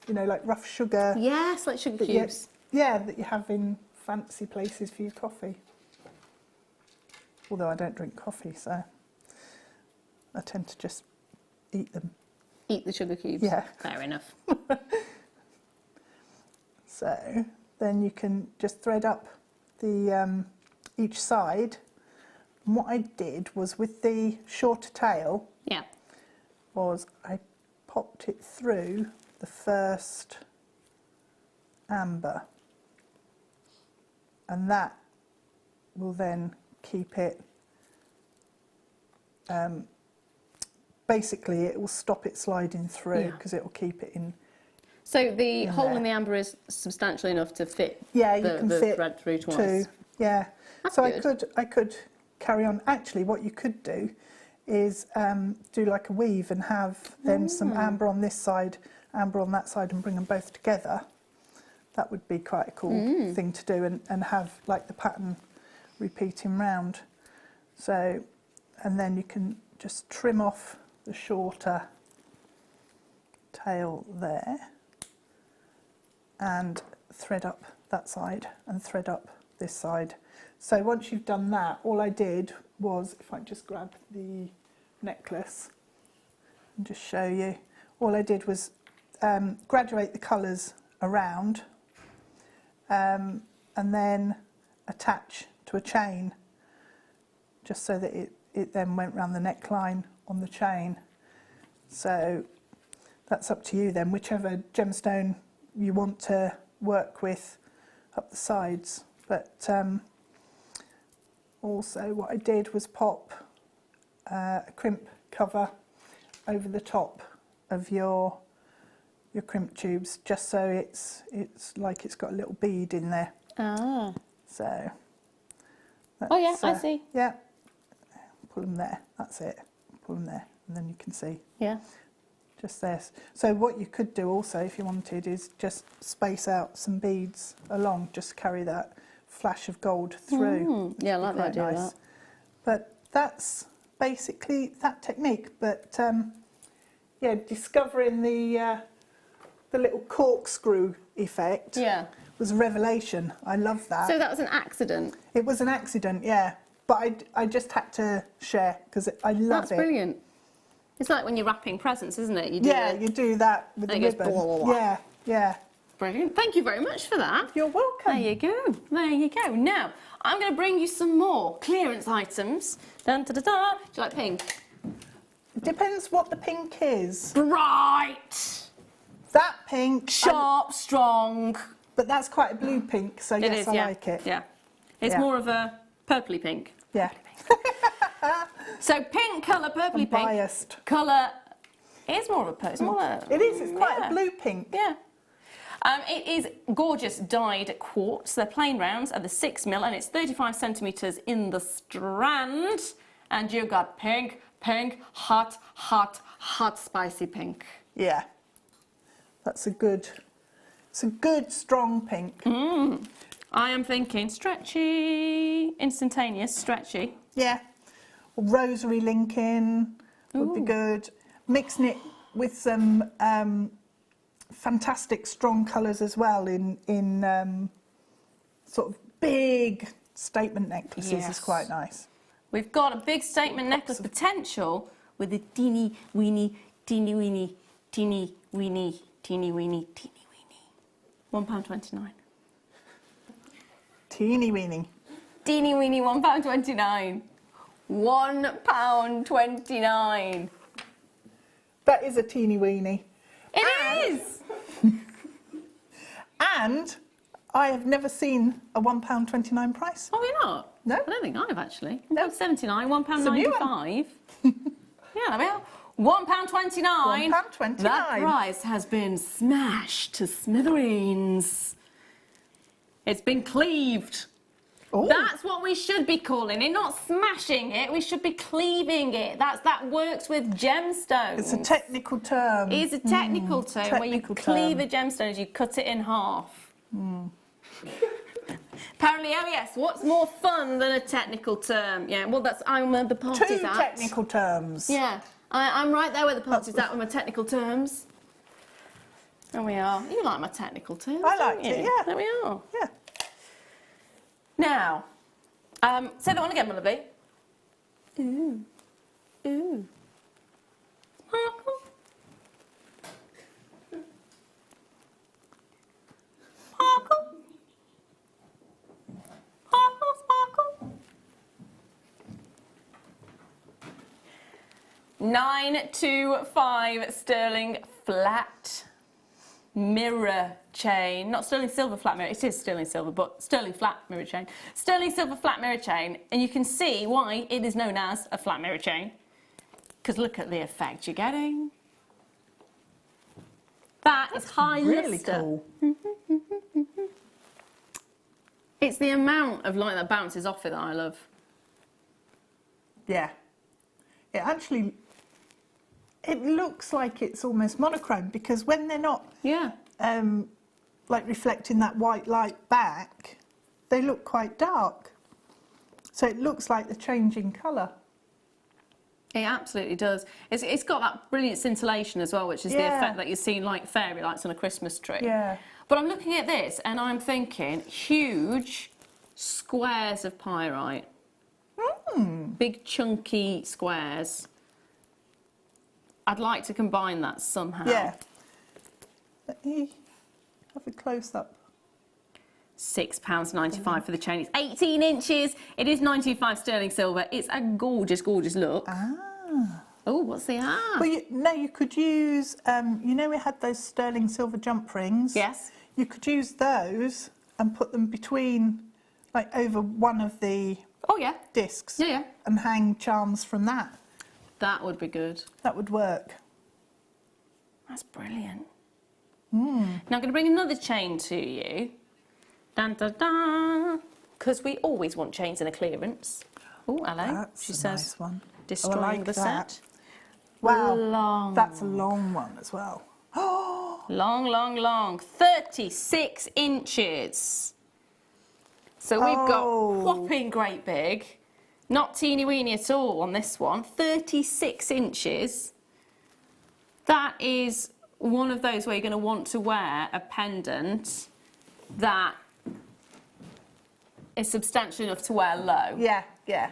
like rough sugar. Yes, like sugar cubes. That you have in fancy places for your coffee. Although I don't drink coffee, so I tend to just eat them. Eat the sugar cubes. Yeah. Fair enough. So then you can just thread up the each side. And what I did was with the shorter tail, Yeah. was I popped it through the first amber, and that will then keep it, basically it will stop it sliding through because it will keep it in. So the In hole there. in the amber is substantial enough to fit Yeah, you the can fit thread through twice. two. Yeah. That's So good. I could carry on. Actually, what you could do is do like a weave and have then some amber on this side, amber on that side, and bring them both together. That would be quite a cool thing to do, and have like the pattern repeating round. So, and then you can just trim off the shorter tail there and thread up that side and thread up this side. So once you've done that, all I did was, if I just grab the necklace and just show you, all I did was graduate the colours around and then attach to a chain, just so that it then went round the neckline on the chain. So that's up to you then, whichever gemstone you want to work with up the sides. But also what I did was pop a crimp cover over the top of your crimp tubes, just so it's like it's got a little bead in there. Ah. So Oh yeah, I that's, see. Yeah, pull them there, that's it, pull them there, and then you can see Yeah. just this. So what you could do also, if you wanted, is just space out some beads along, just carry that flash of gold through. Yeah, I like the Quite idea of nice. that. But that's basically that technique. But yeah, discovering the little corkscrew effect Yeah. was a revelation. I love that. So that was an accident. It was an accident, yeah. But I just had to share because I love That's it. brilliant. It's like when you're wrapping presents, isn't it? You do Yeah, the- you do that with the And it goes ribbon. blah, blah, blah. Yeah, yeah. Brilliant. Thank you very much for that. You're welcome. There you go. There you go. Now, I'm going to bring you some more clearance items. Dun, da, da, da. Do you like pink? It depends what the pink is. Bright, That pink, sharp, strong. but that's quite a blue pink, so It yes, is, I yeah. like it. Yeah. It's Yeah. more of a purpley pink. Yeah. So pink colour, purpley I'm pink. biased. Colour is more of a purple. It's more a, It is, it's quite yeah. a blue pink. Yeah. It is gorgeous dyed quartz. They're plain rounds at the 6mm and it's 35 centimetres in the strand. And you've got pink, pink, hot, hot, hot spicy pink. Yeah. That's it's a good strong pink. I am thinking stretchy, instantaneous, stretchy. Yeah. Rosary linking would be good. Mixing it with some fantastic strong colours as well in sort of big statement necklaces Yes. is quite nice. We've got a big statement necklace potential with a teeny weeny, teeny weeny, teeny weeny, teeny weeny, teeny weeny. £1.29. Teeny weeny. Teeny weeny, £1.29. £1.29. That is a teeny weeny. It is! And I have never seen a £1.29 price. Oh, you're not? No. I don't think I have actually. No. £1.79, It's a new £1.95. Yeah, there we are. £1.29. £1.29. That price has been smashed to smithereens. It's been cleaved. Oh. That's what we should be calling it, not smashing it. We should be cleaving it. That works with gemstones. It's a technical term. It is a technical term where you technical cleave term. a gemstone as you cut it in half. Apparently, oh yes, what's more fun than a technical term? Yeah, well, I'm where the party's Two at. technical terms. Yeah, I'm right there where the party's at with my technical terms. There we are. You like my technical terms, I don't liked it, you? yeah. There we are. Yeah. Now, say that one again, my lovely. Ooh. Ooh. Sparkle. 925 sterling flat mirror chain. Not sterling silver flat mirror, it is sterling silver, but sterling flat mirror chain. Sterling silver flat mirror chain, and you can see why it is known as a flat mirror chain. Because look at the effect you're getting. That is high Really luster. cool. It's the amount of light that bounces off it that I love. Yeah. It actually, it looks like it's almost monochrome because when they're not Yeah. like reflecting that white light back, they look quite dark. So it looks like they're changing colour. It absolutely does. It's got that brilliant scintillation as well, which is the Yeah. effect that you see like fairy lights on a Christmas tree. Yeah. But I'm looking at this and I'm thinking huge squares of pyrite. Big chunky squares. I'd like to combine that somehow. Yeah. Let me have a close up. £6.95 for the chain. It's 18 inches. It is 925 sterling silver. It's a gorgeous, gorgeous look. Oh, what's the Well, you could use, you know we had those sterling silver jump rings? Yes. You could use those and put them between, like over one of the Oh, yeah. discs. Yeah, yeah. And hang charms from that. That would be good. That would work. That's brilliant. Now I'm going to bring another chain to you. Dun, dun, dun. Because we always want chains in a clearance. Oh, hello. That's She a says, nice one. destroying Oh, I like the that. set. Wow. Long. That's a long one as well. Long, long, long. 36 inches. So we've got Oh. whopping great big. Not teeny weeny at all on this one. 36 inches. That is one of those where you're going to want to wear a pendant that is substantial enough to wear low. Yeah, yeah.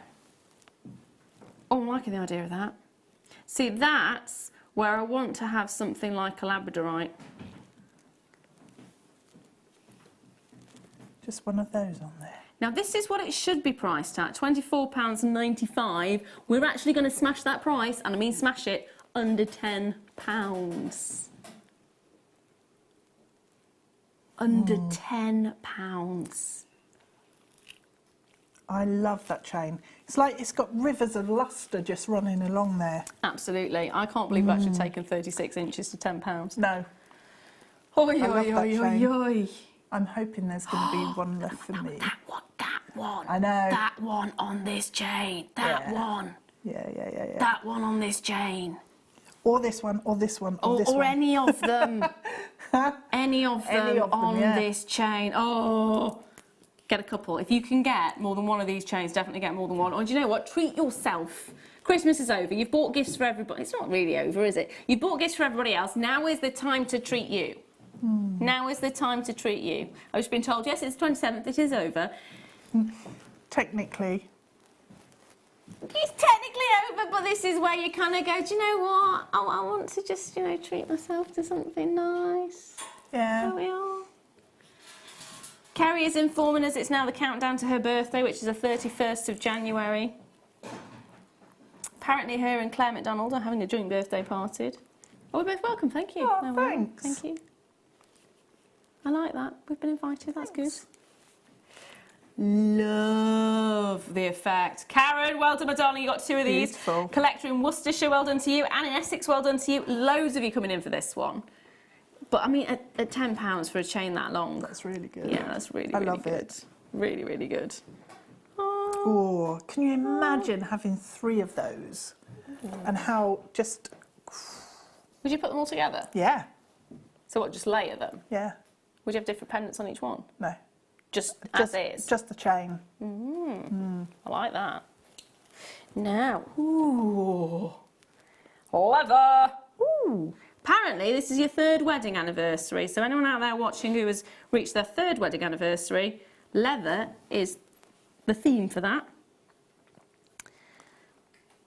Oh, I'm liking the idea of that. See, that's where I want to have something like a labradorite. Just one of those on there. Now, this is what it should be priced at, £24.95. We're actually going to smash that price, and I mean smash it, under £10. Under £10. I love that chain. It's like it's got rivers of lustre just running along there. Absolutely. I can't believe we've actually taken 36 inches to £10. No, Oi, I love oi, that oi, chain. oi, oi. I'm hoping there's going to be one left for me. That one. I know. That one on this chain. That Yeah. one. Yeah. That one on this chain. Or this one, or this one, or this Or one. any of them. Any of them on yeah. this chain. Oh, get a couple. If you can get more than one of these chains, definitely get more than one. Or do you know what? Treat yourself. Christmas is over. You've bought gifts for everybody. It's not really over, is it? You've bought gifts for everybody else. Now is the time to treat you. Now is the time to treat you. I've just been told, yes, it's 27th. It is over. Technically. It's technically over, but this is where you kind of go, do you know what? I want to just, treat myself to something nice. Yeah. There we are. Carrie is informing us it's now the countdown to her birthday, which is the 31st of January. Apparently her and Claire McDonald are having a joint birthday party. Oh, we're both welcome, thank you. Oh, No, we're- thanks. Thank you. I like that. We've been invited, that's good. Love the effect. Karen, well done, my darling. You got two of these. Beautiful. Collector in Worcestershire, well done to you. And in Essex, well done to you. Loads of you coming in for this one. But I mean, at £10 for a chain that long. That's really good. Yeah, that's really, I really love good. it. Really, really good. Oh, can you imagine having 3 of those? And how just, Would you put them all together? yeah, So what, just layer them? yeah, Would you have different pendants on each one? no. Just as is? Just the chain. I like that. Now, ooh, leather. Ooh. Apparently, this is your 3rd wedding anniversary. So anyone out there watching who has reached their 3rd wedding anniversary, leather is the theme for that.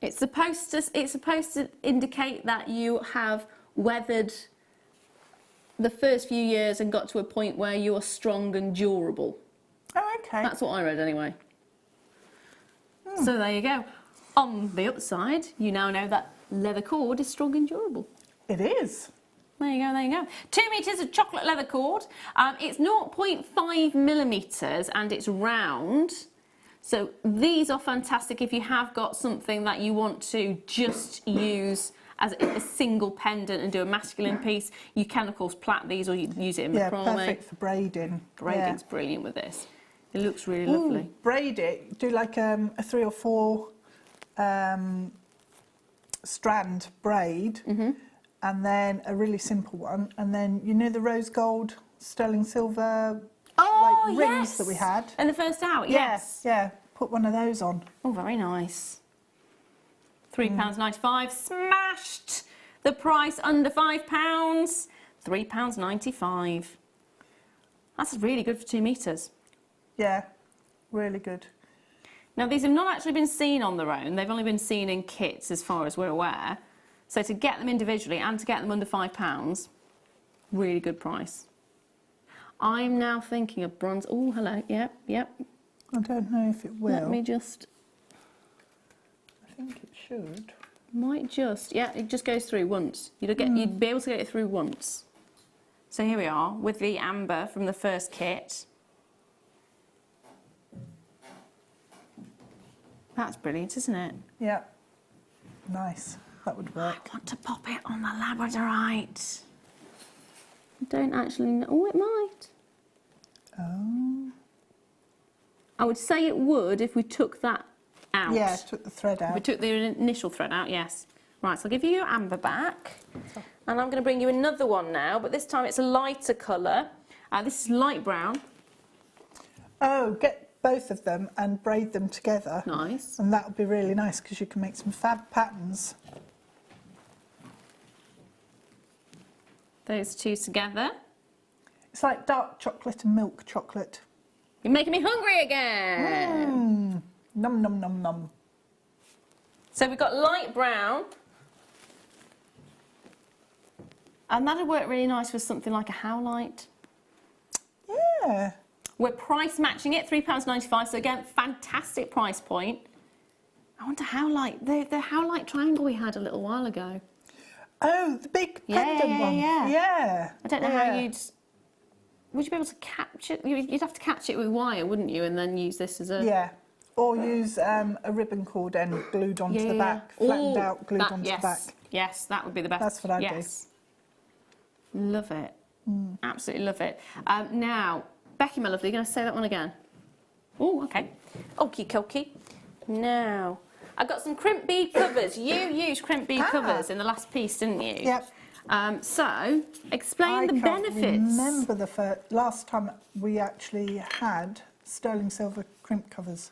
It's supposed to indicate that you have weathered the first few years and got to a point where you're strong and durable. Oh, okay. That's what I read anyway. So there you go. On the upside, you now know that leather cord is strong and durable. It is. There you go, there you go. 2 metres of chocolate leather cord. It's 0.5 millimetres and it's round. So these are fantastic if you have got something that you want to just use as a single pendant and do a masculine piece. You can, of course, plait these or you use it in macrame. Yeah, perfect for braiding. Braiding's brilliant with this. It looks really lovely. Braid it. Do like a 3 or 4 strand braid. And then a really simple one, and then you know the rose gold, sterling silver rings that we had? And the first out, yes. Yeah, put one of those on. Oh, very nice. £3.95, smashed! The price under £5, £3.95. That's really good for 2 metres. Yeah, really good. Now, these have not actually been seen on their own. They've only been seen in kits, as far as we're aware. So to get them individually and to get them under £5, really good price. I'm now thinking of bronze. Oh, hello. Yep. I don't know if it will. Let me just. I think it should. Might just. Yeah, it just goes through once. You'd be able to get it through once. So here we are with the amber from the first kit. That's brilliant, isn't it? Yeah. Nice. That would work. I want to pop it on the labradorite. I don't actually know. Oh, it might. Oh. I would say it would if we took that out. Yeah, took the thread out. If we took the initial thread out, yes. Right, so I'll give you your amber back. And I'm going to bring you another one now, but this time it's a lighter colour. This is light brown. Oh, get both of them and braid them together. Nice. And that would be really nice because you can make some fab patterns. Those two together. It's like dark chocolate and milk chocolate. You're making me hungry again. Num, num, num, num. So we've got light brown. And that'd work really nice with something like a howlite. Yeah. We're price matching it, £3.95. So again, fantastic price point. I wonder howlite, the howlite triangle we had a little while ago. Oh, the big pendant one. Yeah. I don't know how you'd. Would you be able to catch it? You'd have to catch it with wire, wouldn't you? And then use this as a. Yeah. Or use a ribbon cord end glued onto the back, flattened out, glued onto the back. Yes, that would be the best. That's what I do. Love it. Absolutely love it. Now, Becky, my lovely, you're going to say that one again. Oh, okay. Okie dokie. Now, I've got some crimp bead covers. You used crimp bead covers in the last piece, didn't you? Yep. So, explain the benefits. I remember the last time we actually had sterling silver crimp covers.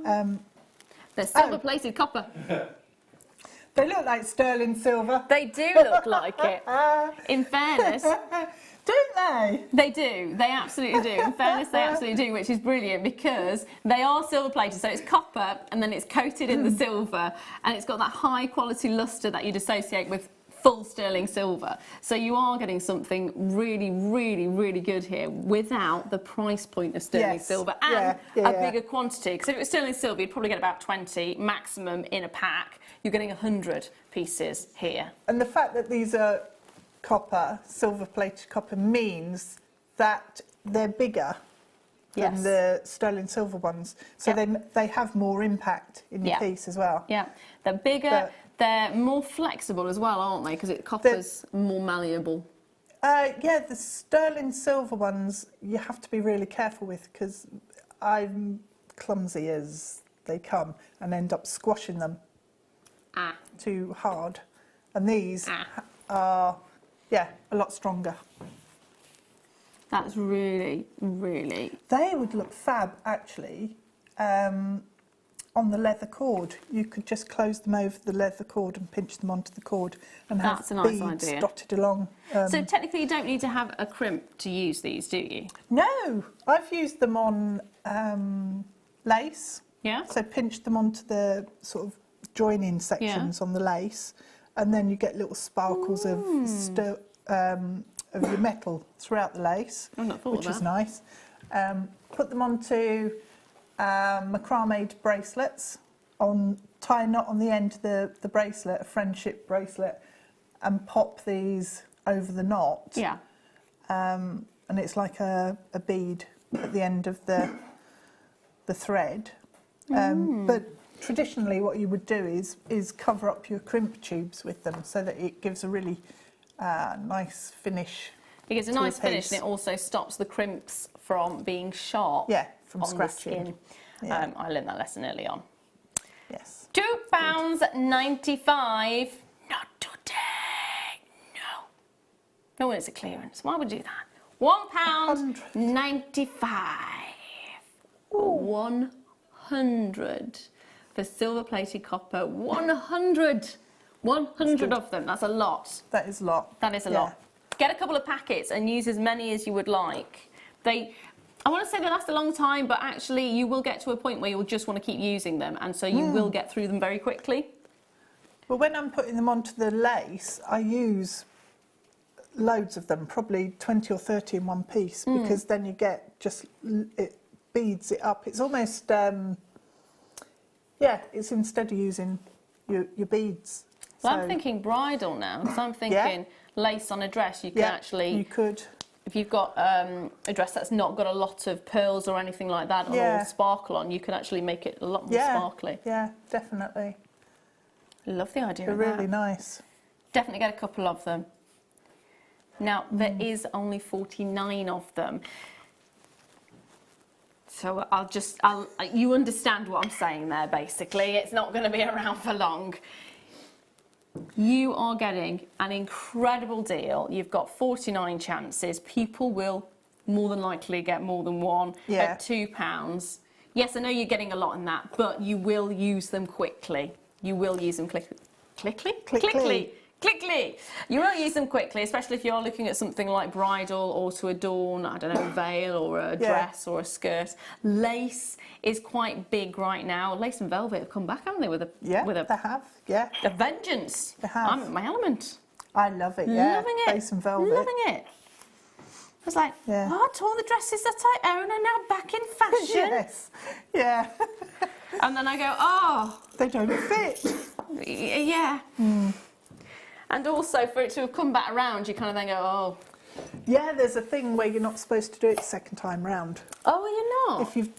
They're silver-plated copper. They look like sterling silver. They do look like it. In fairness. Don't they? They do. They absolutely do. In fairness, they absolutely do, which is brilliant because they are silver-plated. So it's copper and then it's coated in the silver and it's got that high-quality lustre that you'd associate with full sterling silver. So you are getting something really, really, really good here without the price point of sterling silver and a bigger quantity. Because if it was sterling silver, you'd probably get about 20 maximum in a pack. You're getting 100 pieces here. And the fact that these are copper, silver-plated copper, means that they're bigger than the sterling silver ones. So they have more impact in your piece as well. Yeah, they're bigger. They're more flexible as well, aren't they? Because copper's more malleable. Yeah, the sterling silver ones you have to be really careful with because I'm clumsy as they come and end up squashing them too hard. And these are, a lot stronger. That's really, really... They would look fab, actually, on the leather cord. You could just close them over the leather cord and pinch them onto the cord and have beads dotted along. So technically you don't need to have a crimp to use these, do you? No, I've used them on lace. Yeah. So pinch them onto the sort of join-in sections on the lace, and then you get little sparkles of your metal throughout the lace, which is nice. Put them onto macrame bracelets tie a knot on the end of the bracelet, a friendship bracelet, and pop these over the knot. Yeah. And it's like a bead at the end of the thread. But traditionally what you would do is cover up your crimp tubes with them so that it gives a really nice finish. It gives a nice finish, and it also stops the crimps from being sharp. Yeah, from on scratching. the skin. Yeah. I learned that lesson early on. Yes. £2.95. Not today. No. No one is a clearance. Why would you do that? £1.95. 100 for silver-plated copper. 100. 100 of them. That's a lot. That is a lot. That is a lot. Get a couple of packets and use as many as you would like. I want to say they last a long time, but actually you will get to a point where you'll just want to keep using them, and so you will get through them very quickly. Well, when I'm putting them onto the lace, I use loads of them, probably 20 or 30 in one piece, because then you get it beads it up. It's almost, it's instead of using your beads. Well, So- I'm thinking bridal now, because I'm thinking lace on a dress. You can actually, you could. if you've got a dress that's not got a lot of pearls or anything like that, or sparkle on, you can actually make it a lot more sparkly. Yeah, definitely. Love the idea They're of that. really nice. Definitely get a couple of them. Now, there is only 49 of them. So you understand what I'm saying there, basically. It's not going to be around for long. You are getting an incredible deal. You've got 49 chances. People will more than likely get more than one at £2. Yes, I know you're getting a lot in that, but you will use them quickly. You will use them quickly. You will use them quickly, especially if you're looking at something like bridal or to adorn, I don't know, a veil or a dress or a skirt. Lace is quite big right now. Lace and velvet have come back, haven't they, with a they have. Yeah, a vengeance. They have. I'm in my element. I love it. Yeah, Loving it. lace and velvet. Loving it. I was like, what? All the dresses that I own are now back in fashion. Yes. Yeah. And then I go, oh, They don't fit. yeah. And also for it to have come back around, you kind of then go, oh. Yeah, there's a thing where you're not supposed to do it second time round. Oh, you're not? If you've,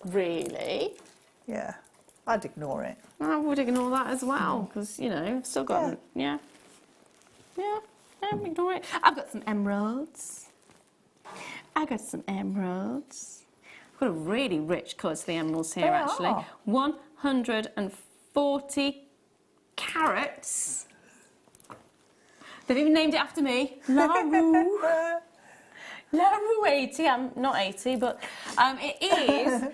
Really? yeah, I'd ignore it. I would ignore that as well, because, you know, I've still got, ignore it. I've got some emeralds. I've got a really rich colour to the emeralds here, actually. 140 carats. They've even named it after me. LaRue. LaRue 80. I'm not 80, but it is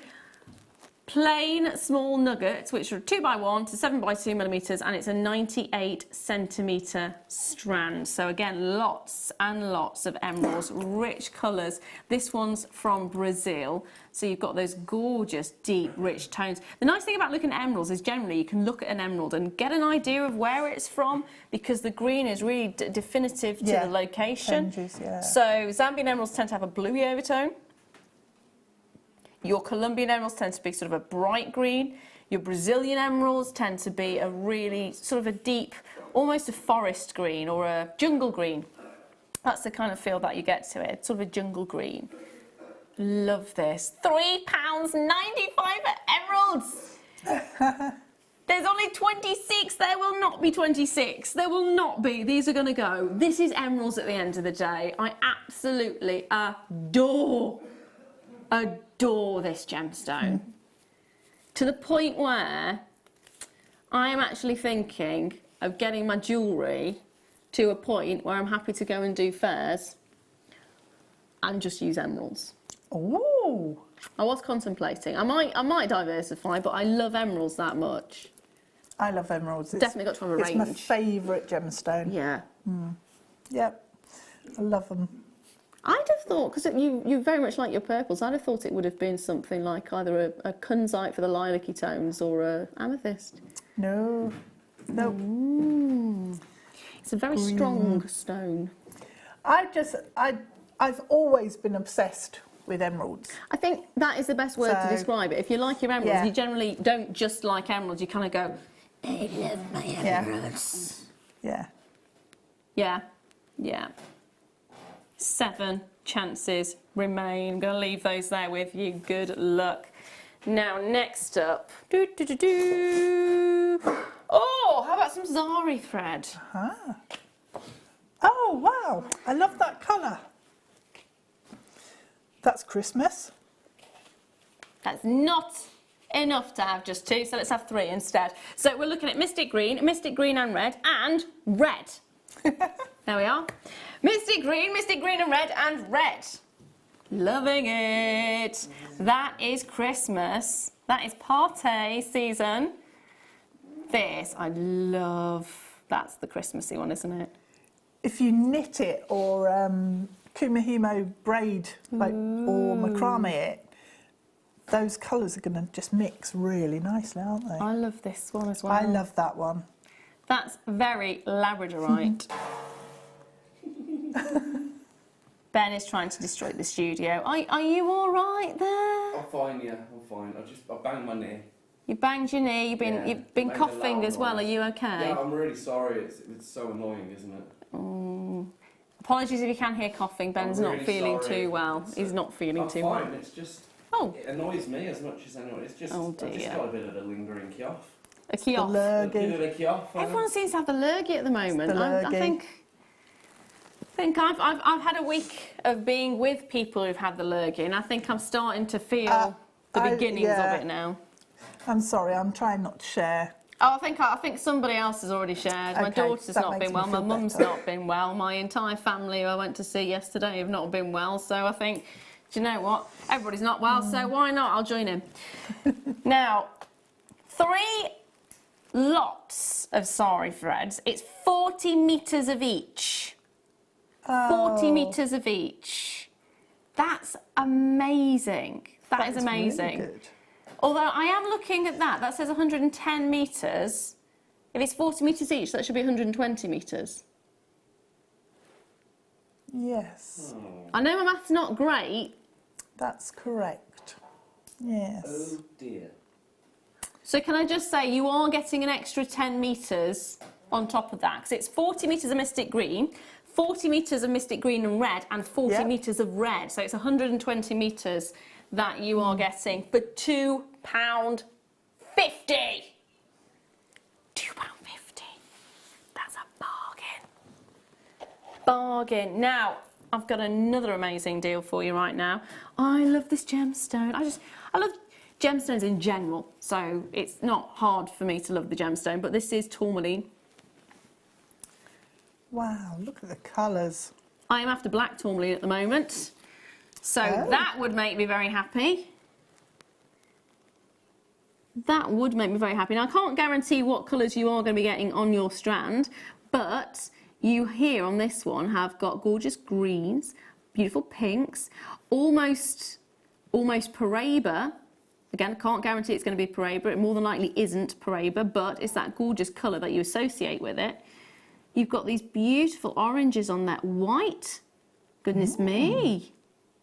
plain small nuggets, which are 2x1 to 7x2 millimetres, and it's a 98 centimetre strand. So again, lots and lots of emeralds, rich colours. This one's from Brazil, so you've got those gorgeous, deep, rich tones. The nice thing about looking at emeralds is generally you can look at an emerald and get an idea of where it's from, because the green is really definitive to the location. Changes, So Zambian emeralds tend to have a bluey overtone. Your Colombian emeralds tend to be sort of a bright green. Your Brazilian emeralds tend to be a really sort of a deep, almost a forest green or a jungle green. That's the kind of feel that you get to it, sort of a jungle green. Love this. £3.95 for emeralds. There's only 26. There will not be 26. There will not be. These are going to go. This is emeralds at the end of the day. I absolutely adore this gemstone, to the point where I am actually thinking of getting my jewellery to a point where I'm happy to go and do fairs and just use emeralds. Oh, I was contemplating. I might diversify, but I love emeralds that much. I love emeralds. Definitely got to have a range. It's my favourite gemstone. Yeah. Yep, I love them. I'd have thought, because you very much like your purples, I'd have thought it would have been something like either a kunzite for the lilac-y tones or a amethyst. No. It's a very strong stone. I've always been obsessed with emeralds. I think that is the best word to So- describe it. If you like your emeralds, Yeah. you generally don't just like emeralds, you kind of go, I love my emeralds. Yeah. Yeah, yeah. 7 chances remain. I'm going to leave those there with you. Good luck. Now, next up. Oh, how about some Zari thread? Oh, wow. I love that colour. That's Christmas. That's not enough to have just 2, so let's have 3 instead. So we're looking at Mystic Green and red, and red. There we are. Mystic Green and red, and red. Loving it. That is Christmas. That is party season. This, I love. That's the Christmassy one, isn't it? If you knit it or kumihimo braid or macrame it, those colours are going to just mix really nicely, aren't they? I love this one as well. I love that one. That's very Labradorite. Ben is trying to destroy the studio. Are you all right there? I'm fine, yeah, I'm fine. I banged my knee. You banged your knee. You've been Yeah, been made a coughing loud as well. Are noise. you okay? Yeah, I'm really sorry. It's so annoying, isn't it? Apologies if you can hear coughing. Ben's I'm not really feeling sorry. too well. He's not feeling I'm too fine. well. It's just Oh, it annoys me as much as anyone. It's just Oh, I've just dear. got a bit of a lingering kioff. a kioff. A bit of a kioff. Everyone seems to have the lurgy at the moment. the I lurgy. think I've had a week of being with people who've had the lurgy, and I think I'm starting to feel the beginnings yeah. of it now. I'm sorry, I'm trying not to share. Oh, I think somebody else has already shared. My Okay, daughter's that not makes been me well. My feel mum's better. not been well. My entire family who I went to see yesterday have not been well. So I think, do you know what? Everybody's not well, so why not? I'll join in. Now, 3 lots of sari threads. It's 40 metres of each. 40 metres of each. That's amazing. That is amazing. Really good. Although I am looking at that. That says 110 metres. If it's 40 metres each, that should be 120 metres. Yes, I know my math's not great. that's correct. Yes. Oh dear. So can I just say you are getting an extra 10 metres on top of that, because it's 40 metres of Mystic Green, 40 metres of Mystic Green and red, and 40 Yeah. metres of red. So it's 120 metres that you are getting for £2.50. £2.50. That's a bargain. Bargain. Now, I've got another amazing deal for you right now. I love this gemstone. I love gemstones in general, so it's not hard for me to love the gemstone, but this is tourmaline. Wow, look at the colours. I am after black tourmaline at the moment, so that would make me very happy. That would make me very happy. Now, I can't guarantee what colours you are going to be getting on your strand, but you here on this one have got gorgeous greens, beautiful pinks, almost Paraiba. Again, I can't guarantee it's going to be Paraiba. It more than likely isn't Paraiba, but it's that gorgeous colour that you associate with it. You've got these beautiful oranges on that white. Goodness me.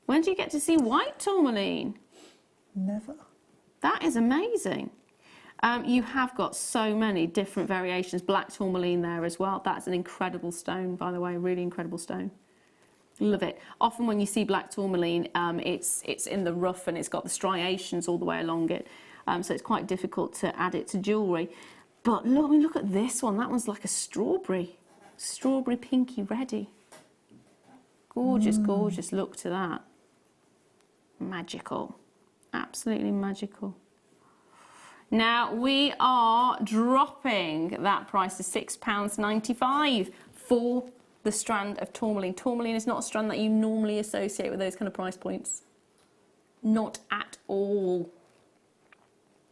When do you get to see white tourmaline? Never. That is amazing. You have got so many different variations. Black tourmaline there as well. That's an incredible stone, by the way, really incredible stone. Love it. Often when you see black tourmaline, it's in the rough and it's got the striations all the way along it. So it's quite difficult to add it to jewellery. But look, I mean, look at this one. That one's like a strawberry pinky reddy. Gorgeous, gorgeous look to that. Magical. Absolutely magical. Now we are dropping that price to £6.95 for the strand of tourmaline. Tourmaline is not a strand that you normally associate with those kind of price points. Not at all.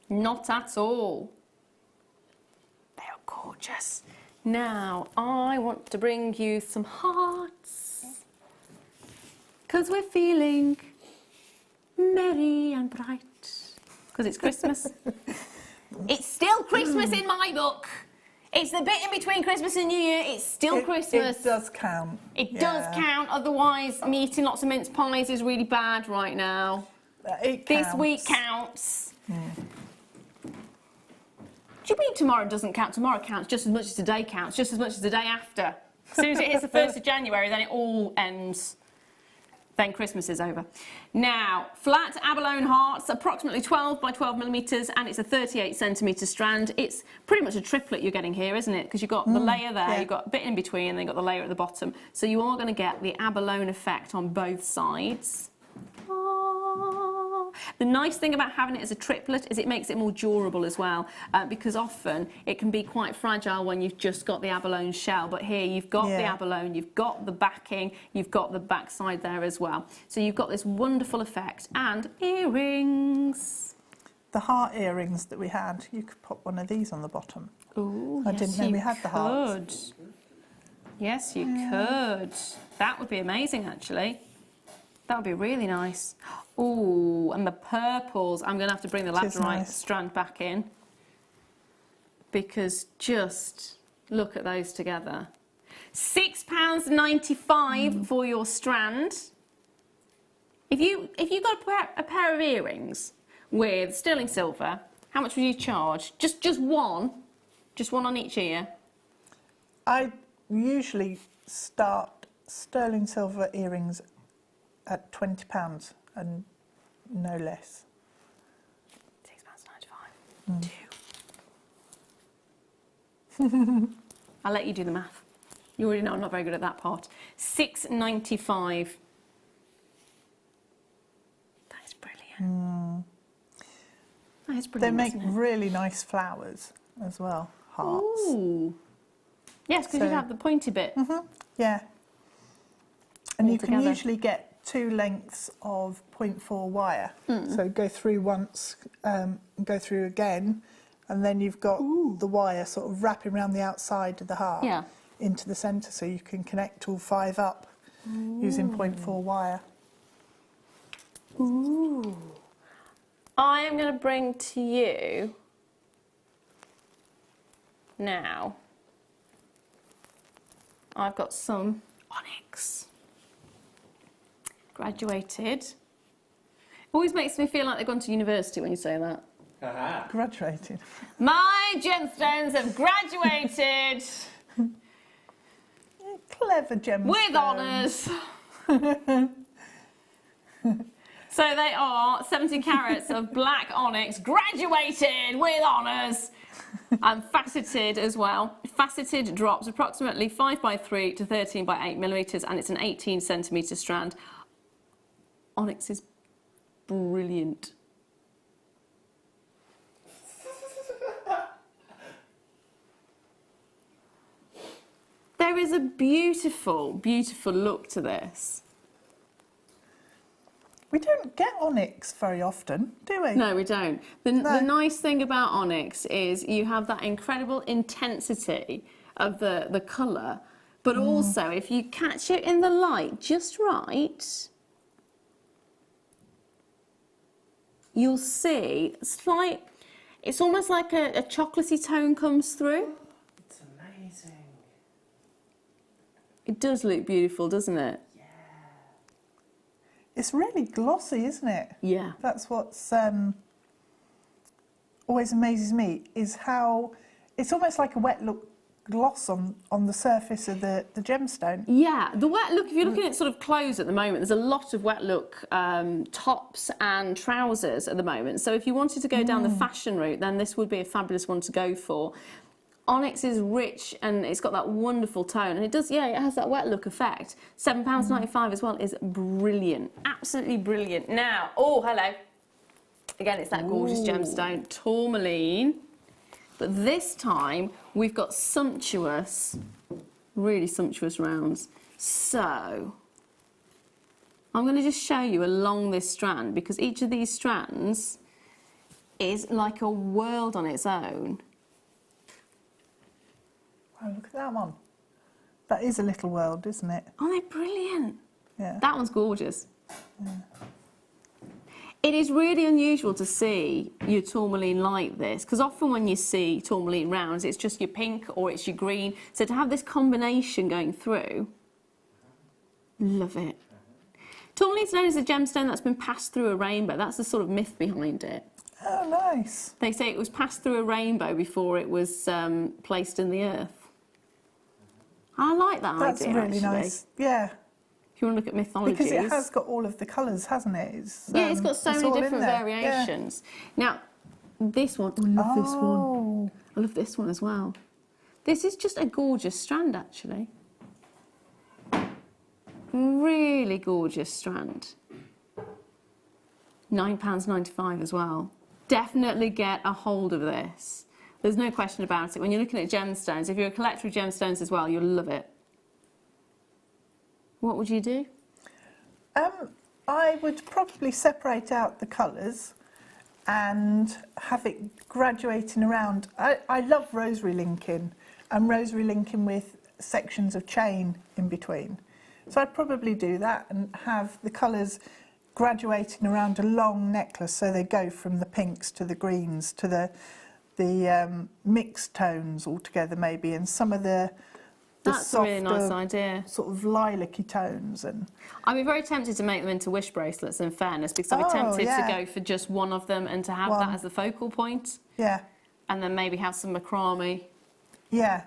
Not at all. They are gorgeous. Now I want to bring you some hearts, because we're feeling merry and bright. Because it's Christmas. It's still Christmas in my book. It's the bit in between Christmas and New Year. It's still Christmas. It does count. It does count. Otherwise, me eating lots of mince pies is really bad right now. It counts. This week counts. Do you mean tomorrow doesn't count? Tomorrow counts just as much as today counts, just as much as the day after. As soon as it hits the 1st of January, then it all ends. Then Christmas is over. Now, flat abalone hearts, approximately 12 by 12 millimetres, and it's a 38 centimetre strand. It's pretty much a triplet you're getting here, isn't it? Because you've got the layer there, you've got a bit in between, and then you've got the layer at the bottom. So you are going to get the abalone effect on both sides. The nice thing about having it as a triplet is it makes it more durable as well, because often it can be quite fragile when you've just got the abalone shell, but here you've got the abalone, you've got the backing, you've got the backside there as well. So you've got this wonderful effect. And earrings. The heart earrings that we had, you could put one of these on the bottom. Oh, I didn't know we had the hearts. Yes, you could. That would be amazing, actually. That would be really nice. Oh, and the purples. I'm going to have to bring the labradorite strand back in, because just look at those together. £6.95 for your strand. If you got a pair of earrings with sterling silver, how much would you charge? Just one on each ear. I usually start sterling silver earrings at £20 and no less. £6.95. I'll let you do the math. You already know I'm not very good at that part. £6.95. That is brilliant. That is brilliant. They make really nice flowers as well, hearts. Ooh. Yes, because you have the pointy bit. Yeah. And all you can together. usually get 2 lengths of 0.4 wire. So go through once, go through again, and then you've got the wire sort of wrapping around the outside of the heart into the centre, so you can connect all 5 up using 0.4 wire. Ooh. I am going to bring to you now, I've got some onyx. Graduated. Always makes me feel like they've gone to university when you say that. Graduated. My gemstones have graduated. Clever gemstones. With honours. So they are 70 carats of black onyx, graduated with honours, and faceted as well. Faceted drops approximately 5 by 3 to 13 by 8 millimetres, and it's an 18 centimetre strand. Onyx is brilliant. There is a beautiful, beautiful look to this. We don't get onyx very often, do we? No, we don't. The nice thing about onyx is you have that incredible intensity of the colour, but also if you catch it in the light just right, you'll see slight, it's almost like a chocolatey tone comes through. It's amazing. It does look beautiful, doesn't it? Yeah. It's really glossy, isn't it? Yeah. That's what's always amazes me, is how it's almost like a wet look gloss on the surface of the gemstone. Yeah, the wet look, if you're looking at sort of clothes at the moment, there's a lot of wet look tops and trousers at the moment. So if you wanted to go down the fashion route, then this would be a fabulous one to go for. Onyx is rich and it's got that wonderful tone, and it does, yeah, it has that wet look effect. £7.95 as well is brilliant, absolutely brilliant. Now, oh, hello. Again, it's that gorgeous gemstone, tourmaline. But this time, we've got sumptuous, really sumptuous rounds. So, I'm going to just show you along this strand, because each of these strands is like a world on its own. Oh, look at that one. That is a little world, isn't it? Aren't they brilliant? Yeah. That one's gorgeous. Yeah. It is really unusual to see your tourmaline like this, because often when you see tourmaline rounds, it's just your pink or it's your green. So to have this combination going through, love it. Tourmaline is known as a gemstone that's been passed through a rainbow. That's the sort of myth behind it. Oh, nice. They say it was passed through a rainbow before it was placed in the earth. I like that That's idea, really actually. nice. Yeah. If you want to look at mythologies. Because it has got all of the colours, hasn't it? It's, yeah, it's got so it's many all in different there. variations. Now, this one, I love this one. I love this one as well. This is just a gorgeous strand, actually. Really gorgeous strand. £9.95 as well. Definitely get a hold of this. There's no question about it. When you're looking at gemstones, if you're a collector of gemstones as well, you'll love it. What would you do? I would probably separate out the colours and have it graduating around. I love rosary linking, and rosary linking with sections of chain in between. So I'd probably do that and have the colours graduating around a long necklace, so they go from the pinks to the greens to the mixed tones altogether maybe, and some of the That's a really nice idea. Sort of lilac-y tones. And I'd be very tempted to make them into wish bracelets, in fairness, because I'd be tempted to go for just one of them and to have that as the focal point. Yeah. And then maybe have some macrame. Yeah.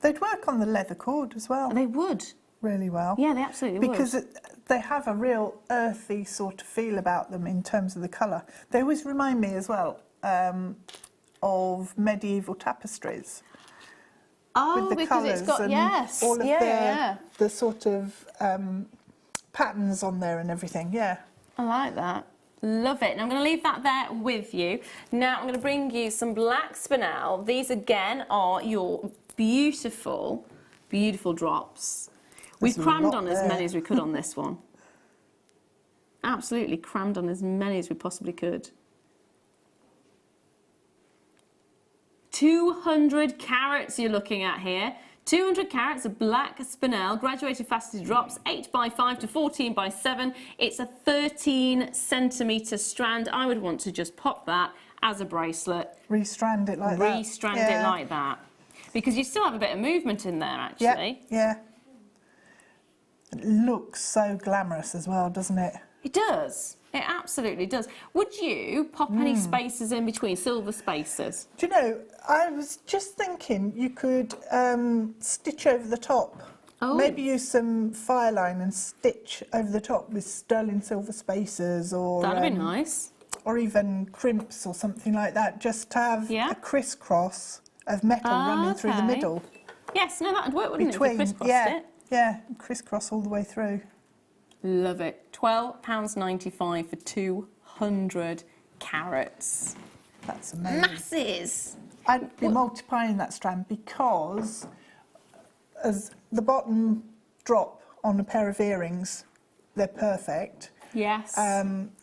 They'd work on the leather cord as well. They would. Really well. Yeah, they absolutely would. Because they have a real earthy sort of feel about them in terms of the colour. They always remind me as well of medieval tapestries. Oh, with the because it's got, and yes. all of the sort of patterns on there and everything, yeah. I like that. Love it. And I'm going to leave that there with you. Now I'm going to bring you some black spinel. These again are your beautiful, beautiful drops. We've crammed on as many as we could on this one. Absolutely crammed on as many as we possibly could. 200 carats you're looking at here. 200 carats of black spinel, graduated faceted drops, 8x5 to 14x7. It's a 13cm strand. I would want to just pop that as a bracelet. Restrand it like that. Restrand it like that. Because you still have a bit of movement in there, actually. Yeah. It looks so glamorous as well, doesn't it? It does. It absolutely does. Would you pop any spaces in between, silver spaces? Do you know, I was just thinking you could stitch over the top. Oh. Maybe use some fireline and stitch over the top with sterling silver spaces, or That'd be nice. Or even crimps or something like that, just to have a crisscross of metal running through the middle. Yes, no, that'd work, wouldn't it? If you crisscrossed it. Yeah, crisscross all the way through. Love it. £12.95 for 200 carats. That's amazing. Masses! I'd be multiplying that strand, because as the bottom drop on a pair of earrings, they're perfect. Yes.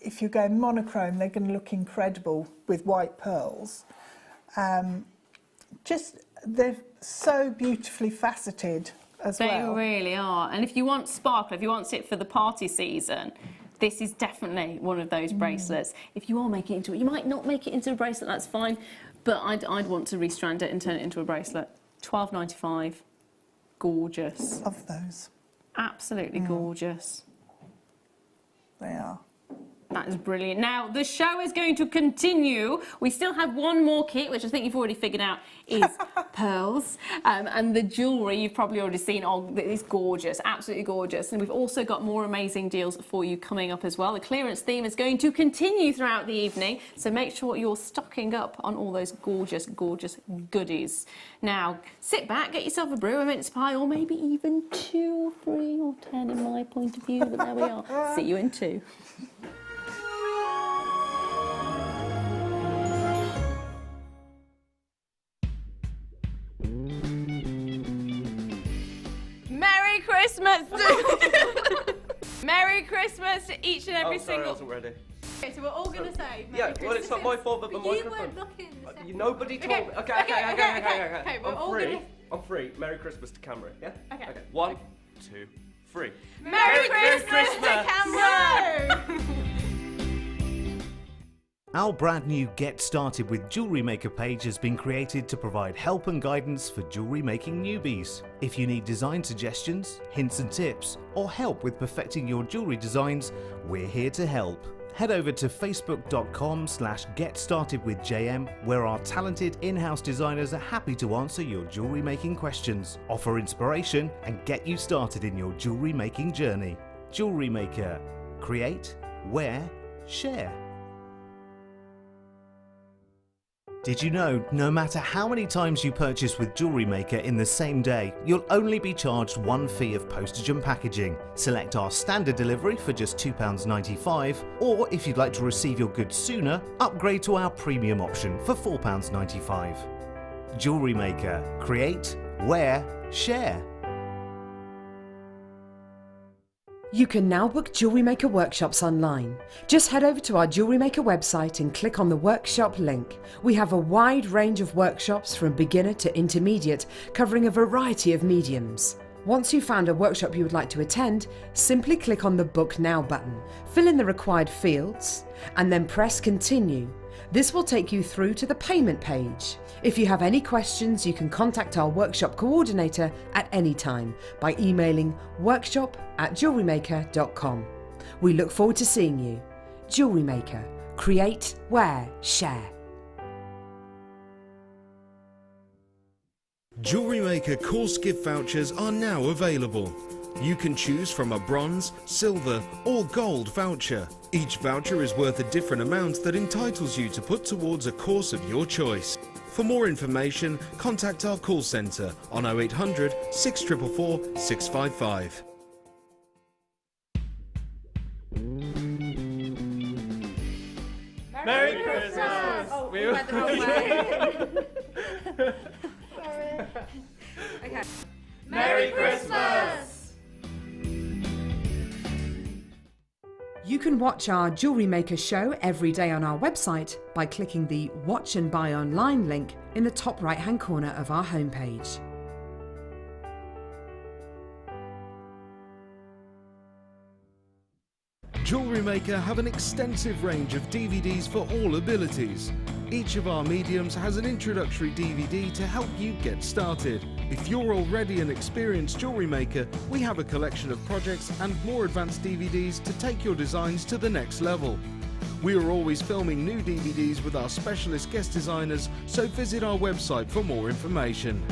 If you're going monochrome, they're going to look incredible with white pearls. They're so beautifully faceted as well. They really are. And if you want sparkle, if you want it for the party season, this is definitely one of those bracelets. If you are making it into it, you might not make it into a bracelet, that's fine, but I'd want to restrand it and turn it into a bracelet. £12.95. Gorgeous. Love those. Absolutely gorgeous. They are. That is brilliant. Now, the show is going to continue. We still have one more kit, which I think you've already figured out is pearls. And the jewellery you've probably already seen. Oh, it's gorgeous, absolutely gorgeous. And we've also got more amazing deals for you coming up as well. The clearance theme is going to continue throughout the evening, so make sure you're stocking up on all those gorgeous, gorgeous goodies. Now, sit back, get yourself a brew, a mince pie, or maybe even 2, 3 or 10 in my point of view, but there we are. See you in 2. Merry Christmas! Merry Christmas to each and every single... I wasn't ready. Okay, so we're all going to say Merry Christmas. Well, it's not my fault that the microphone... You weren't looking. Nobody told me. Okay, we're all gonna... I'm free. Merry Christmas to camera, yeah? Okay. 1, 2, 3. Merry Christmas to camera! Our brand new Get Started with Jewellery Maker page has been created to provide help and guidance for jewellery making newbies. If you need design suggestions, hints and tips, or help with perfecting your jewellery designs, we're here to help. Head over to facebook.com/getstartedwithjm, where our talented in-house designers are happy to answer your jewellery making questions, offer inspiration, and get you started in your jewellery making journey. Jewellery Maker. Create, wear, share. Did you know, no matter how many times you purchase with Jewellery Maker in the same day, you'll only be charged one fee of postage and packaging. Select our standard delivery for just £2.95, or if you'd like to receive your goods sooner, upgrade to our premium option for £4.95. Jewellery Maker. Create, wear, share. You can now book Jewellery Maker workshops online. Just head over to our Jewellery Maker website and click on the workshop link. We have a wide range of workshops from beginner to intermediate, covering a variety of mediums. Once you've found a workshop you would like to attend, simply click on the Book Now button, fill in the required fields, and then press Continue. This will take you through to the payment page. If you have any questions, you can contact our workshop coordinator at any time by emailing workshop@jewellerymaker.com. We look forward to seeing you. Jewellery Maker. Create, wear, share. Jewellery Maker course gift vouchers are now available. You can choose from a bronze, silver or gold voucher. Each voucher is worth a different amount that entitles you to put towards a course of your choice. For more information, contact our call centre on 0800 644 655. Merry Christmas! Oh, we went the wrong way. Okay. Merry Christmas! You can watch our Jewellery Maker show every day on our website by clicking the Watch and Buy Online link in the top right hand corner of our homepage. Jewellery Maker have an extensive range of DVDs for all abilities. Each of our mediums has an introductory DVD to help you get started. If you're already an experienced jewellery maker, we have a collection of projects and more advanced DVDs to take your designs to the next level. We are always filming new DVDs with our specialist guest designers, so visit our website for more information.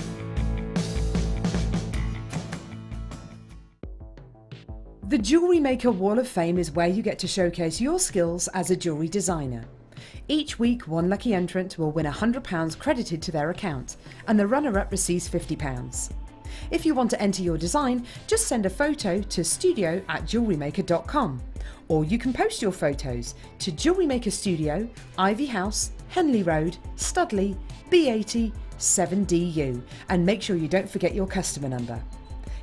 The Jewellery Maker Wall of Fame is where you get to showcase your skills as a jewellery designer. Each week, one lucky entrant will win £100 credited to their account, and the runner-up receives £50. If you want to enter your design, just send a photo to studio@jewellerymaker.com, or you can post your photos to Jewellery Maker Studio, Ivy House, Henley Road, Studley, B80 7DU, and make sure you don't forget your customer number.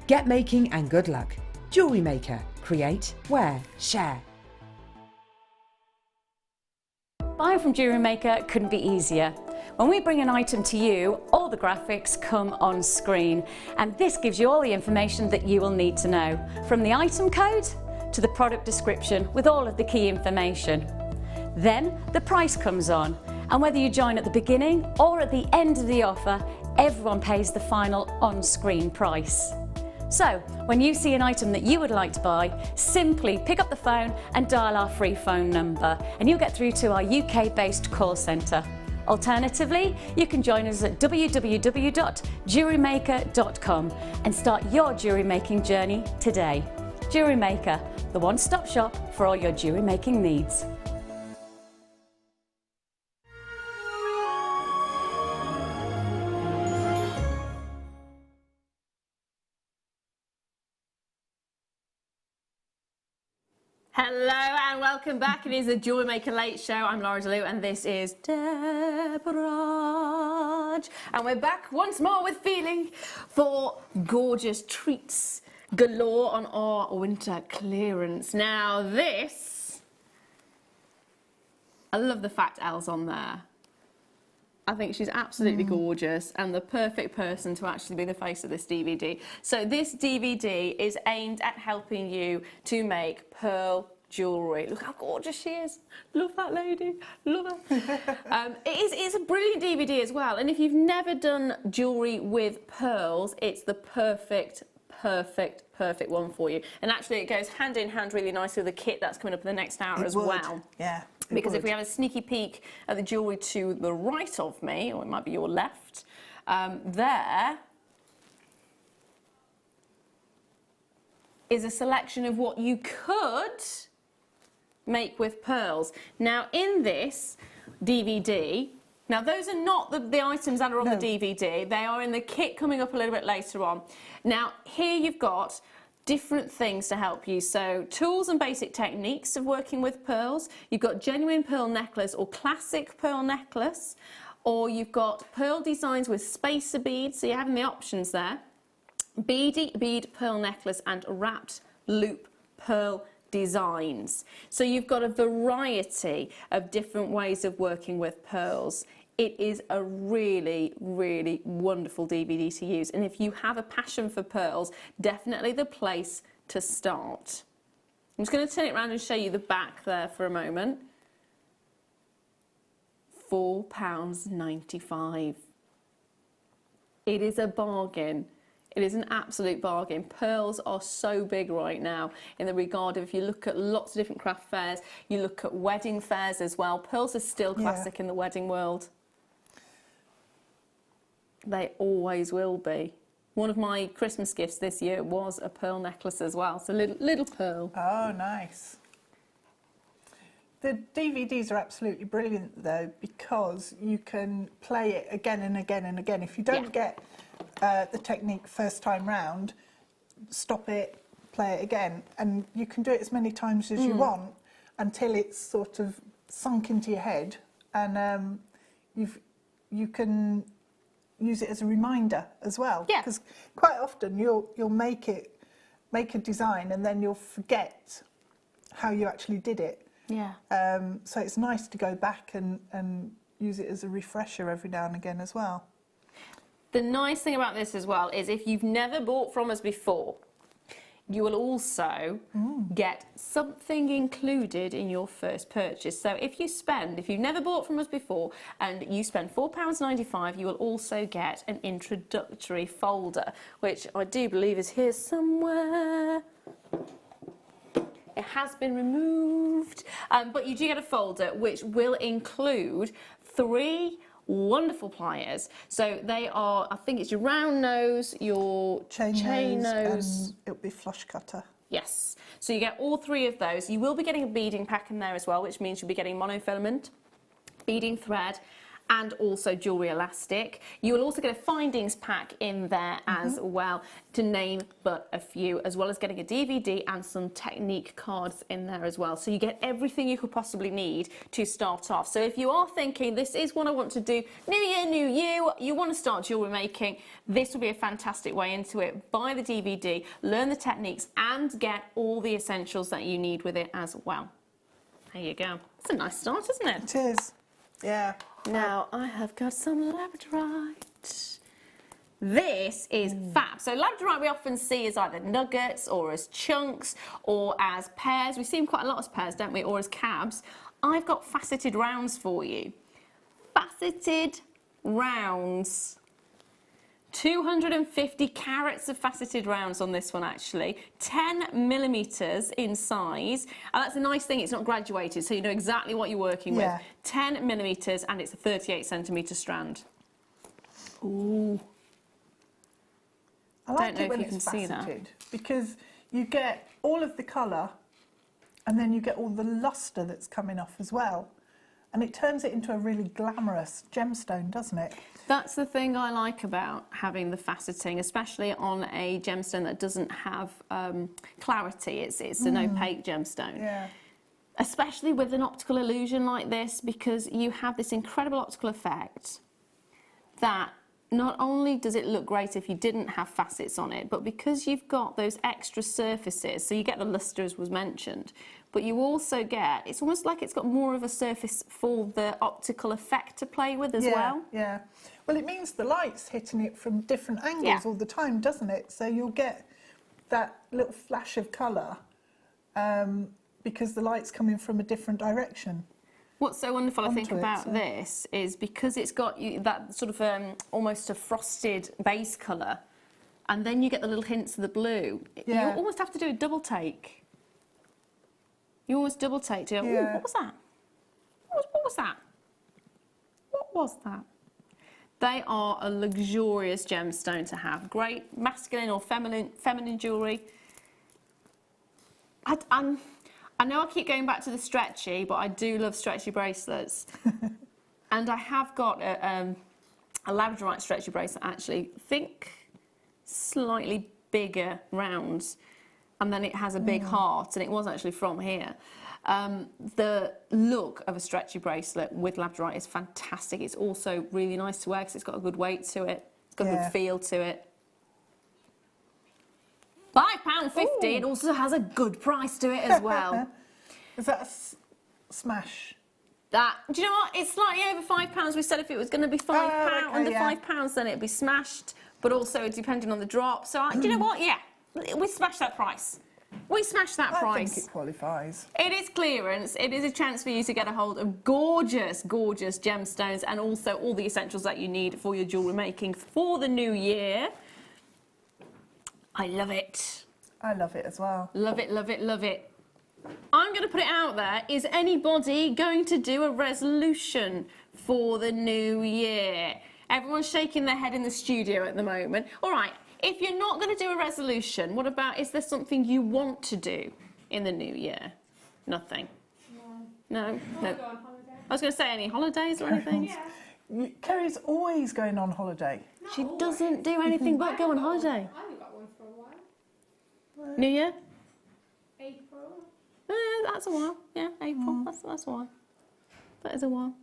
Get making and good luck. Jewellery Maker. Create, wear, share. Buying from Jewellery Maker couldn't be easier. When we bring an item to you, all the graphics come on screen, and this gives you all the information that you will need to know, from the item code to the product description with all of the key information. Then the price comes on, and whether you join at the beginning or at the end of the offer, everyone pays the final on-screen price. So, when you see an item that you would like to buy, simply pick up the phone and dial our free phone number, and you'll get through to our UK-based call centre. Alternatively, you can join us at www.jewellerymaker.com and start your jewellery making journey today. Jewellery Maker, the one-stop shop for all your jewellery making needs. Hello and welcome back. It is the Jewellery Maker Late Show. I'm Laura DeLu and this is Deborah. And we're back once more with feeling for gorgeous treats galore on our winter clearance. Now this, I love the fact Elle's on there. I think she's absolutely gorgeous and the perfect person to actually be the face of this DVD. So this DVD is aimed at helping you to make pearl jewellery. Look how gorgeous she is. Love that lady. Love her. It's a brilliant DVD as well. And if you've never done jewellery with pearls, it's the perfect one for you. And actually it goes hand in hand really nicely with the kit that's coming up in the next hour as well. Yeah. Because if we have a sneaky peek at the jewellery to the right of me, or it might be your left, there is a selection of what you could make with pearls. Now in this DVD, now those are not the items that are on the DVD, they are in the kit coming up a little bit later on. Now here you've got different things to help you. So tools and basic techniques of working with pearls. You've got genuine pearl necklace or classic pearl necklace, or you've got pearl designs with spacer beads, so you're having the options there. Bead pearl necklace and wrapped loop pearl designs. So you've got a variety of different ways of working with pearls. It is a really, really wonderful DVD to use. And if you have a passion for pearls, definitely the place to start. I'm just going to turn it around and show you the back there for a moment. £4.95. It is a bargain. It is an absolute bargain. Pearls are so big right now in the regard of, if you look at lots of different craft fairs, you look at wedding fairs as well. Pearls are still classic in the wedding world. They always will be. One of my Christmas gifts this year was a pearl necklace as well. So little pearl. Oh, nice. The DVDs are absolutely brilliant though, because you can play it again and again and again. If you don't get the technique first time round, stop it, play it again, and you can do it as many times as you want until it's sort of sunk into your head, and you can use it as a reminder as well. Yeah. Because quite often you'll make a design and then you'll forget how you actually did it. Yeah. So it's nice to go back and use it as a refresher every now and again as well. The nice thing about this as well is if you've never bought from us before, you will also get something included in your first purchase. So if you've never bought from us before and you spend £4.95, you will also get an introductory folder, which I do believe is here somewhere. It has been removed, but you do get a folder which will include 3 wonderful pliers. So they are, I think it's your round nose, your chain nose, and it'll be flush cutter. Yes. So you get all 3 of those. You will be getting a beading pack in there as well, which means you'll be getting monofilament, beading thread, and also jewellery elastic. You will also get a findings pack in there as well, to name but a few, as well as getting a DVD and some technique cards in there as well. So you get everything you could possibly need to start off. So if you are thinking, this is what I want to do, new year, new you, you want to start jewellery making, this will be a fantastic way into it. Buy the DVD, learn the techniques, and get all the essentials that you need with it as well. There you go. It's a nice start, isn't it? It is. Yeah. Now I have got some labradorite. This is fab. So labradorite we often see as either nuggets or as chunks or as pairs. We see them quite a lot as pairs, don't we? Or as cabs. I've got faceted rounds for you. Faceted rounds. 250 carats of faceted rounds on this one actually, 10 millimetres in size, and that's a nice thing, it's not graduated, so you know exactly what you're working with. 10 millimetres, and it's a 38 centimetre strand. Ooh. I like it when it's faceted, because you get all of the colour and then you get all the lustre that's coming off as well. And it turns it into a really glamorous gemstone, doesn't it? That's the thing I like about having the faceting, especially on a gemstone that doesn't have clarity. It's an opaque gemstone. Yeah. Especially with an optical illusion like this, because you have this incredible optical effect that not only does it look great if you didn't have facets on it, but because you've got those extra surfaces, so you get the lustre as was mentioned, but you also get, it's almost like it's got more of a surface for the optical effect to play with as well. Yeah, well it means the light's hitting it from different angles all the time, doesn't it? So you'll get that little flash of colour because the light's coming from a different direction. What's so wonderful, I think, Onto it, about so- this is because it's got that sort of almost a frosted base colour, and then you get the little hints of the blue. Yeah. You almost have to do a double take. You almost double take to go, "Ooh, Yeah. what was that? What was that? What was that?" They are a luxurious gemstone to have. Great masculine or feminine jewellery. I know I keep going back to the stretchy, but I do love stretchy bracelets. And I have got a labradorite stretchy bracelet, actually. Think slightly bigger rounds, and then it has a big heart, and it was actually from here. The look of a stretchy bracelet with labradorite is fantastic. It's also really nice to wear because it's got a good weight to it. It's got a good feel to it. £5.50. It also has a good price to it as well. Is that a smash? That, do you know what? It's slightly over £5. We said if it was going to be £5, under £5, then it'd be smashed. But also depending on the drop. So do you know what? Yeah, we smashed that price. We smashed that price. I think it qualifies. It is clearance. It is a chance for you to get a hold of gorgeous, gorgeous gemstones and also all the essentials that you need for your jewellery making for the new year. I love it. I love it as well. Love it, love it, love it. I'm going to put it out there. Is anybody going to do a resolution for the new year? Everyone's shaking their head in the studio at the moment. All right, if you're not going to do a resolution, what about, is there something you want to do in the new year? Nothing? No? No. Go on holiday. I was going to say, any holidays or anything? Yeah. Kerry's always going on holiday. She doesn't do anything but go on holiday. I haven't got one for a while. New year? April. That's a while. Yeah, April. That's a while. That is a while.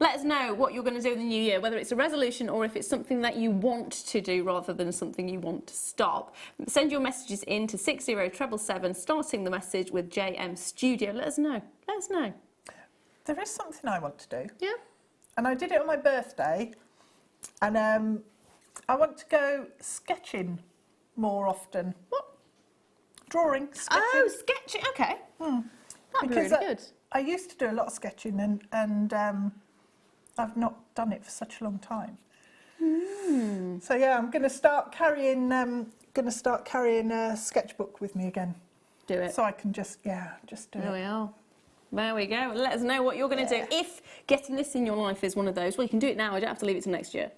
Let us know what you're going to do in the new year, whether it's a resolution or if it's something that you want to do rather than something you want to stop. Send your messages in to 60777, starting the message with JM Studio. Let us know. Let us know. There is something I want to do. Yeah? And I did it on my birthday. And I want to go sketching more often. What? Drawing, sketching. Oh, sketching. Okay. That'd be really good. I used to do a lot of sketching and I've not done it for such a long time. So yeah, I'm going to start carrying a sketchbook with me again. Do it. So I can just do There we it. are. There we go. Let us know what you're going to do. If getting this in your life is one of those, well, you can do it now. I don't have to leave it till next year.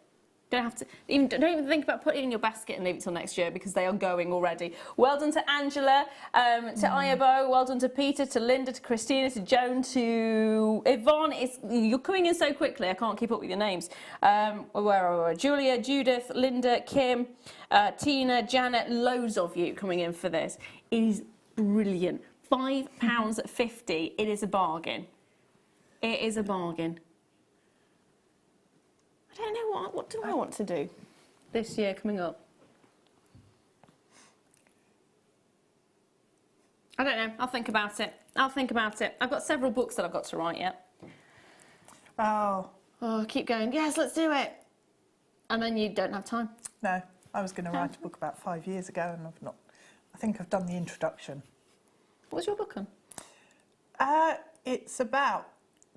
Don't even think about putting it in your basket and leave it till next year because they are going already. Well done to Angela, to Ayabo, well done to Peter, to Linda, to Christina, to Joan, to Yvonne. You're coming in so quickly, I can't keep up with your names. Where are we? Julia, Judith, Linda, Kim, Tina, Janet, loads of you coming in for this. It is brilliant. £5.50. It is a bargain. It is a bargain. I don't know what do I want to do this year coming up. I don't know. I'll think about it. I've got several books that I've got to write yet. Oh, I keep going, yes, let's do it. And then you don't have time. no. I was going to write a book about 5 years ago and I've not. I think I've done the introduction. What's your book on? It's about...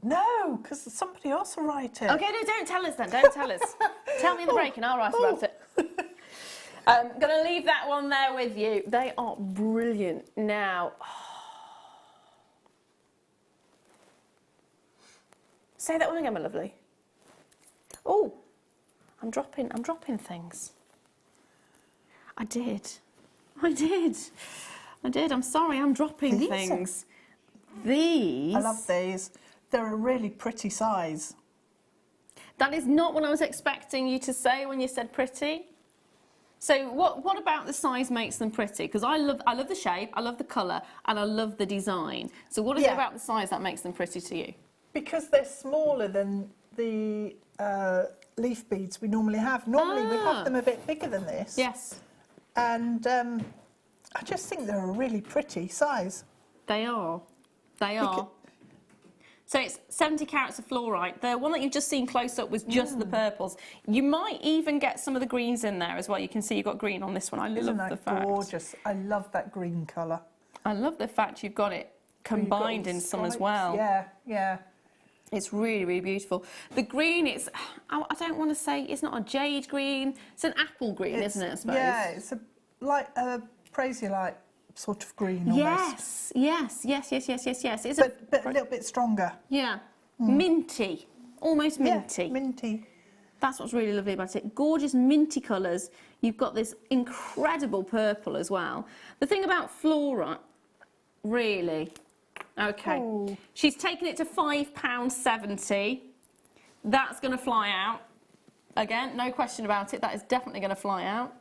No, because somebody else will write it. Okay, no, don't tell us then. Don't tell us. Tell me in the break and I'll write about it. I'm going to leave that one there with you. They are brilliant. Now, say that one again, my lovely. Oh, I'm dropping things. I did. I'm sorry, I'm dropping These things. These. I love these. They're a really pretty size. That is not what I was expecting you to say when you said pretty. So what about the size makes them pretty? Because I love the shape, I love the colour, and I love the design. So what is it about the size that makes them pretty to you? Because they're smaller than the leaf beads we normally have. Normally we have them a bit bigger than this. Yes. And I just think they're a really pretty size. They are. They are. So it's 70 carats of fluorite. The one that you've just seen close up was just the purples. You might even get some of the greens in there as well. You can see you've got green on this one. I love the fact. Gorgeous? I love that green colour. I love the fact you've got it combined in some as well. Yeah, yeah. It's really, really beautiful. The green, I don't want to say, it's not a jade green. It's an apple green, isn't it, I suppose? Yeah, it's like a Prasiolite sort of green almost. Yes. It's but a little bit stronger. Yeah. Minty. Almost minty. Yeah, minty. That's what's really lovely about it. Gorgeous minty colours. You've got this incredible purple as well. The thing about Flora, really... Okay, she's taken it to £5.70. That's going to fly out. Again, no question about it. That is definitely going to fly out.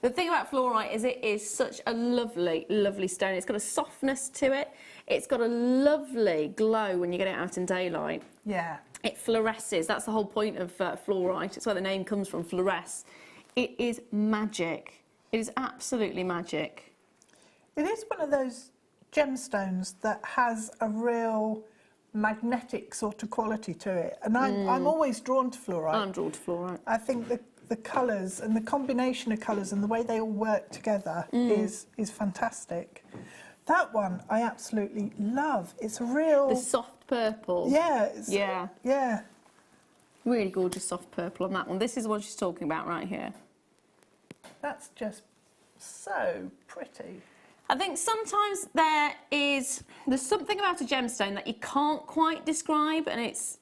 The thing about fluorite is it is such a lovely, lovely stone. It's got a softness to it. It's got a lovely glow when you get it out in daylight. Yeah. It fluoresces. That's the whole point of fluorite. It's where the name comes from, fluoresce. It is magic. It is absolutely magic. It is one of those gemstones that has a real magnetic sort of quality to it, and I'm always drawn to fluorite. I'm drawn to fluorite. I think the colours and the combination of colours and the way they all work together is fantastic. That one I absolutely love. It's a real... The soft purple. Yeah. Yeah. Really gorgeous soft purple on that one. This is the one she's talking about right here. That's just so pretty. I think sometimes there's something about a gemstone that you can't quite describe, and is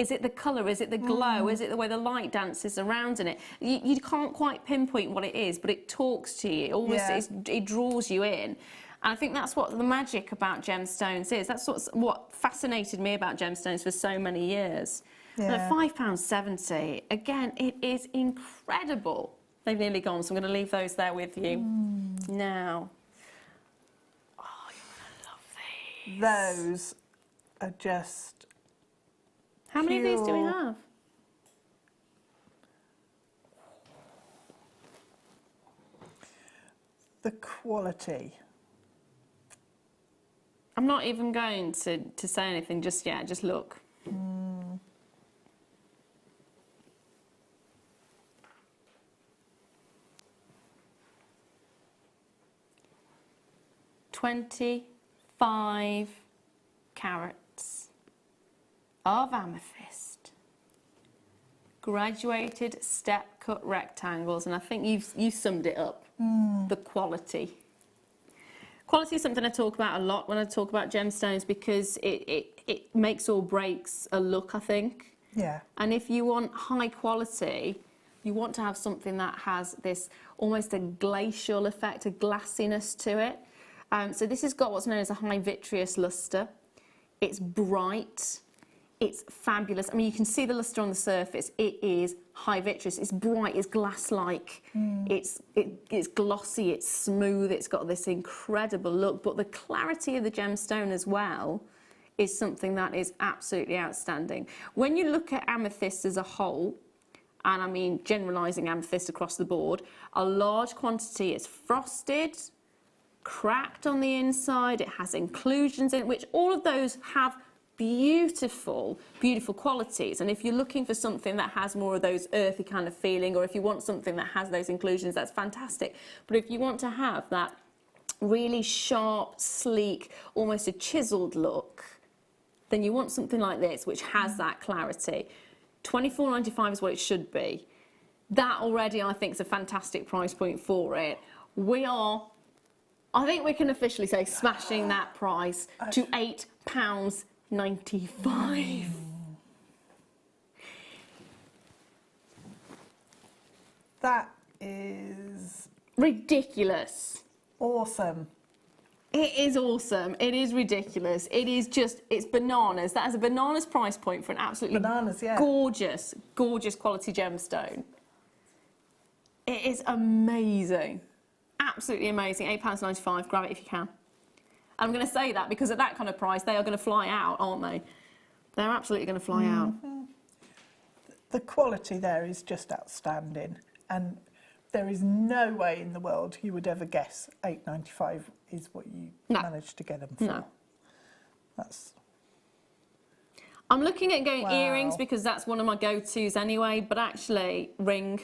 it the colour, is it the glow, is it the way the light dances around in it? You can't quite pinpoint what it is, but it talks to you, almost it draws you in. And I think that's what the magic about gemstones is. That's what fascinated me about gemstones for so many years. Yeah. And at £5.70, again, it is incredible. They've nearly gone, so I'm going to leave those there with you. Now... Those are just... How many of these do we have? The quality. I'm not even going to say anything just yet, just look. $25 carats of amethyst, graduated step cut rectangles, and I think you've summed it up. The quality. Quality is something I talk about a lot when I talk about gemstones, because it makes or breaks a look, I think. Yeah. And if you want high quality, you want to have something that has this almost a glacial effect, a glassiness to it. So this has got what's known as a high vitreous luster. It's bright, it's fabulous. I mean, you can see the luster on the surface. It is high vitreous, it's bright, it's glass-like, it's glossy, it's smooth, it's got this incredible look. But the clarity of the gemstone as well is something that is absolutely outstanding. When you look at amethyst as a whole, and I mean generalising amethyst across the board, a large quantity is frosted, cracked on the inside, it has inclusions in it, which all of those have beautiful, beautiful qualities. And if you're looking for something that has more of those earthy kind of feeling, or if you want something that has those inclusions, that's fantastic. But if you want to have that really sharp, sleek, almost a chiseled look, then you want something like this, which has that clarity. £24.95 is what it should be. That already, I think, is a fantastic price point for it. We are, I think we can officially say, smashing that price to £8.95. That is ridiculous. Awesome. It is awesome. It is ridiculous. It is just, it's bananas. That is a bananas price point for an absolutely gorgeous, gorgeous quality gemstone. It is amazing. Absolutely amazing. £8.95. Grab it if you can. I'm going to say that because at that kind of price, they are going to fly out, aren't they? They're absolutely going to fly out. The quality there is just outstanding, and there is no way in the world you would ever guess £8.95 is what you managed to get them for. No. That's... I'm looking at going earrings because that's one of my go-tos anyway, but actually, ring.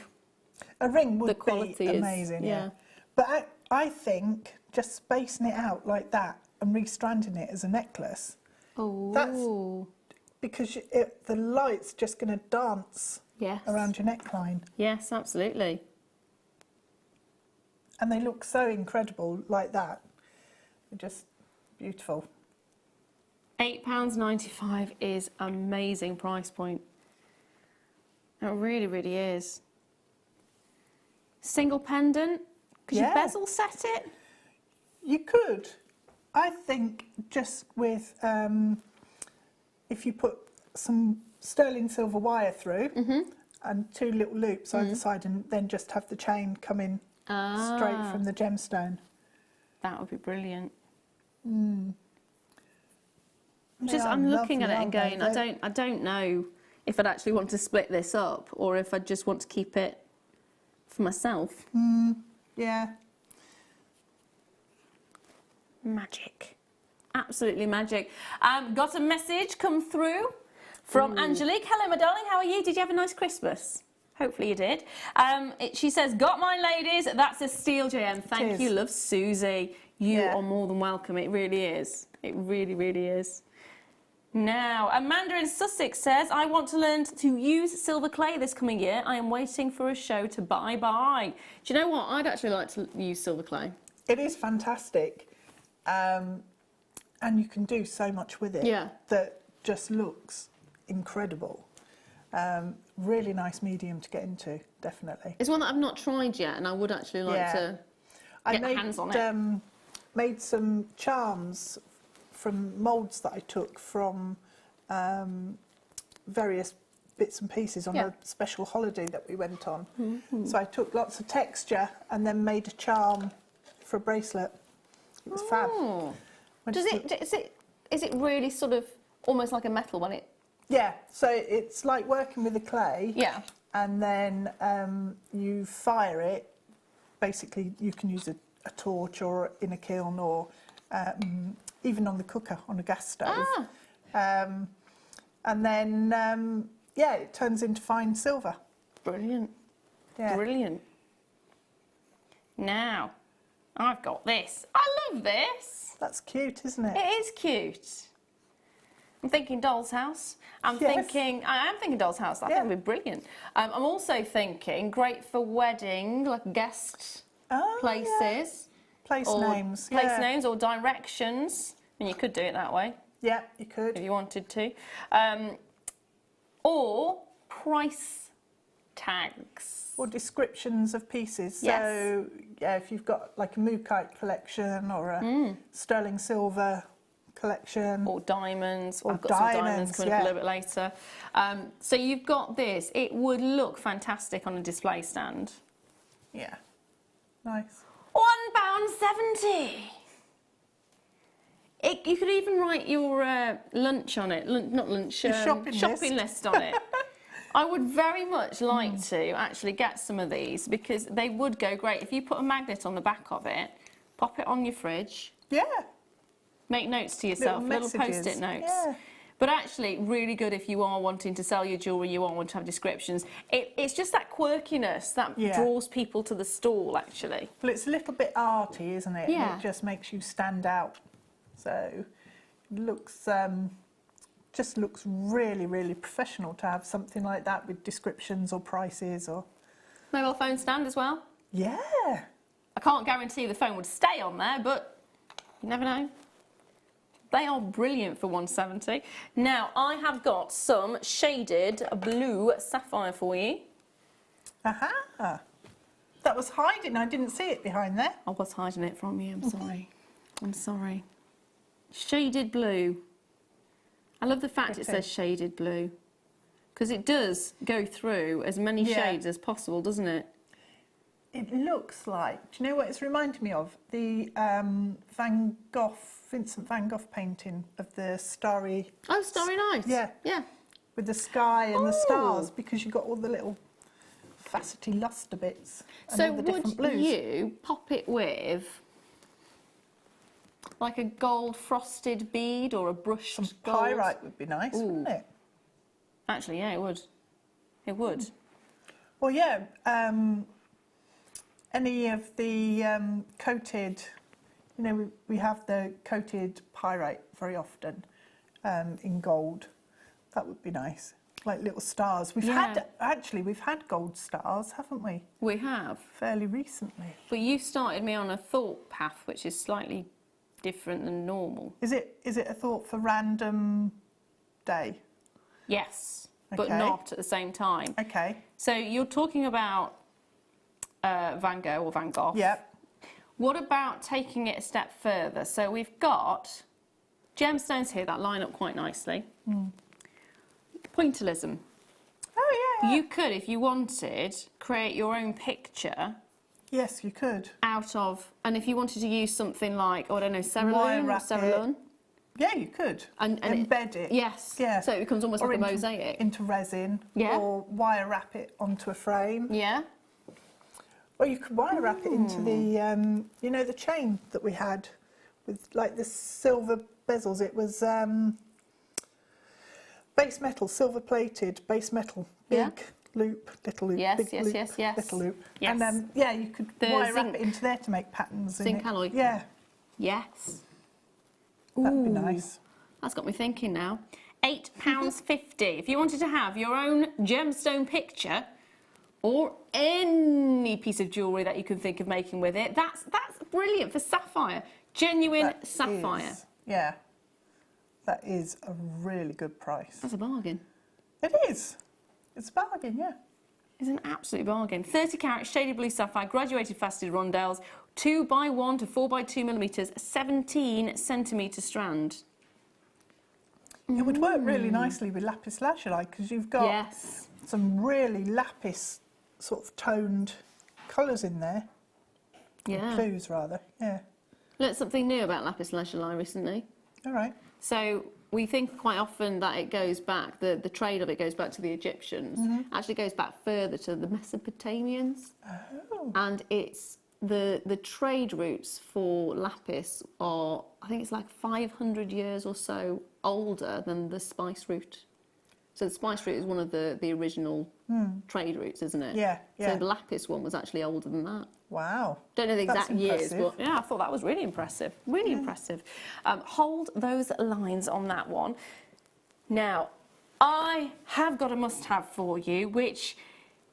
A ring would be amazing, yeah. But I think just spacing it out like that and restranding it as a necklace. Oh. That's because the light's just going to dance around your neckline. Yes, absolutely. And they look so incredible like that. They're just beautiful. £8.95 is amazing price point. It really, really is. Single pendant? Could you bezel set it? You could. I think just with, if you put some sterling silver wire through and 2 little loops either side, and then just have the chain come in straight from the gemstone. That would be brilliant. Mm. I'm looking at it and going, I don't know if I'd actually want to split this up or if I'd just want to keep it for myself. Yeah. Magic. Absolutely magic. Got a message come through from Angelique. Hello, my darling. How are you? Did you have a nice Christmas? Hopefully you did. She says, got mine, ladies. That's a steal, JM. Thank you, love, Susie. You are more than welcome. It really is. It really, really is. Now, Amanda in Sussex says, I want to learn to use silver clay this coming year. I am waiting for a show to buy. Do you know what? I'd actually like to use silver clay. It is fantastic. And you can do so much with it that just looks incredible. Really nice medium to get into, definitely. It's one that I've not tried yet, and I would actually like to get my hands on it. Made some charms from moulds that I took from various bits and pieces on a special holiday that we went on. So I took lots of texture and then made a charm for a bracelet. It was fab. Is it really sort of almost like a metal when it? Yeah, so it's like working with the clay. Yeah. And then you fire it. Basically, you can use a torch or in a kiln or even on the cooker on a gas stove. And then, it turns into fine silver. Brilliant. Yeah. Brilliant. Now, I've got this. I love this. That's cute, isn't it? It is cute. I'm thinking doll's house. I am thinking doll's house. I think it would be brilliant. I'm also thinking great for wedding, like guest places. Yeah. Place names or directions. I mean, you could do it that way. Yeah, you could. If you wanted to. Or price tags. Or descriptions of pieces. Yes. So, if you've got like a mookaite collection or a sterling silver collection. Or diamonds. I've got some diamonds coming up a little bit later. So you've got this. It would look fantastic on a display stand. Yeah. Nice. £1.70. You could even write your lunch on it. Not lunch, shopping list on it. I would very much like to actually get some of these because they would go great. If you put a magnet on the back of it, pop it on your fridge. Yeah. Make notes to yourself, little post-it notes. Yeah. But actually, really good if you are wanting to sell your jewellery, you are wanting to have descriptions. It's just that quirkiness that draws people to the stall, actually. Well, it's a little bit arty, isn't it? Yeah. And it just makes you stand out. So it looks, just looks really, really professional to have something like that with descriptions or prices or... Mobile phone stand as well. Yeah. I can't guarantee the phone would stay on there, but you never know. They are brilliant for £1.70. Now, I have got some shaded blue sapphire for you. Aha! That was hiding. I didn't see it behind there. I was hiding it from you. I'm sorry. I'm sorry. Shaded blue. I love the fact it says shaded blue. Because it does go through as many shades as possible, doesn't it? It looks like, do you know what it's reminded me of? The Vincent van Gogh painting of the starry... Oh, Starry Night. Yeah. Yeah. With the sky and the stars, because you've got all the little facety luster bits and all the different blues. Would you pop it with like a gold frosted bead or a brushed Some gold? pyrite would be nice, wouldn't it? Actually, yeah, it would. It would. Well, yeah, any of the coated You know, we have the coated pyrite very often in gold. That would be nice, like little stars. We've had gold stars, haven't we? We have. Fairly recently. But you started me on a thought path, which is slightly different than normal. Is it a thought for random day? Yes, but Okay. not at the same time. Okay. So you're talking about Van Gogh or Van Gogh. Yep. What about taking it a step further? So we've got gemstones here that line up quite nicely. Pointillism. Oh, yeah. You could, if you wanted, create your own picture Yes, you could. out of, and if you wanted to use something like, oh, I don't know, Wire cerulean or wrap it. cerulean. Yeah, you could. And embed it. Yes. Yeah. So it becomes almost Or like a into- mosaic. Into resin. Yeah. Or wire wrap it onto a frame. Yeah. Or you could wire wrap it into the, you know, the chain that we had with like the silver bezels. It was base metal, silver plated, base metal, big Yeah. loop, little loop, Yes, big yes, loop, yes, yes. little loop. Yes. And yeah, you could The wire wrap zinc. it into there to make patterns. in Zinc it. alloy. Yeah, Yes. that'd be nice. That's got me thinking now. £8.50. If you wanted to have your own gemstone picture or any piece of jewellery that you can think of making with it, that's brilliant for sapphire. Genuine That sapphire. is- yeah, that is a really good price. That's a bargain. It is. It's a bargain, yeah. It's an absolute bargain. 30 carat shaded blue sapphire, graduated faceted rondelles, 2x1 to 4x2 millimetres, 17 centimetre strand. It would work really nicely with lapis lazuli because you've got Yes. some really lapis sort of toned colours in there. Yeah. Clues, rather. Yeah. Learned something new about lapis lazuli recently. All right. So we think quite often that it goes back, the trade of it goes back to the Egyptians. Actually goes back further to the Mesopotamians. Oh. And it's the trade routes for lapis are, I think it's like 500 years or so older than the spice route. So the spice route is one of the original trade routes, isn't it? Yeah, yeah. So the lapis one was actually older than that. Wow. Don't know the That's exact years, impressive. but yeah, I thought that was really impressive. Really impressive. Hold those lines on that one. Now, I have got a must-have for you, which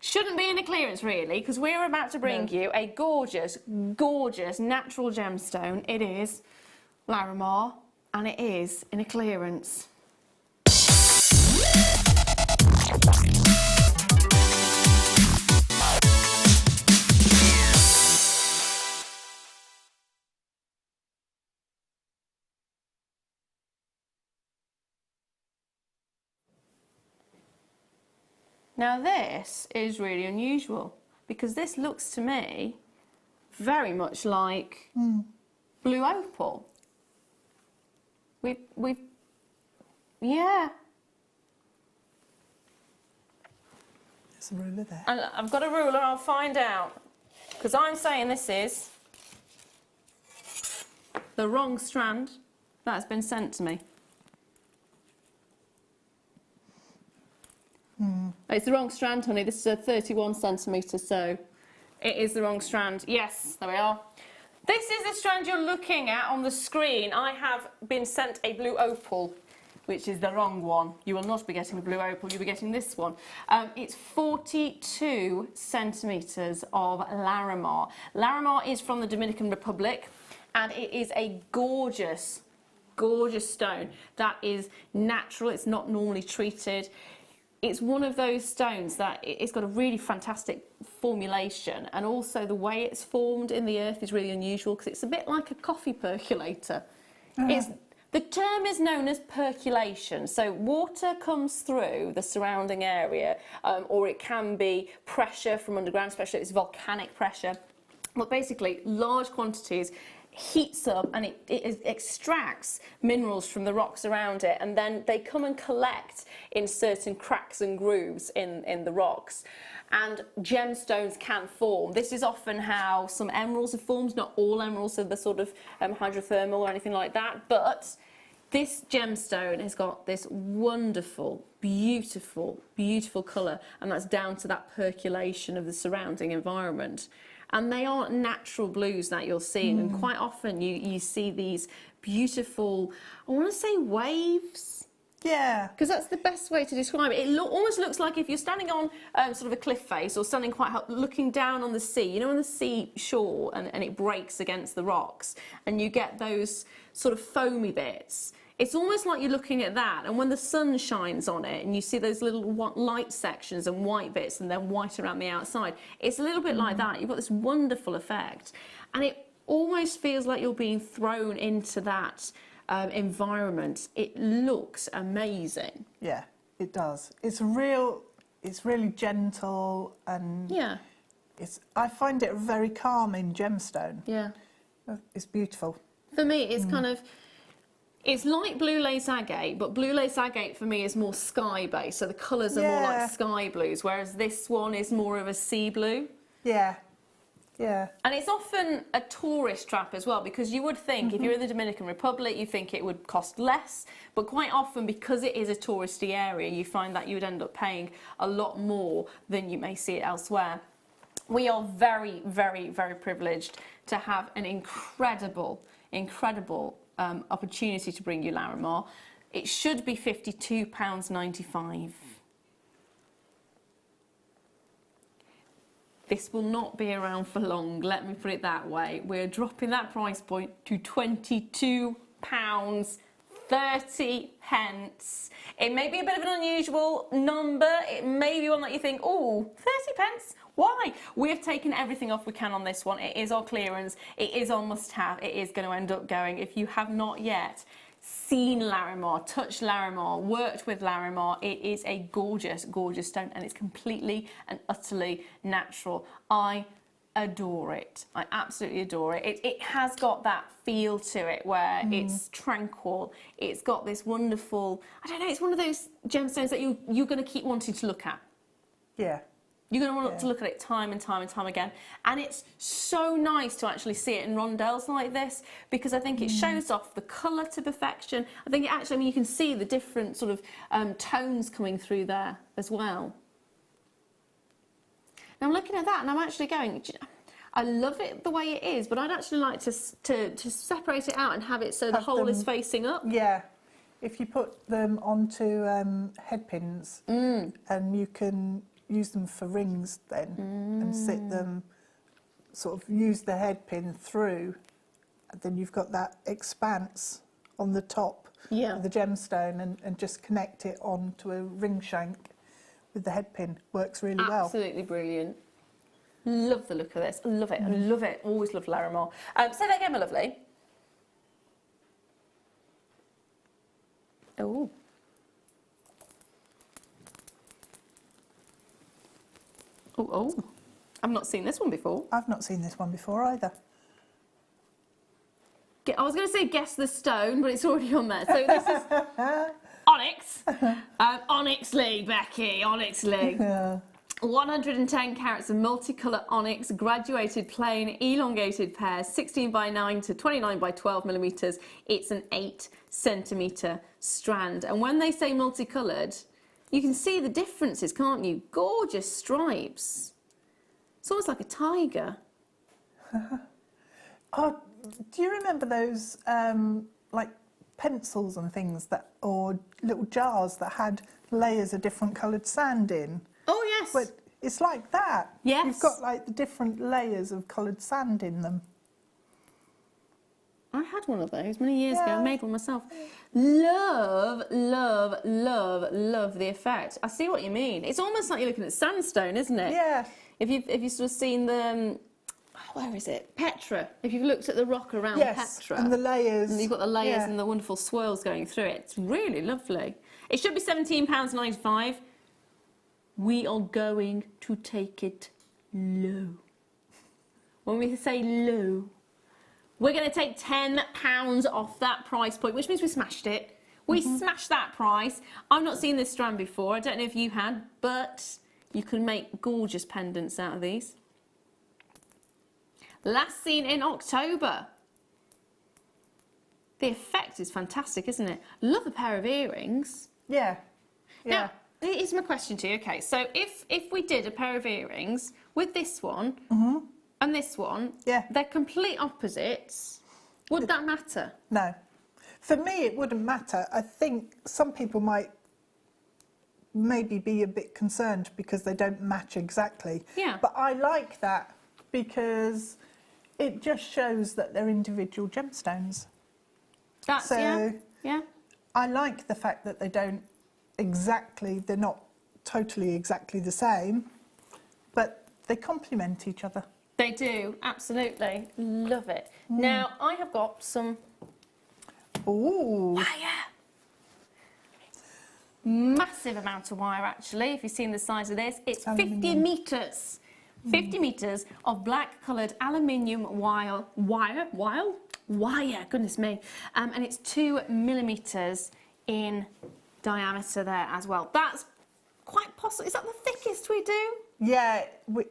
shouldn't be in a clearance really, because we're about to bring you a gorgeous, gorgeous natural gemstone. It is Larimar, and it is in a clearance. Now this is really unusual because this looks to me very much like blue opal. We've yeah. There's a ruler there. And I've got a ruler, I'll find out. Because I'm saying this is the wrong strand that has been sent to me. It's the wrong strand, honey. This is a 31 centimetre, so it is the wrong strand. Yes, there we are. This is the strand you're looking at on the screen. I have been sent a blue opal, which is the wrong one. You will not be getting a blue opal, you'll be getting this one. It's 42 centimetres of Larimar. Larimar is from the Dominican Republic, and it is a gorgeous, gorgeous stone that is natural. It's not normally treated. It's one of those stones that it's got a really fantastic formulation, and also the way it's formed in the earth is really unusual because it's a bit like a coffee percolator. The term is known as percolation, so water comes through the surrounding area, or it can be pressure from underground, especially if it's volcanic pressure. But basically, large quantities heats up and it extracts minerals from the rocks around it, and then they come and collect in certain cracks and grooves in the rocks, and gemstones can form. This is often how some emeralds are formed. Not all emeralds are the sort of hydrothermal or anything like that, but This gemstone has got this wonderful, beautiful, beautiful colour, and that's down to that percolation of the surrounding environment. And they aren't natural blues that you're seeing, and quite often you see these beautiful, I want to say waves. Yeah. Because that's the best way to describe it. It almost looks like if you're standing on sort of a cliff face or standing quite high, looking down on the sea, you know, on the sea shore, and it breaks against the rocks, and you get those sort of foamy bits. It's almost like you're looking at that, and when the sun shines on it and you see those little light sections and white bits and then white around the outside, it's a little bit like that. You've got this wonderful effect, and it almost feels like you're being thrown into that environment. It looks amazing. Yeah, it does. It's really gentle, and Yeah. I find it a very calming gemstone. Yeah. It's beautiful. For me, it's kind of, it's like blue lace agate, but blue lace agate for me is more sky based, so the colours are more Yeah. like sky blues, whereas this one is more of a sea blue. Yeah, yeah. And it's often a tourist trap as well, because you would think if you're in the Dominican Republic, you think it would cost less, but quite often because it is a touristy area, you find that you would end up paying a lot more than you may see it elsewhere. We are very, very, very privileged to have an incredible opportunity to bring you Larimar. It should be £52.95. This will not be around for long, let me put it that way. We're dropping that price point to £22.30. It may be a bit of an unusual number. It may be one that you think, oh, 30 pence? Why? We have taken everything off we can on this one. It is our clearance. It is our must-have. It is going to end up going. If you have not yet seen Larimar, touched Larimar, worked with Larimar, it is a gorgeous, gorgeous stone, and it's completely and utterly natural. I adore it. I absolutely adore it. It has got that feel to it where it's tranquil. It's got this wonderful, I don't know, it's one of those gemstones that you're going to keep wanting to look at. Yeah. You're going to want to look at it time and time and time again. And it's so nice to actually see it in rondelles like this, because I think it shows off the colour to perfection. I think it actually, I mean, you can see the different sort of tones coming through there as well. Now I'm looking at that and I'm actually going, I love it the way it is, but I'd actually like to separate it out and have it so the whole is facing up. Yeah. If you put them onto head pins, and you can use them for rings then, and sit them, sort of use the head pin through, and then you've got that expanse on the top of the gemstone, and just connect it onto a ring shank with the head pin. Works really well. Absolutely brilliant. Love the look of this. I love it. I love it. Always love Larimar. Say that again, my lovely. Oh. Oh, I've not seen this one before. I've not seen this one before either. I was going to say guess the stone, but it's already on there. So this is onyx. Onyx Lee, Becky, Onyx Lee. 110 carats of multicolour onyx, graduated plain, elongated pairs, 16 by 9 to 29 by 12 millimetres. It's an 8 centimetre strand. And when they say multicoloured, you can see the differences, can't you? Gorgeous stripes. It's almost like a tiger. Oh, do you remember those like pencils and things that, or little jars that had layers of different coloured sand in? Oh yes. But it's like that. Yes. You've got like the different layers of coloured sand in them. I had one of those many years ago. I Yeah. made one myself. Love, love, love, love the effect. I see what you mean. It's almost like you're looking at sandstone, isn't it? Yeah. If you've sort of seen the, where is it? Petra. If you've looked at the rock around Yes, Petra. and the layers. And you've got the layers Yeah. and the wonderful swirls going through it. It's really lovely. It should be £17.95. We are going to take it low. When we say low, we're going to take £10 off that price point, which means we smashed it. We smashed that price. I've not seen this strand before. I don't know if you had, but you can make gorgeous pendants out of these. Last seen in October. The effect is fantastic, isn't it? Love a pair of earrings. Yeah. Now, here's my question to you. Okay, so if we did a pair of earrings with this one and this one, they're complete opposites, would that matter? No. For me, it wouldn't matter. I think some people might maybe be a bit concerned because they don't match exactly. Yeah. But I like that because it just shows that they're individual gemstones. That's, yeah. I like the fact that they don't exactly, they're not totally exactly the same, but they complement each other. They do, absolutely. Love it. Now, I have got some wire. Massive amount of wire, actually. If you've seen the size of this, it's 50 metres. 50 metres of black-coloured aluminium wire, goodness me. And it's 2 millimetres in diameter there as well. That's quite possible. Is that the thickest we do? Yeah,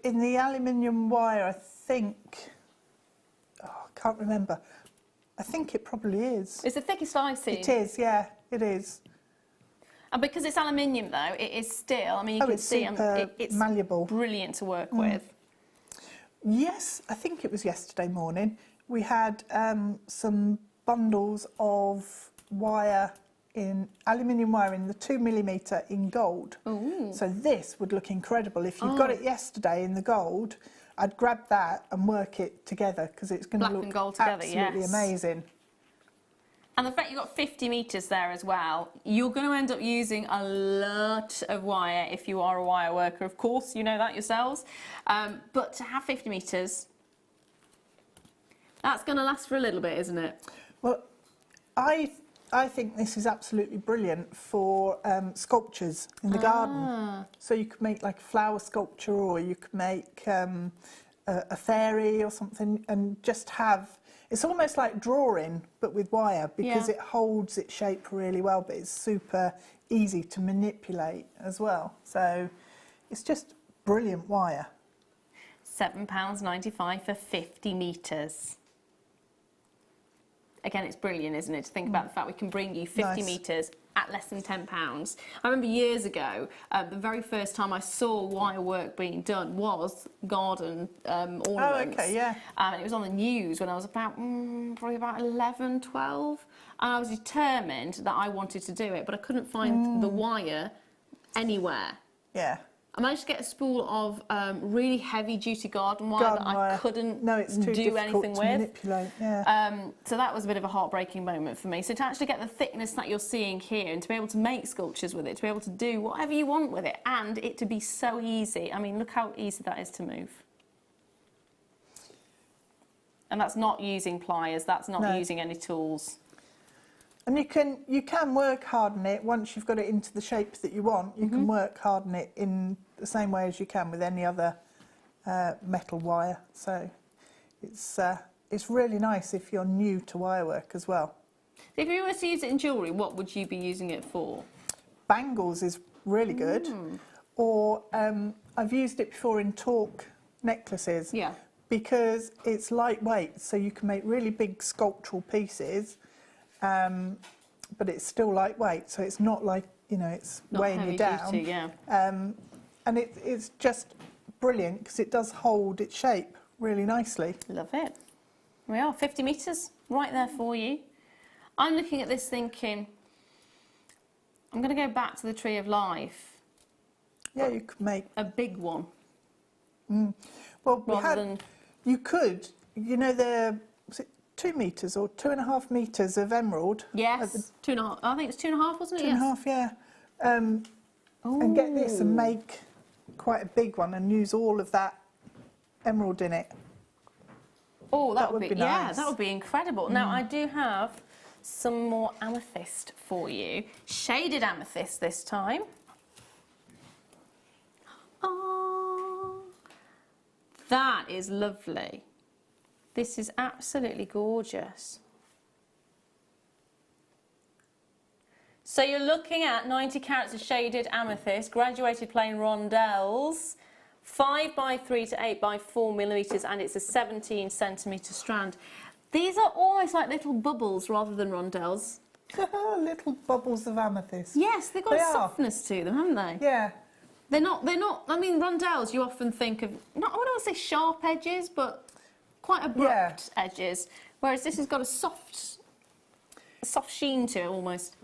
in the aluminium wire, I think, I can't remember. I think it probably is. It's the thickest I've seen. It is, yeah, it is. And because it's aluminium, though, it is still, I mean, you can see it's malleable. Brilliant to work with. Yes, I think it was yesterday morning. We had some bundles of wire in aluminium wire in the 2 millimetre in gold. Ooh. So this would look incredible. If you got it yesterday in the gold, I'd grab that and work it together because it's going to look and gold together, absolutely amazing. And the fact you've got 50 metres there as well, you're going to end up using a lot of wire if you are a wire worker, of course, you know that yourselves. But to have 50 metres, that's going to last for a little bit, isn't it? Well, I think this is absolutely brilliant for sculptures in the garden. So you could make like a flower sculpture, or you could make a fairy or something, and just have, it's almost like drawing but with wire, because it holds its shape really well, but it's super easy to manipulate as well. So it's just brilliant wire. £7.95 for 50 metres. Again, it's brilliant, isn't it, to think about the fact we can bring you 50 metres at less than £10. I remember years ago, the very first time I saw wire work being done was garden ornaments. Oh, okay, yeah. And it was on the news when I was about, probably about 11, 12. And I was determined that I wanted to do it, but I couldn't find the wire anywhere. Yeah. I managed to get a spool of really heavy-duty garden wire that I couldn't do anything with. Manipulate, yeah. So that was a bit of a heartbreaking moment for me. So to actually get the thickness that you're seeing here, and to be able to make sculptures with it, to be able to do whatever you want with it, and it to be so easy. I mean, look how easy that is to move. And that's not using pliers, that's not using any tools. And you can work hard on it once you've got it into the shape that you want. You can work hard on it in the same way as you can with any other metal wire. So it's really nice if you're new to wire work as well. If you were to use it in jewellery, what would you be using it for? Bangles is really good. Or I've used it before in torque necklaces. Yeah. Because it's lightweight, so you can make really big sculptural pieces. But it's still lightweight, so it's not like, you know, it's not weighing you down. Duty, yeah. And it's just brilliant because it does hold its shape really nicely. Love it. We are 50 metres, right there for you. I'm looking at this thinking, I'm going to go back to the Tree of Life. Yeah, you could make a big one. Well, you could, you know, was it 2 metres or 2.5 metres of emerald? Yes, 2.5. I think it's 2.5, wasn't it? 2.5, yeah. And get this and make quite a big one and use all of that emerald in it. Oh, that would be nice. Yeah, that would be incredible. Now, I do have some more amethyst for you. Shaded amethyst this time. Oh, that is lovely. This is absolutely gorgeous. So you're looking at 90 carats of shaded amethyst, graduated plain rondelles, 5 by 3 to 8 by 4 millimetres, and it's a 17 centimetre strand. These are almost like little bubbles rather than rondelles. Little bubbles of amethyst. Yes, they've got They a are. softness to them, haven't they? Yeah. They're not, I mean, rondelles you often think of, not, I don't want to say sharp edges, but quite abrupt edges. Whereas this has got a soft sheen to it almost.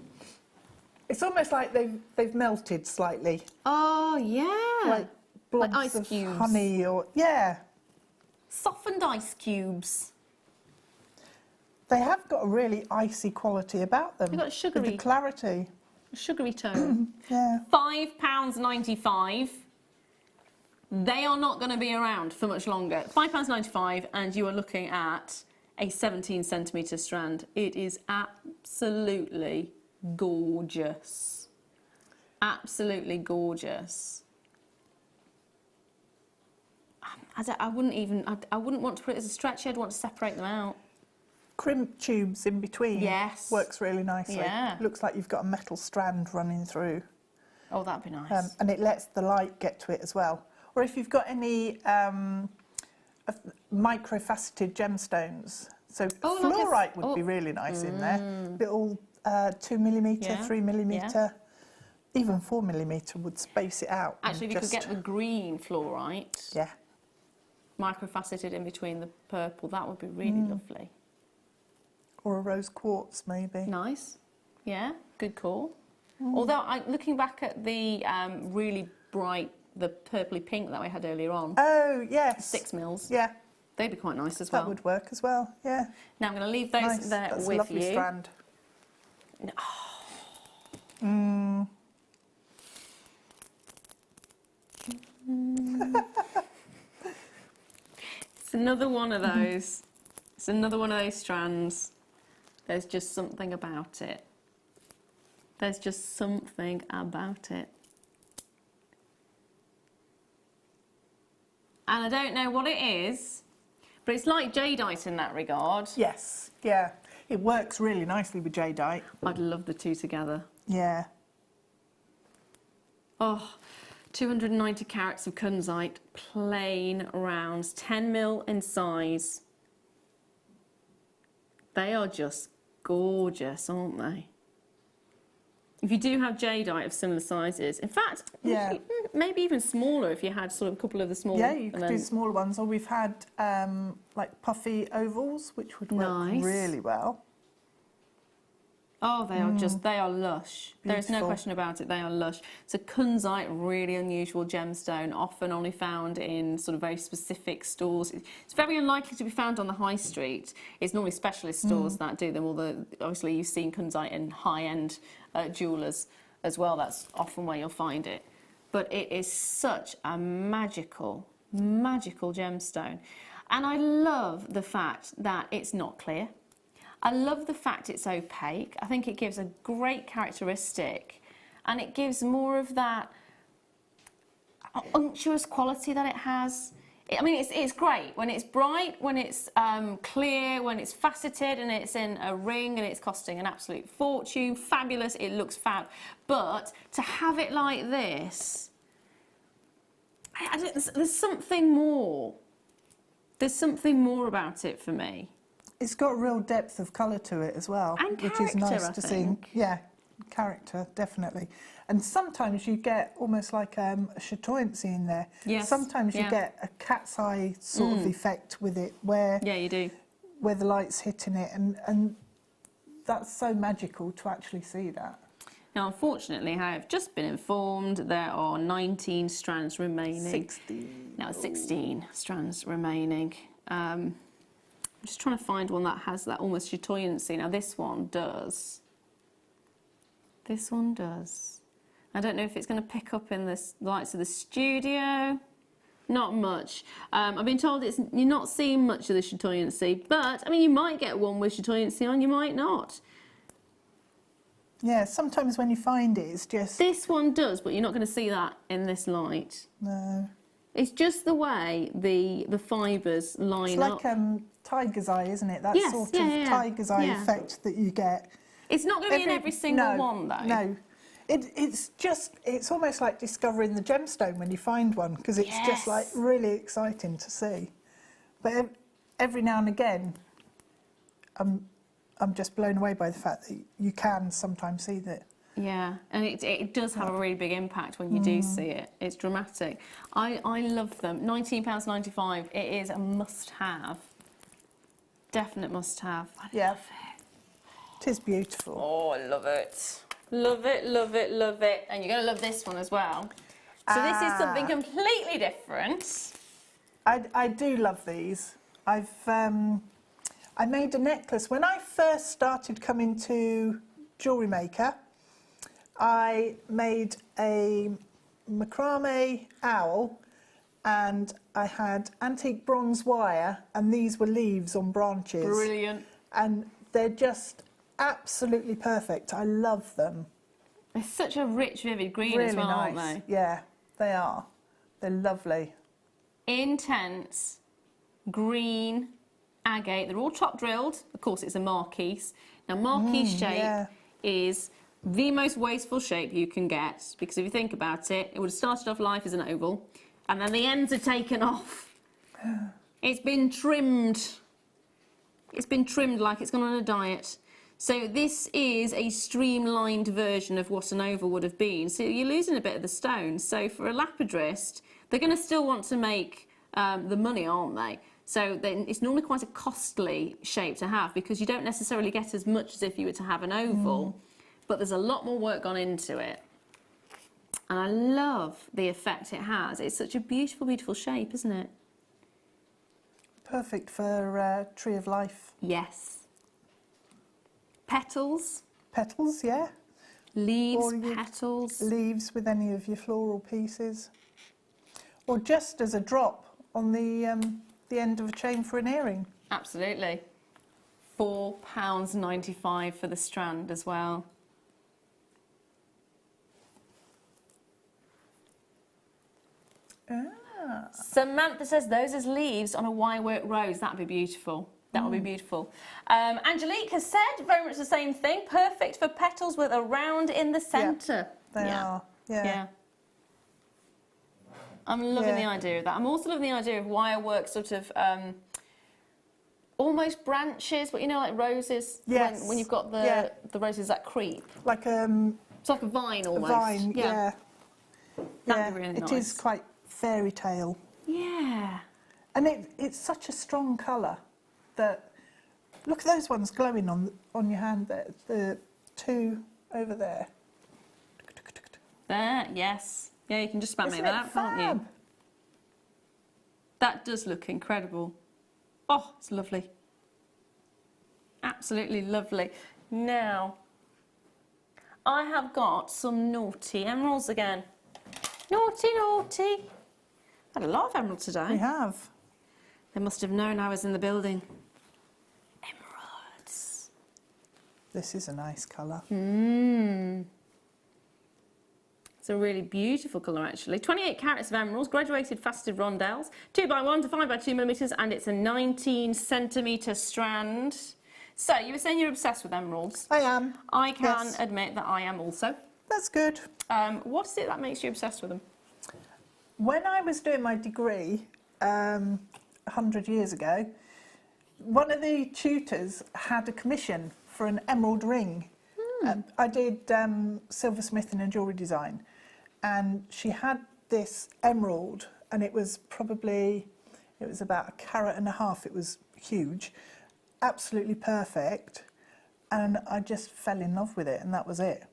It's almost like they've melted slightly. Oh, yeah. Like blobs ice of cubes. honey or, yeah. Softened ice cubes. They have got a really icy quality about them. They've got a sugary- With the clarity. Sugary tone. Yeah. £5.95. They are not going to be around for much longer. £5.95, and you are looking at a 17 centimetre strand. It is absolutely gorgeous. Absolutely gorgeous. I wouldn't want to put it as a stretchy. I'd want to separate them out. Crimp tubes in between. Yes. Works really nicely. Yeah. Looks like you've got a metal strand running through. Oh, that'd be nice. And it lets the light get to it as well. Or if you've got any micro-faceted gemstones. So fluorite would be really nice in there. Little 2mm, 3mm, even 4mm would space it out. Actually, if you could get the green fluorite, yeah, microfaceted in between the purple, that would be really lovely. Or a rose quartz, maybe. Nice. Yeah, good call. Although, looking back at the really bright, the purpley pink that we had earlier on, Oh, yes. 6 mils, Yeah, they'd be quite nice as well. that would work as well, yeah. Now, I'm going to leave those Nice. there That's with a lovely you. strand. It's another one of those. It's another one of those strands. There's just something about it. There's just something about it. And I don't know what it is, but it's like jadeite in that regard. Yes, yeah. It works really nicely with jadeite. I'd love the two together. Yeah. Oh, 290 carats of kunzite, plain rounds, 10 mil in size. They are just gorgeous, aren't they? If you do have jadeite of similar sizes, in fact, Yeah. maybe even smaller if you had sort of a couple of the small. Yeah, you could and do then- smaller ones. Or we've had like puffy ovals, which would work Nice. really well. Oh, they are just, they are lush. There is no Beautiful. question about it, they are lush. It's a kunzite, really unusual gemstone, often only found in sort of very specific stores. It's very unlikely to be found on the high street. It's normally specialist stores that do them, although obviously you've seen kunzite in high-end jewellers as well. That's often where you'll find it. But it is such a magical, magical gemstone. And I love the fact that it's not clear. I love the fact it's opaque. I think it gives a great characteristic, and it gives more of that unctuous quality that it has. I mean, it's great when it's bright, when it's clear, when it's faceted and it's in a ring and it's costing an absolute fortune. Fabulous, it looks fab. But to have it like this, there's something more. There's something more about it for me. It's got a real depth of colour to it as well, And which is nice character, to I see. think. Yeah, character, definitely. And sometimes you get almost like a chatoyancy in there. Yes, Sometimes you yeah. get a cat's eye sort of effect with it, where Yeah, you do. the light's hitting it, and that's so magical to actually see that. Now, unfortunately, I have just been informed there are 19 strands remaining. 16. Now, 16 strands remaining. I'm just trying to find one that has that almost chatoyancy. Now, this one does. This one does. I don't know if it's going to pick up in the lights of the studio. Not much. I've been told you're not seeing much of the chatoyancy, but, I mean, you might get one with chatoyancy on, you might not. Yeah, sometimes when you find it, it's just... This one does, but you're not going to see that in this light. No. It's just the way the fibres line It's up. like tiger's eye, isn't it? That Yes, sort yeah, of yeah, tiger's eye yeah. effect that you get. It's not going to be in every single one, though. No. It's almost like discovering the gemstone when you find one, because it's just like Yes. really exciting to see. But every now and again, I'm just blown away by the fact that you can sometimes see that. Yeah, and it does have a really big impact when you do see it. It's dramatic. I love them. £19.95. It is a must-have. Definite must-have. Yeah. It is beautiful. Oh, I love it. Love it, love it, love it. And you're going to love this one as well. So this is something completely different. I do love these. I made a necklace. When I first started coming to Jewellery Maker, I made a macrame owl, and I had antique bronze wire, and these were leaves on branches. Brilliant. And they're just absolutely perfect. I love them. They're such a rich, vivid green Really as well, nice. aren't they? Yeah, they are. They're lovely. Intense, green, agate. They're all top drilled. Of course, it's a marquise. Now, marquise shape is the most wasteful shape you can get, because if you think about it, it would have started off life as an oval, and then the ends are taken off. It's been trimmed. It's been trimmed like it's gone on a diet. So this is a streamlined version of what an oval would have been. So you're losing a bit of the stone. So for a lapidrist, they're going to still want to make the money, aren't they? So then it's normally quite a costly shape to have, because you don't necessarily get as much as if you were to have an oval, but there's a lot more work gone into it. And I love the effect it has. It's such a beautiful, beautiful shape, isn't it? Perfect for Tree of Life. Yes. Petals. Petals, yeah. Leaves, Or you- petals. Leaves with any of your floral pieces. Or just as a drop on the end of a chain for an earring. Absolutely. £4.95 for the strand as well. Samantha says those as leaves on a wirework rose. That'd be beautiful. That would be beautiful. Angelique has said very much the same thing. Perfect for petals with a round in the centre. They are, yeah. I'm loving the idea of that. I'm also loving the idea of wirework, sort of almost branches, but you know, like roses. Yes. When you've got the roses that creep. Like It's like a vine a almost. vine, yeah. That'd be really It nice. is quite fairy tale. Yeah. And it's such a strong colour that, look at those ones glowing on your hand there, the two over there. There, yes. Yeah, you can just spam Isn't it it out, can't you? fab? That does look incredible. Oh, it's lovely. Absolutely lovely. Now, I have got some naughty emeralds again. Naughty, naughty. Had a lot of emeralds today. We have. They must have known I was in the building. Emeralds. This is a nice colour. It's a really beautiful colour, actually. 28 carats of emeralds, graduated faceted rondelles, 2x1 to 5x2 millimetres, and it's a 19 centimetre strand. So, you were saying you're obsessed with emeralds. I am. I can Yes. admit that I am also. That's good. What is it that makes you obsessed with them? When I was doing my degree 100 years ago, one of the tutors had a commission for an emerald ring. I did silversmithing and jewellery design, and she had this emerald, and it was about 1.5 carats. It was huge, absolutely perfect, and I just fell in love with it, and that was it.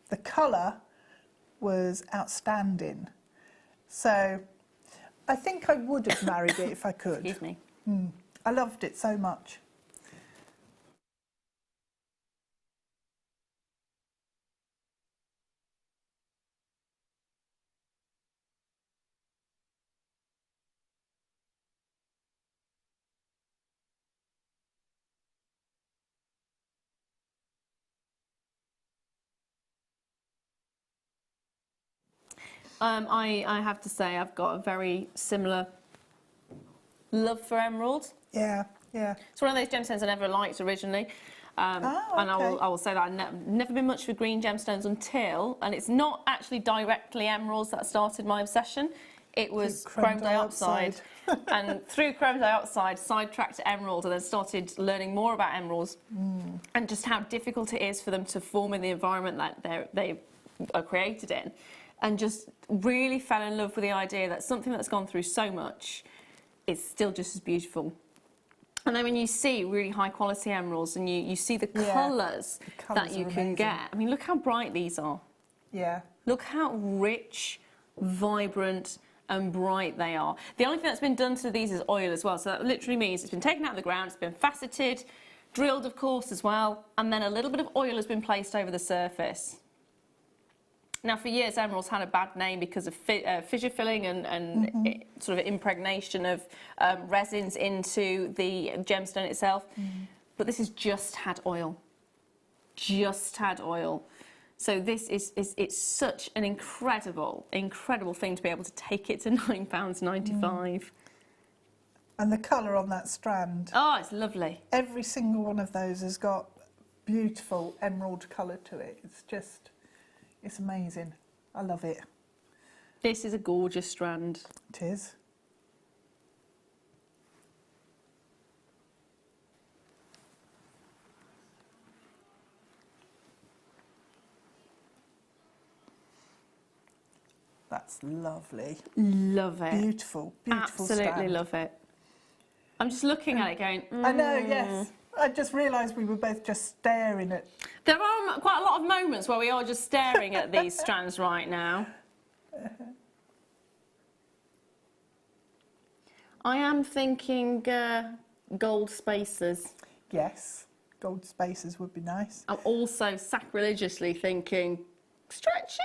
The colour was outstanding. So I think I would have married it if I could. Excuse me. I loved it so much. I have to say I've got a very similar love for emerald. Yeah, yeah. It's one of those gemstones I never liked originally. And I will say that I've never been much for green gemstones until, and it's not actually directly emeralds that started my obsession. It was chrome dioxide. and through chrome dioxide, sidetracked to emerald, and then started learning more about emeralds and just how difficult it is for them to form in the environment that they are created in, and just really fell in love with the idea that something that's gone through so much is still just as beautiful. And then when you see really high quality emeralds and you see the colours that you can get, I mean, look how bright these are. Yeah. Look how rich, vibrant and bright they are. The only thing that's been done to these is oil as well. So that literally means it's been taken out of the ground, it's been faceted, drilled of course as well, and then a little bit of oil has been placed over the surface. Now for years emeralds had a bad name because of fissure filling and sort of impregnation of resins into the gemstone itself. But this has just had oil. Just had oil. So this it's such an incredible thing to be able to take it to £9.95. And the colour on that strand. Oh, it's lovely. Every single one of those has got beautiful emerald colour to it. It's amazing. I love it. This is a gorgeous strand. It is. That's lovely. Love it. Beautiful, beautiful Absolutely strand. love it. I'm just looking at it going, I know, yes. I just realised we were both just staring at... There are quite a lot of moments where we are just staring at these strands right now. I am thinking gold spacers. Yes, gold spacers would be nice. I'm also sacrilegiously thinking stretchy.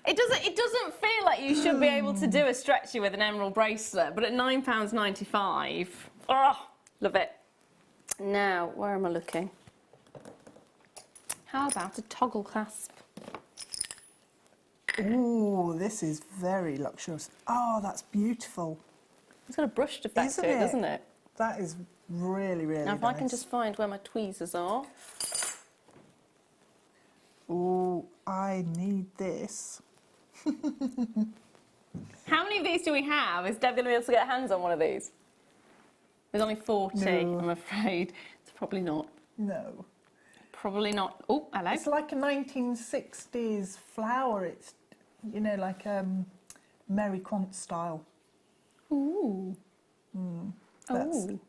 It doesn't feel like you should be able to do a stretchy with an emerald bracelet, but at £9.95, oh, love it. Now, where am I looking? How about a toggle clasp? Ooh, this is very luxurious. Oh, that's beautiful. It's got a brushed effect Isn't to it, it? doesn't it? That is really, really Now, if nice. I can just find where my tweezers are. Ooh, I need this. How many of these do we have? Is Deb going to be able to get her hands on one of these? There's only 40, No. I'm afraid. It's probably not. No. Probably not. Oh, hello. It's like a 1960s flower. It's, you know, like Mary Quant style. Ooh. That's, Oh.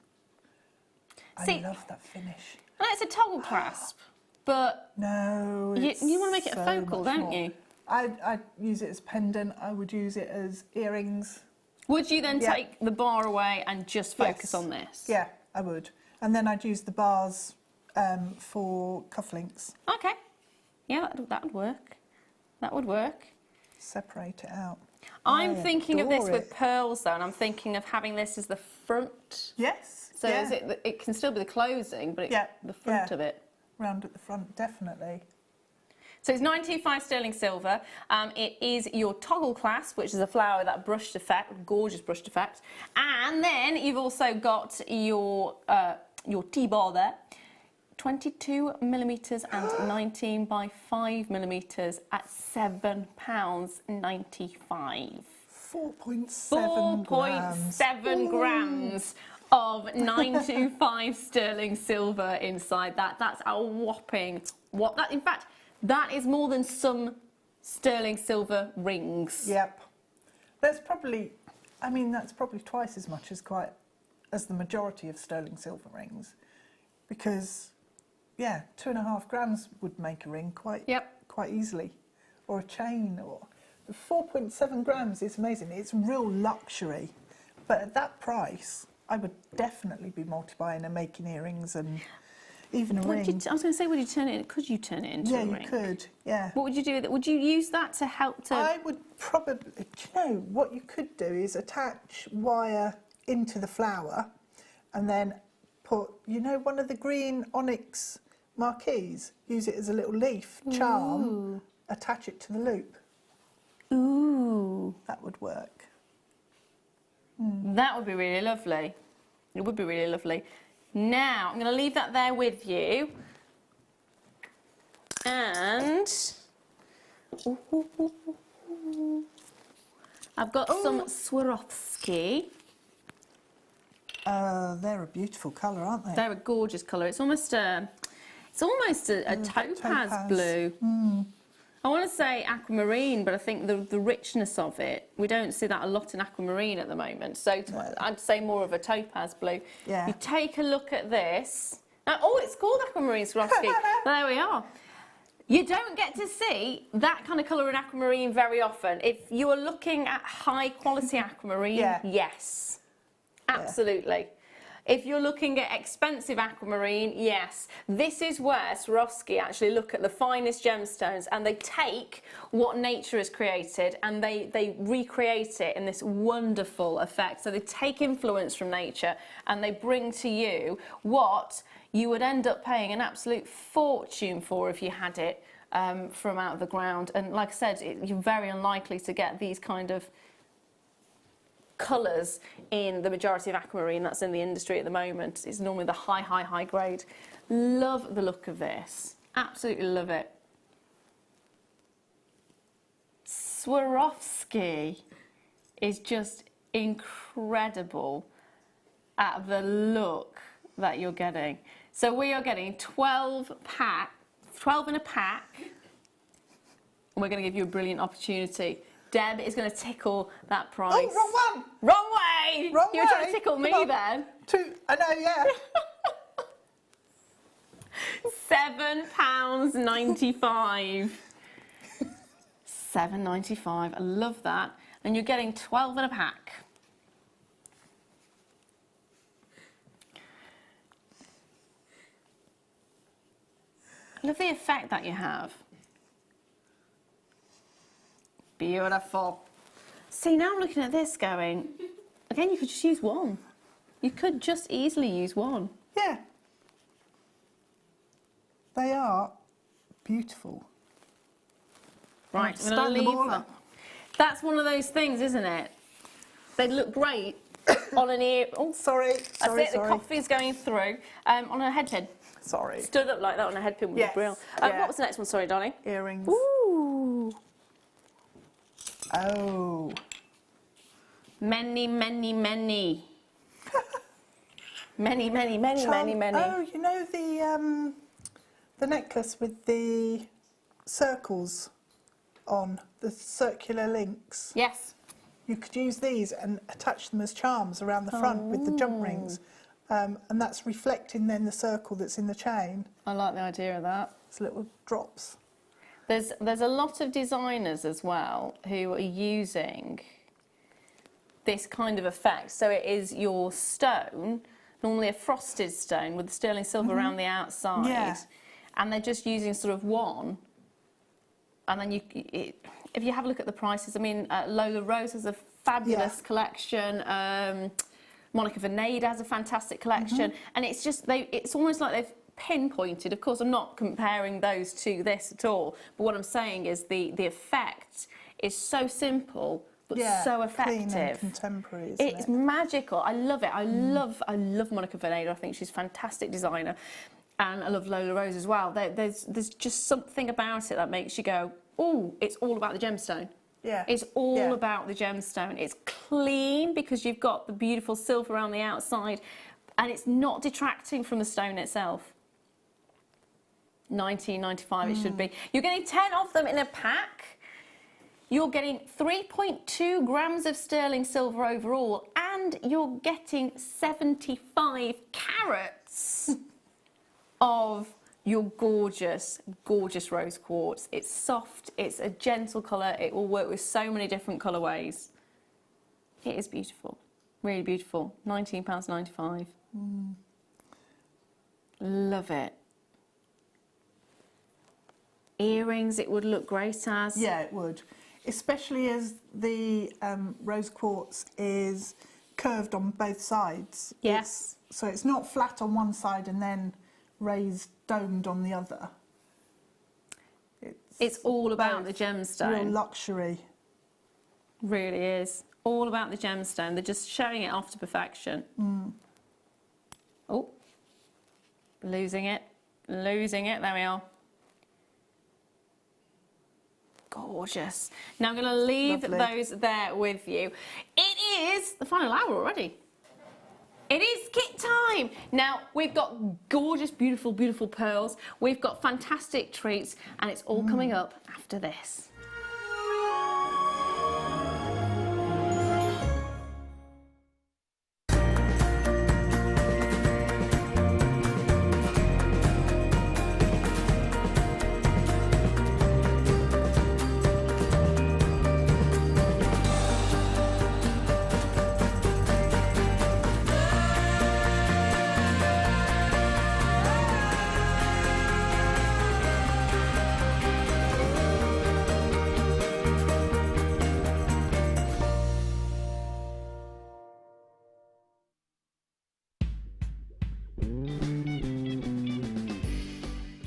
I See- love that finish. And it's a toggle clasp, but No, you it's want to make it a so focal, much don't more. you? I'd use it as pendant. I would use it as earrings. Would you then Yeah. take the bar away and just focus Yes. on this? Yeah, I would. And then I'd use the bars for cufflinks. Okay. Yeah, that would work. That would work. Separate it out. I'm I thinking of this adore with it. pearls though, and I'm thinking of having this as the front. Yes. So yeah. is it can still be the closing, but it's Yeah, the front yeah. of it. Round at the front, definitely. So it's 925 sterling silver. It is your toggle clasp, which is a flower with that brushed effect, gorgeous brushed effect. And then you've also got your T-bar there. 22mm and 19 by 5mm at £7.95. 4.7 grams. 4.7 grams of 925 sterling silver inside that. That's a whopping in fact, that is more than some sterling silver rings. Yep. That's probably twice as much as the majority of sterling silver rings, because, yeah, 2.5 grams would make a ring quite easily, or a chain, or 4.7 grams is amazing. It's real luxury, but at that price, I would definitely be multi-buying and making earrings and even a ring. I was going to say, could you turn it into a ring? Yeah, you could, yeah. What would you do with it? Would you use that to help to... I would probably, do you know, what you could do is attach wire into the flower and then put, you know, one of the green onyx marquees, use it as a little leaf charm, attach it to the loop. Ooh. That would work. That would be really lovely. It would be really lovely. Now, I'm going to leave that there with you. And I've got some Swarovski. They're a beautiful colour, aren't they? They're a gorgeous colour. It's almost a topaz blue. I want to say aquamarine, but I think the richness of it, we don't see that a lot in aquamarine at the moment. So I'd say more of a topaz blue. Yeah. You take a look at this. Oh, it's called aquamarine Swarovski. There we are. You don't get to see that kind of colour in aquamarine very often. If you are looking at high quality aquamarine, yes, absolutely. If you're looking at expensive aquamarine, yes. This is where Swarovski actually look at the finest gemstones and they take what nature has created and they recreate it in this wonderful effect. So they take influence from nature and they bring to you what you would end up paying an absolute fortune for if you had it from out of the ground. And like I said, you're very unlikely to get these kind of colours in the majority of aquamarine that's in the industry at the moment. It's normally the high grade. Love the look of this. Absolutely love it. Swarovski is just incredible at the look that you're getting. So we are getting 12 in a pack. And we're going to give you a brilliant opportunity. Deb is going to tickle that price. Oh, wrong one! Wrong way! Wrong You were trying to way. tickle me then. I know, yeah. £7.95. £7.95. I love that. And you're getting 12 in a pack. I love the effect that you have. Beautiful. See, now I'm looking at this going, again, you could just use one. You could just easily use one. Yeah. They are beautiful. Right, I'm gonna Stand them leave all that. up. That's one of those things, isn't it? They look great on an ear. Oh, Sorry. that's it, the coffee's going through. On a head pin. Sorry. Stood up like that on a head pin would be brilliant. yeah. What was the next one? Sorry, darling. Earrings. Ooh. Oh. Many. many, many. Oh, you know the necklace with the circles on, the circular links? Yes. You could use these and attach them as charms around the front with the jump rings. And that's reflecting then the circle that's in the chain. I like the idea of that. It's little drops. There's a lot of designers as well who are using this kind of effect. So it is your stone, normally a frosted stone with sterling silver around the outside. Yeah. And they're just using sort of one. And then if you have a look at the prices, I mean, Lola Rose has a fabulous collection. Monica Vinader has a fantastic collection. And it's just, it's almost like they've pinpointed. Of course, I'm not comparing those to this at all. But what I'm saying is the effect is so simple, but so effective. Clean and contemporary, isn't It's magical. I love it. I love Monica Vinader. I think she's a fantastic designer. And I love Lola Rose as well. There's just something about it that makes you go, oh, it's all about the gemstone. Yeah. It's all about the gemstone. It's clean because you've got the beautiful silver around the outside and it's not detracting from the stone itself. $19.95 it should be. You're getting 10 of them in a pack. You're getting 3.2 grams of sterling silver overall and you're getting 75 carats of your gorgeous, gorgeous rose quartz. It's soft, it's a gentle colour, it will work with so many different colourways. It is beautiful, really beautiful. £19.95. Love it. Earrings, it would look great as. Yeah, it would. Especially as the rose quartz is curved on both sides. Yes. So it's not flat on one side and then raised, domed on the other. It's all about the gemstone. Real luxury. Really is. All about the gemstone. They're just showing it off to perfection. Oh, losing it. There we are. gorgeous. Now I'm going to leave those there with you. It is the final hour already. It is kit time. Now, we've got gorgeous, beautiful, beautiful pearls. We've got fantastic treats, and it's all coming up after this.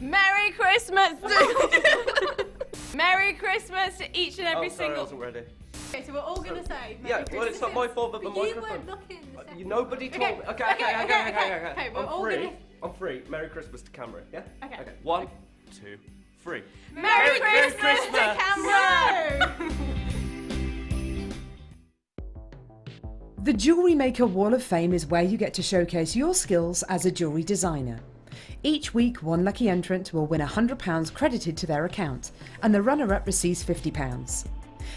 Merry Christmas! Merry Christmas to each and every single... I wasn't ready. Okay, so we're all going to say Merry Yeah, Christmas. well, it's not my fault that the But you microphone... weren't looking the second. Nobody told me... Okay, we're all gonna... I'm free. Merry Christmas to camera, yeah? Okay. 1, 2, 3. Merry Christmas to camera! The Jewellery Maker Wall of Fame is where you get to showcase your skills as a jewellery designer. Each week, one lucky entrant will win £100 credited to their account, and the runner-up receives £50.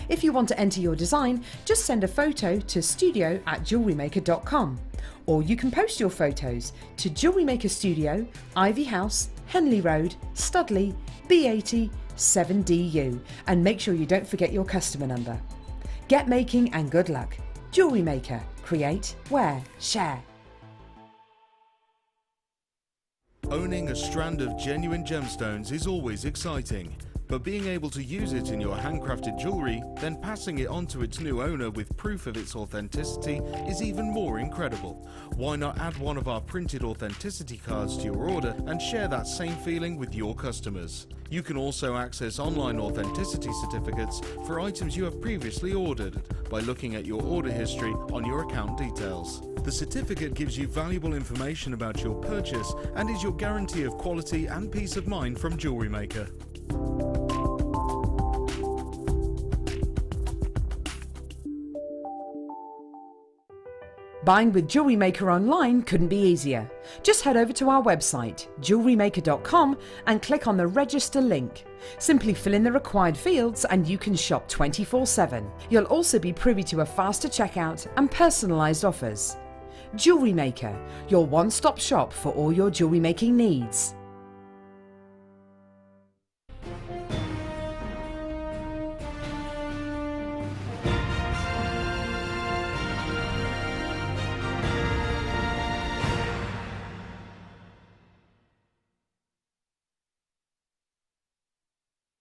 If you want to enter your design, just send a photo to studio@jewellerymaker.com, or you can post your photos to Jewellery Maker Studio, Ivy House, Henley Road, Studley, B80 7DU, and make sure you don't forget your customer number. Get making and good luck. Jewellery Maker. Create, wear, share. Owning a strand of genuine gemstones is always exciting, but being able to use it in your handcrafted jewellery, then passing it on to its new owner with proof of its authenticity is even more incredible. Why not add one of our printed authenticity cards to your order and share that same feeling with your customers? You can also access online authenticity certificates for items you have previously ordered by looking at your order history on your account details. The certificate gives you valuable information about your purchase and is your guarantee of quality and peace of mind from Jewellery Maker. Buying with Jewellery Maker online couldn't be easier. Just head over to our website, JewelleryMaker.com, and click on the register link. Simply fill in the required fields and you can shop 24/7. You'll also be privy to a faster checkout and personalised offers. Jewellery Maker, your one-stop shop for all your jewellery making needs.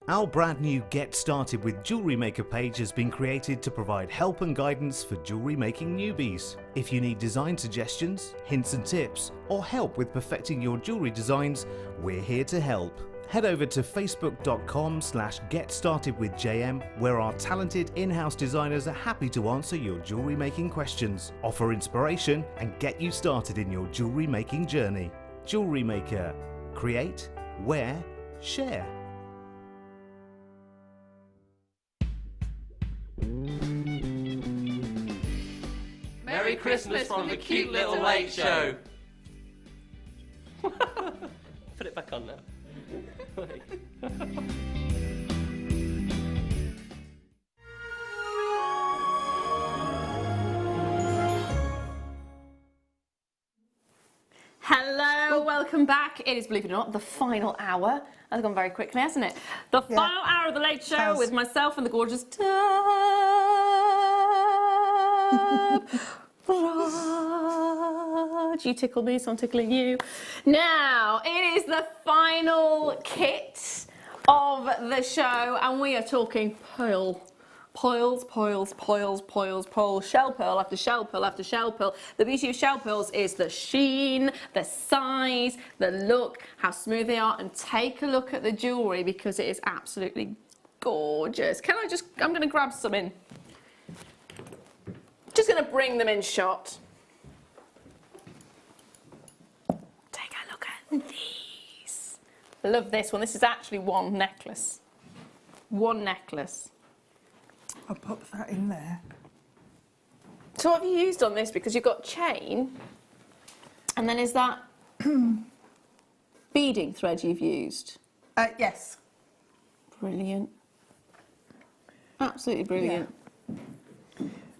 Our brand new Get Started with Jewellery Maker page has been created to provide help and guidance for jewellery making newbies. If you need design suggestions, hints and tips, or help with perfecting your jewellery designs, we're here to help. Head over to facebook.com/getstartedwithjm, where our talented in-house designers are happy to answer your jewellery making questions, offer inspiration, and get you started in your jewellery making journey. Jewellery Maker. Create, wear, share. Merry Christmas from the cute little late show. Put it back on now. Hello, welcome back. It is, believe it or not, the final hour. That's gone very quickly, hasn't it? The final hour of the Late Show with myself and the gorgeous Tab. You tickle me, so I'm tickling you. Now, it is the final kit of the show, and we are talking pearl. Pearls, pearls, pearls, pearls, pearls, shell pearl after shell pearl after shell pearl. The beauty of shell pearls is the sheen, the size, the look, how smooth they are, and take a look at the jewellery because it is absolutely gorgeous. I'm going to grab some in. Just going to bring them in shot. Take a look at these. I love this one. This is actually one necklace. one necklace. I'll pop that in there. So what have you used on this? Because you've got chain, and then is that beading thread you've used? Yes. Brilliant. Absolutely brilliant.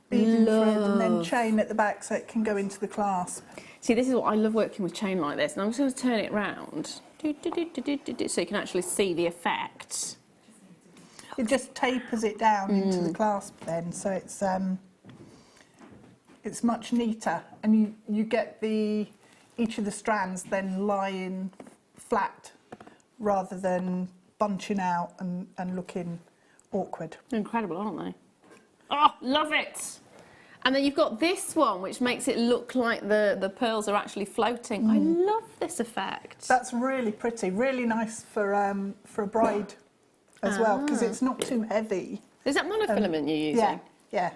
Beading thread and then chain at the back so it can go into the clasp. See, this is what I love working with chain like this, and I'm just going to turn it round so you can actually see the effect. It just tapers it down into the clasp then, so it's much neater, and you get each of the strands then lying flat rather than bunching out and looking awkward. They're incredible, aren't they? Oh, love it! And then you've got this one, which makes it look like the pearls are actually floating. I love this effect. That's really pretty, really nice for a bride as well, because it's not too heavy. Is that monofilament you're using? Yeah, yeah.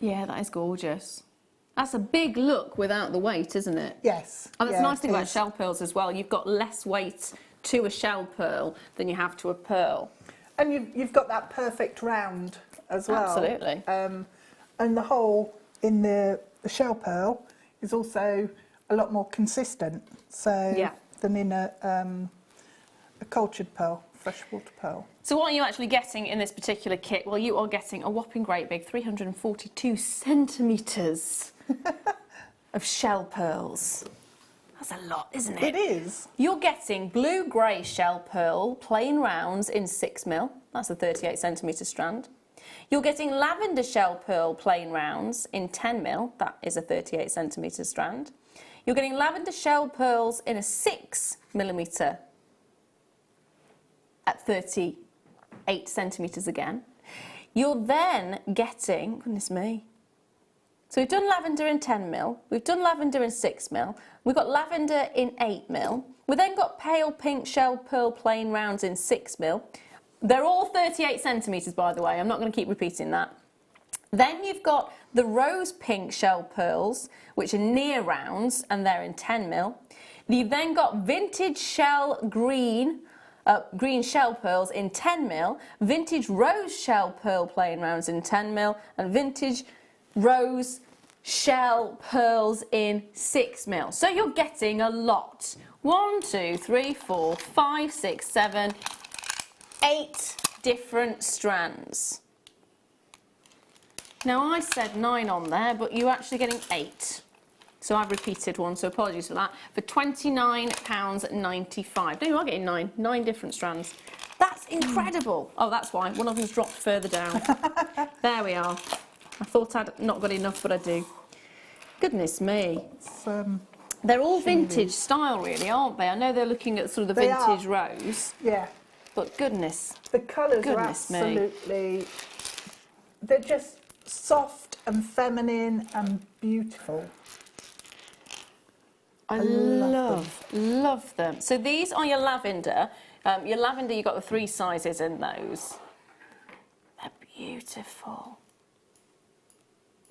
Yeah, that is gorgeous. That's a big look without the weight, isn't it? Yes. And that's yeah, the nice thing it about is. shell pearls as well. You've got less weight to a shell pearl than you have to a pearl. And you've got that perfect round as well. Absolutely. And the hole in the shell pearl is also a lot more consistent than in a cultured pearl, freshwater pearl. So what are you actually getting in this particular kit? Well, you are getting a whopping great big 342 centimetres of shell pearls. That's a lot, isn't it? It is. You're getting blue-grey shell pearl plain rounds in 6mm. That's a 38 centimetre strand. You're getting lavender shell pearl plain rounds in 10mm. That is a 38 centimetre strand. You're getting lavender shell pearls in a 6mm at 38 centimetres again. You're then getting, goodness me, so we've done lavender in 10mm, we've done lavender in 6mm, we've got lavender in 8mm, we then got pale pink shell pearl plain rounds in 6mm. They're all 38 centimetres, by the way, I'm not going to keep repeating that. Then you've got the rose pink shell pearls, which are near rounds, and they're in 10mm. You've then got vintage shell green shell pearls in 10mm, vintage rose shell pearl plain rounds in 10mm, and vintage rose shell pearls in 6mm. So you're getting a lot. 1, 2, 3, 4, 5, 6, 7, 8 different strands. Now I said 9 on there, but you're actually getting 8. So I've repeated one, so apologies for that. For £29.95. No, you are getting 9 different strands. That's incredible. Oh, that's why. One of them's dropped further down. There we are. I thought I'd not got enough, but I do. Goodness me. They're all vintage style, really, aren't they? I know they're looking at sort of the vintage rose. Yeah. But goodness. The colours are absolutely... They're just soft and feminine and beautiful. I love them. So these are your lavender. You've got the 3 sizes in those. They're beautiful.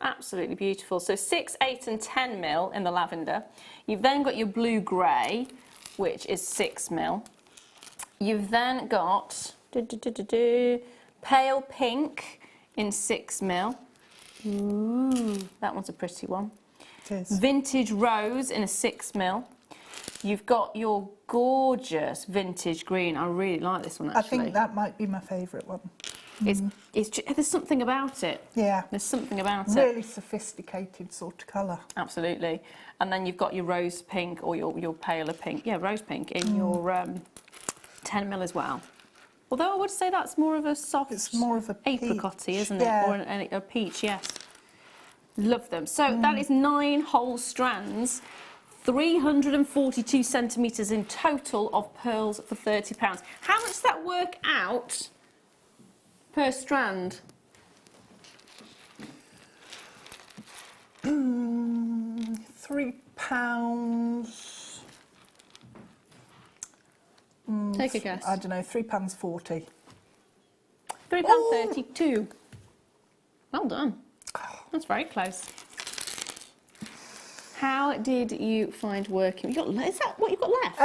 Absolutely beautiful. So 6, 8 and 10mm in the lavender. You've then got your blue-grey, which is 6mm. You've then got pale pink in 6mm. Ooh, that one's a pretty one. Vintage rose in a 6mm. You've got your gorgeous vintage green. I really like this one, actually. I think that might be my favourite one. There's something about it. Yeah. There's something about it. Really sophisticated sort of colour. Absolutely. And then you've got your rose pink or your paler pink. Yeah, rose pink in your 10mm as well. Although I would say that's more of a soft... It's more of a apricot-y, isn't it? Or a peach, yes. Love them. So that is 9 whole strands, 342 centimetres in total of pearls for £30. How much does that work out per strand? £3. Take a guess. I don't know, £3.40. £3.32. Well done. That's very close. How did you find working? Is that what you've got left?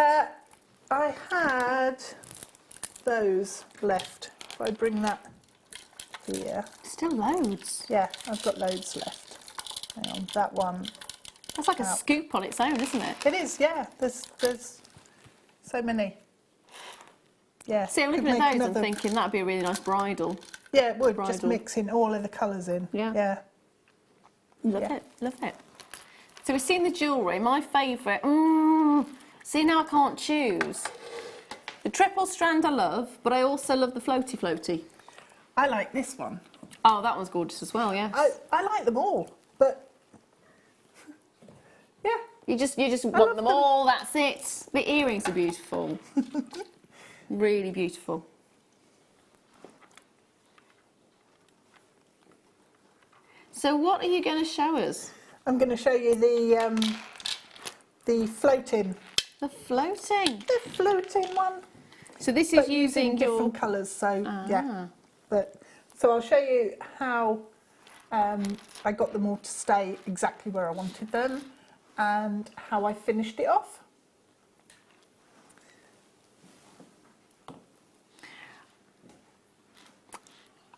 I had those left. If I bring that here. Still loads. Yeah, I've got loads left. Hang on, that one. That's like a scoop on its own, isn't it? It is, yeah. There's so many. Yeah. See, I'm looking at those and thinking that'd be a really nice bridle. Yeah, it would. Bridle. Just mixing all of the colours in. Yeah. Yeah. Love Yeah. it, love it. So we've seen the jewellery. My favourite. See, now I can't choose. The triple strand I love, but I also love the floaty floaty. I like this one. Oh, that one's gorgeous as well, yes. I like them all, but yeah. You just want them all, that's it. The earrings are beautiful. Really beautiful. So what are you going to show us? I'm going to show you the floating. The floating. The floating one. So this But is using different colours, so yeah. But so I'll show you how I got them all to stay exactly where I wanted them, and how I finished it off.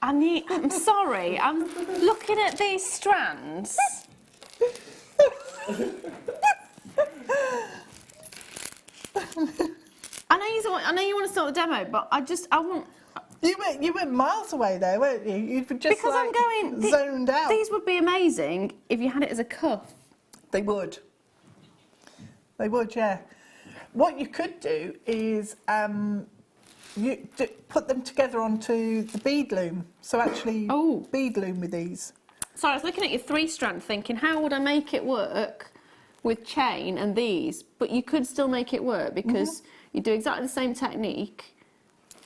I'm sorry, I'm looking at these strands. I know you want to start the demo, but I want. You went miles away there, weren't you? You were just Because like, I'm going zoned out. These would be amazing if you had it as a cuff. They would. They would, yeah. What you could do is put them together onto the bead loom. So actually bead loom with these. So I was looking at your 3-strand thinking, how would I make it work with chain and these? But you could still make it work because you do exactly the same technique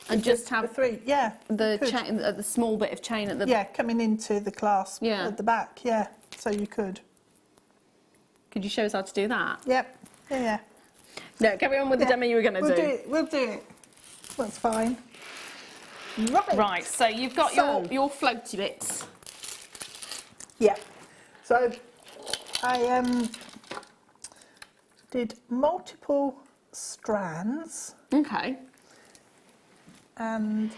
and just have the small bit of chain at the coming into the clasp at the back. Yeah, so you could. Could you show us how to do that? Yep. Yeah. No, carry on with the demo you were going to do. We'll do it. That's fine. Right. So you've got your floaty bits. Yeah. So I did multiple strands. Okay. And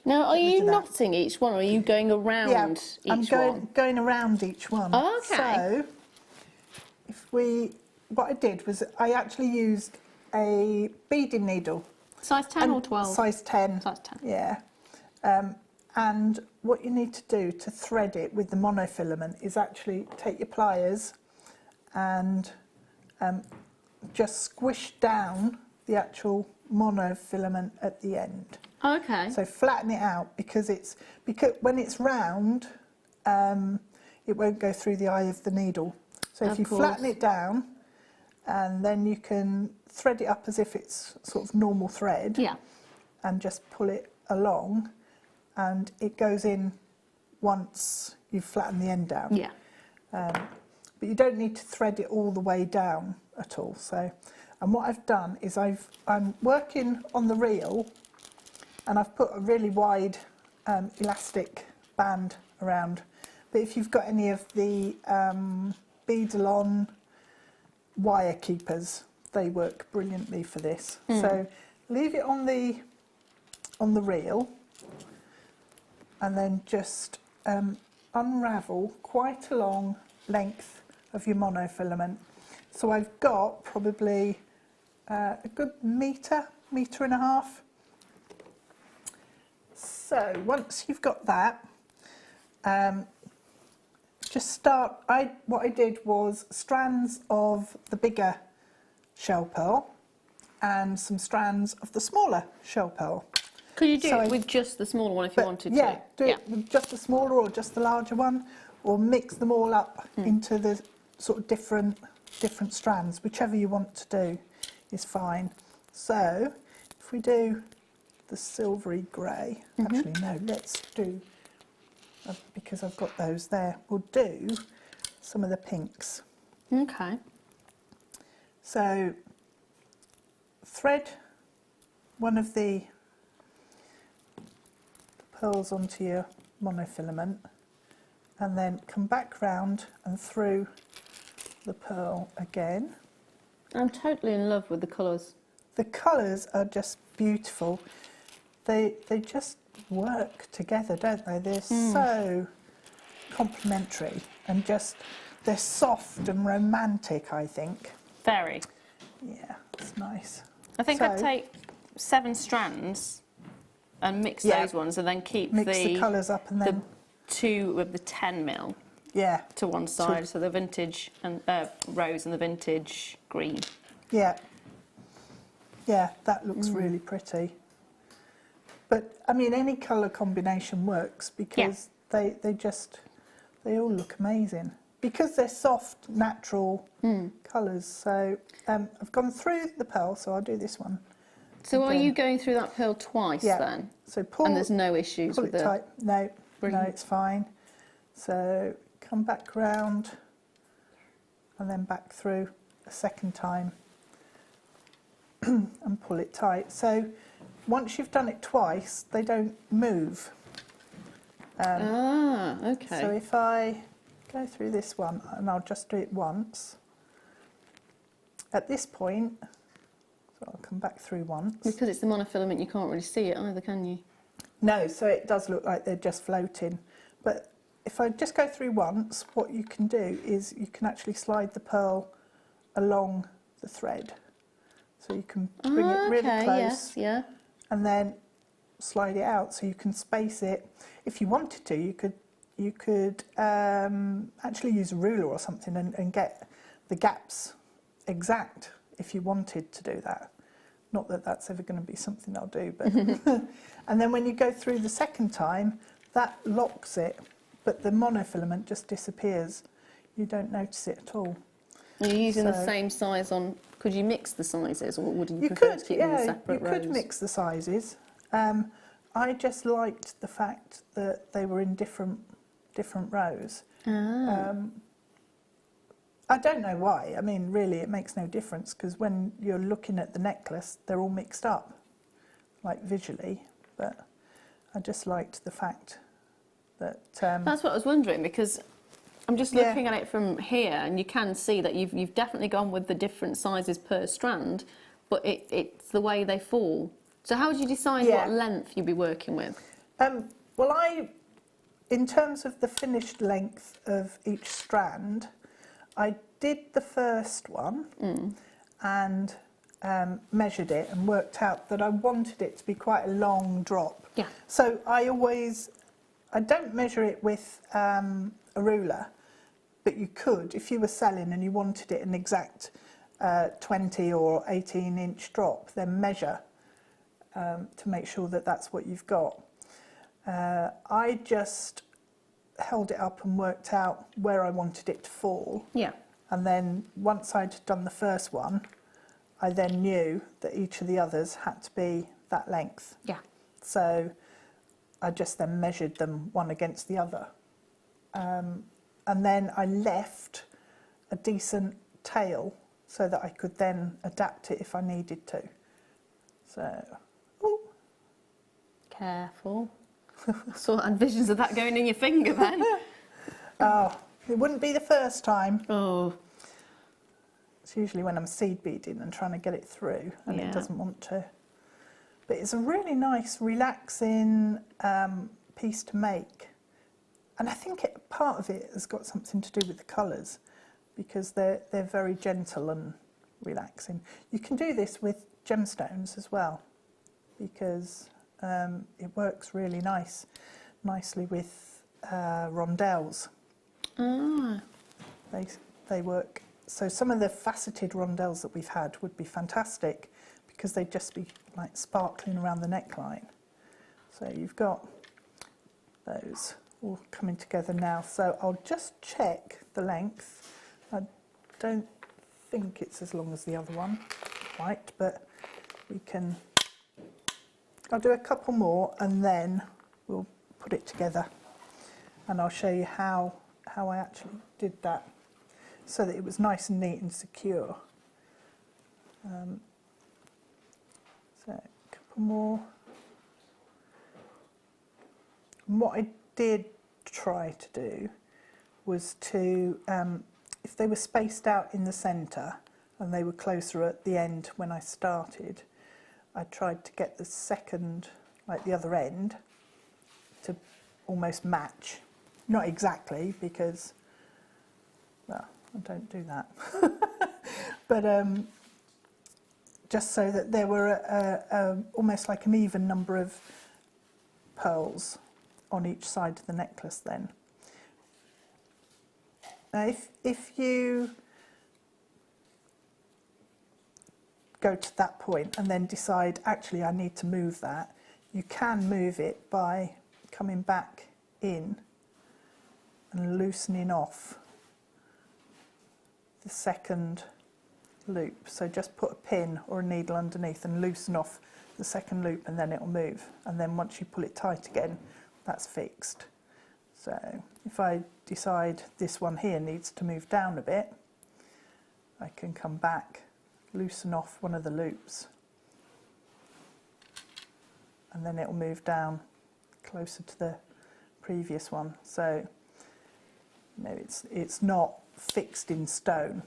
now, are you knotting each one, or are you going around each one? I'm going around each one. Oh, okay. So, what I did was I actually used a beading needle. Size 10 or 12? Size 10. Size 10. Yeah. And what you need to do to thread it with the monofilament is actually take your pliers and just squish down the actual monofilament at the end. Okay. So flatten it out because when it's round, it won't go through the eye of the needle. So if you flatten it down, and then you can thread it up as if it's sort of normal thread. Yeah. And just pull it along, and it goes in once you've flattened the end down. Yeah. But you don't need to thread it all the way down at all. So, and what I've done is I'm working on the reel, and I've put a really wide elastic band around. But if you've got any of the bead-along wire keepers, they work brilliantly for this. So leave it on the reel, and then just unravel quite a long length of your monofilament. So I've got probably a good metre and a half. So once you've got that, just start. What I did was strands of the bigger shell pearl and some strands of the smaller shell pearl. Could you do it with just the smaller one if you wanted to? Yeah, do it with just the smaller or just the larger one, or mix them all up into the sort of different strands. Whichever you want to do is fine. So if we do the silvery grey, actually no, let's do, because I've got those there, we'll do some of the pinks. Okay. So thread one of the pearls onto your monofilament, and then come back round and through the pearl again, I'm totally in love with the colours. The colours are just beautiful. They just work together, don't they? They're so complementary and just, they're soft and romantic, I think. Very. Yeah, it's nice. I think I'd take 7 strands and mix those ones, and then keep the colours up, and then the 2 of the 10mm to one side, so the vintage and rose and the vintage green. Yeah, that looks really pretty. But I mean, any colour combination works because they all look amazing because they're soft, natural colours. So I've gone through the pearl, so I'll do this one. So are you going through that pearl twice then? So pull, and there's no issues with it tight. No, Brilliant. no, it's fine. So come back round and then back through a second time and pull it tight. So once you've done it twice, they don't move. Okay. So if I go through this one, and I'll just do it once. At this point, so I'll come back through once. Because it's the monofilament, you can't really see it either, can you? No, so it does look like they're just floating. But if I just go through once, what you can do is you can actually slide the pearl along the thread. So you can bring it really close, and then slide it out, so you can space it. If you wanted to, you could actually use a ruler or something and get the gaps exact if you wanted to do that. Not that that's ever going to be something I'll do, but and then when you go through the second time, that locks it, but the monofilament just disappears. You don't notice it at all. Are you using the same size on? Could you mix the sizes, or would you prefer to keep them in separate rows? You could mix the sizes. I just liked the fact that they were in different rows. I don't know why. I mean, really, it makes no difference because when you're looking at the necklace, they're all mixed up, like visually. But I just liked the fact that. That's what I was wondering, because I'm just looking at it from here, and you can see that you've definitely gone with the different sizes per strand, but it's the way they fall. So how would you decide what length you'd be working with? Well, in terms of the finished length of each strand, I did the first one and measured it and worked out that I wanted it to be quite a long drop. Yeah. So I don't measure it with a ruler, but you could, if you were selling and you wanted it an exact 20 or 18-inch drop, then measure to make sure that that's what you've got. I just held it up and worked out where I wanted it to fall. Yeah. And then once I'd done the first one, I then knew that each of the others had to be that length. Yeah. So I just then measured them one against the other. And then I left a decent tail so that I could then adapt it if I needed to. So, careful. So, and visions of that going in your finger then. Oh, it wouldn't be the first time. Oh. It's usually when I'm seed beading and trying to get it through and it doesn't want to. But it's a really nice, relaxing piece to make. And I think part of it has got something to do with the colours because they're very gentle and relaxing. You can do this with gemstones as well because it works really nicely with rondelles. They work. So some of the faceted rondelles that we've had would be fantastic because they'd just be like sparkling around the neckline. So you've got those all coming together now. So I'll just check the length. I don't think it's as long as the other one, quite, but we can. I'll do a couple more and then we'll put it together and I'll show you how I actually did that so that it was nice and neat and secure. So a couple more. And what I did try to do was to, if they were spaced out in the centre, and they were closer at the end when I started, I tried to get the second, like the other end, to almost match. Not exactly, because, well, I don't do that. But just so that there were almost like an even number of pearls on each side of the necklace then. Now if you go to that point and then decide, actually I need to move that, you can move it by coming back in and loosening off the second loop. So just put a pin or a needle underneath and loosen off the second loop, and then it'll move. And then once you pull it tight again, that's fixed. So if I decide this one here needs to move down a bit, I can come back, loosen off one of the loops, and then it'll move down closer to the previous one. So you know, it's not fixed in stone.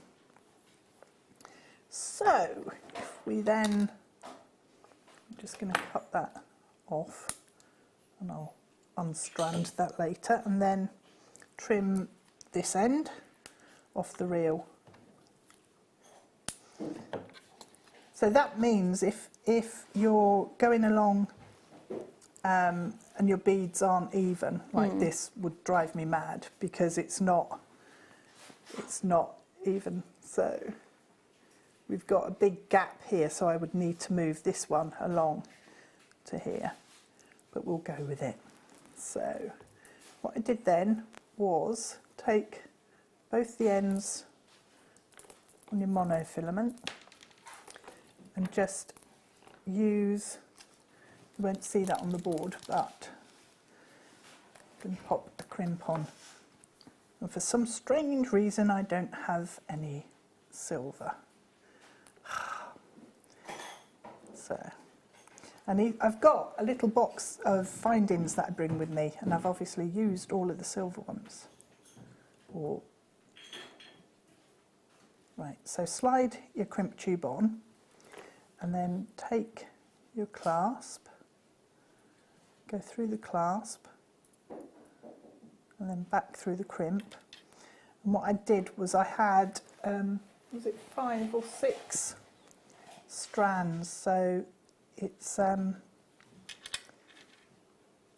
So if we then, I'm just going to cut that off, and I'll unstrand that later, and then trim this end off the reel. So that means if you're going along and your beads aren't even, like this would drive me mad, because it's not even. So we've got a big gap here, so I would need to move this one along to here, but we'll go with it. So what I did then was take both the ends on your monofilament and just use, you won't see that on the board, but you can pop a crimp on. And for some strange reason I don't have any silver. So, and I've got a little box of findings that I bring with me, and I've obviously used all of the silver ones. Right, so slide your crimp tube on, and then take your clasp, go through the clasp, and then back through the crimp. And what I did was I had, was it 5 or 6 strands, so it's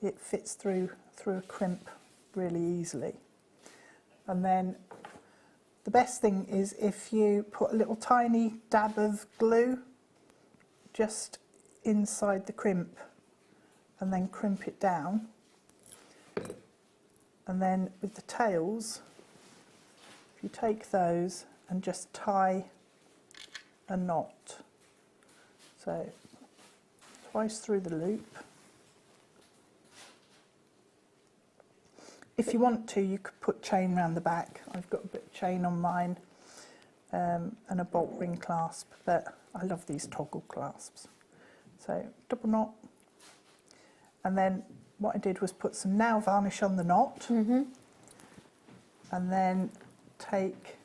it fits through a crimp really easily. And then the best thing is if you put a little tiny dab of glue just inside the crimp and then crimp it down, and then with the tails, if you take those and just tie a knot, so twice through the loop. If you want to, you could put chain around the back. I've got a bit of chain on mine and a bolt ring clasp, but I love these toggle clasps. So double knot, and then what I did was put some nail varnish on the knot, and then take...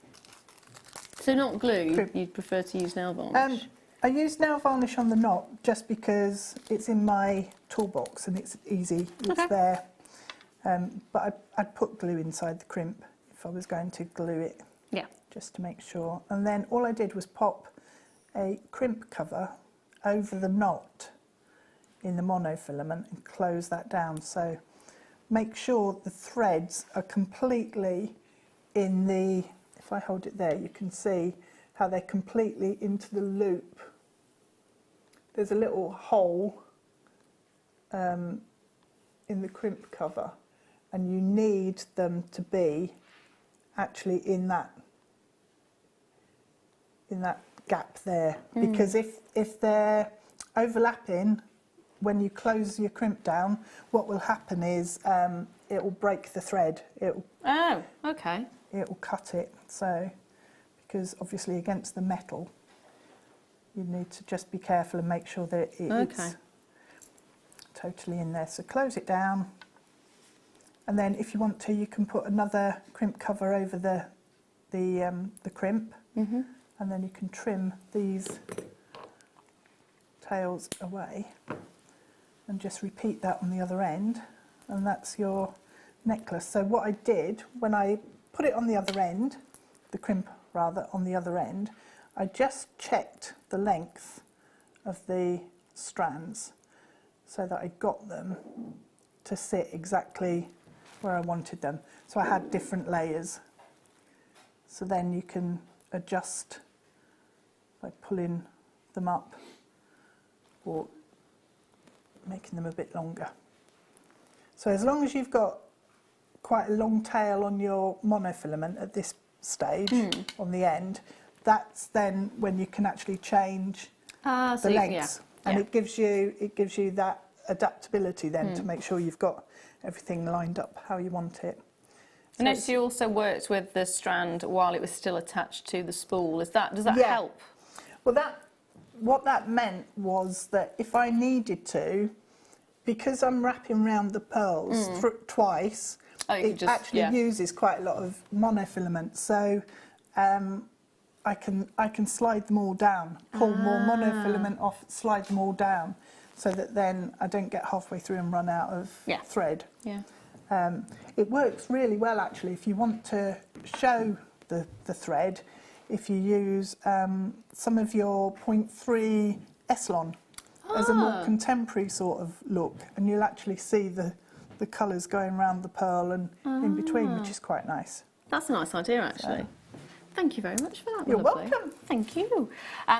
So not glue, you'd prefer to use nail varnish? I use nail varnish on the knot just because it's in my toolbox and it's easy, it's there. But I'd put glue inside the crimp if I was going to glue it, just to make sure. And then all I did was pop a crimp cover over the knot in the monofilament and close that down. So make sure the threads are completely in the, if I hold it there, you can see how they're completely into the loop. There's a little hole in the crimp cover, and you need them to be actually in that gap there, because if they're overlapping when you close your crimp down, what will happen is it will break the thread. It will cut it. So because obviously against the metal you need to just be careful and make sure that it's totally in there. So close it down, and then if you want to, you can put another crimp cover over the crimp, and then you can trim these tails away and just repeat that on the other end, and that's your necklace. So what I did when I put it on the other end, the crimp rather, on the other end, I just checked the length of the strands so that I got them to sit exactly where I wanted them. So I had different layers. So then you can adjust by pulling them up or making them a bit longer. So as long as you've got quite a long tail on your monofilament at this stage on the end, that's then when you can actually change the lengths, and it gives you that adaptability then to make sure you've got everything lined up how you want it. So I noticed you also worked with the strand while it was still attached to the spool. Does that help? Well, what that meant was that if I needed to, because I'm wrapping around the pearls twice, it actually uses quite a lot of monofilament. So I can slide them all down, pull more monofilament off, slide them all down, so that then I don't get halfway through and run out of thread. Yeah. It works really well actually if you want to show the thread, if you use some of your 0.3 Eslon as a more contemporary sort of look, and you'll actually see the colours going around the pearl and in between, which is quite nice. That's a nice idea actually. Thank you very much for that. You're lovely. welcome. Thank you.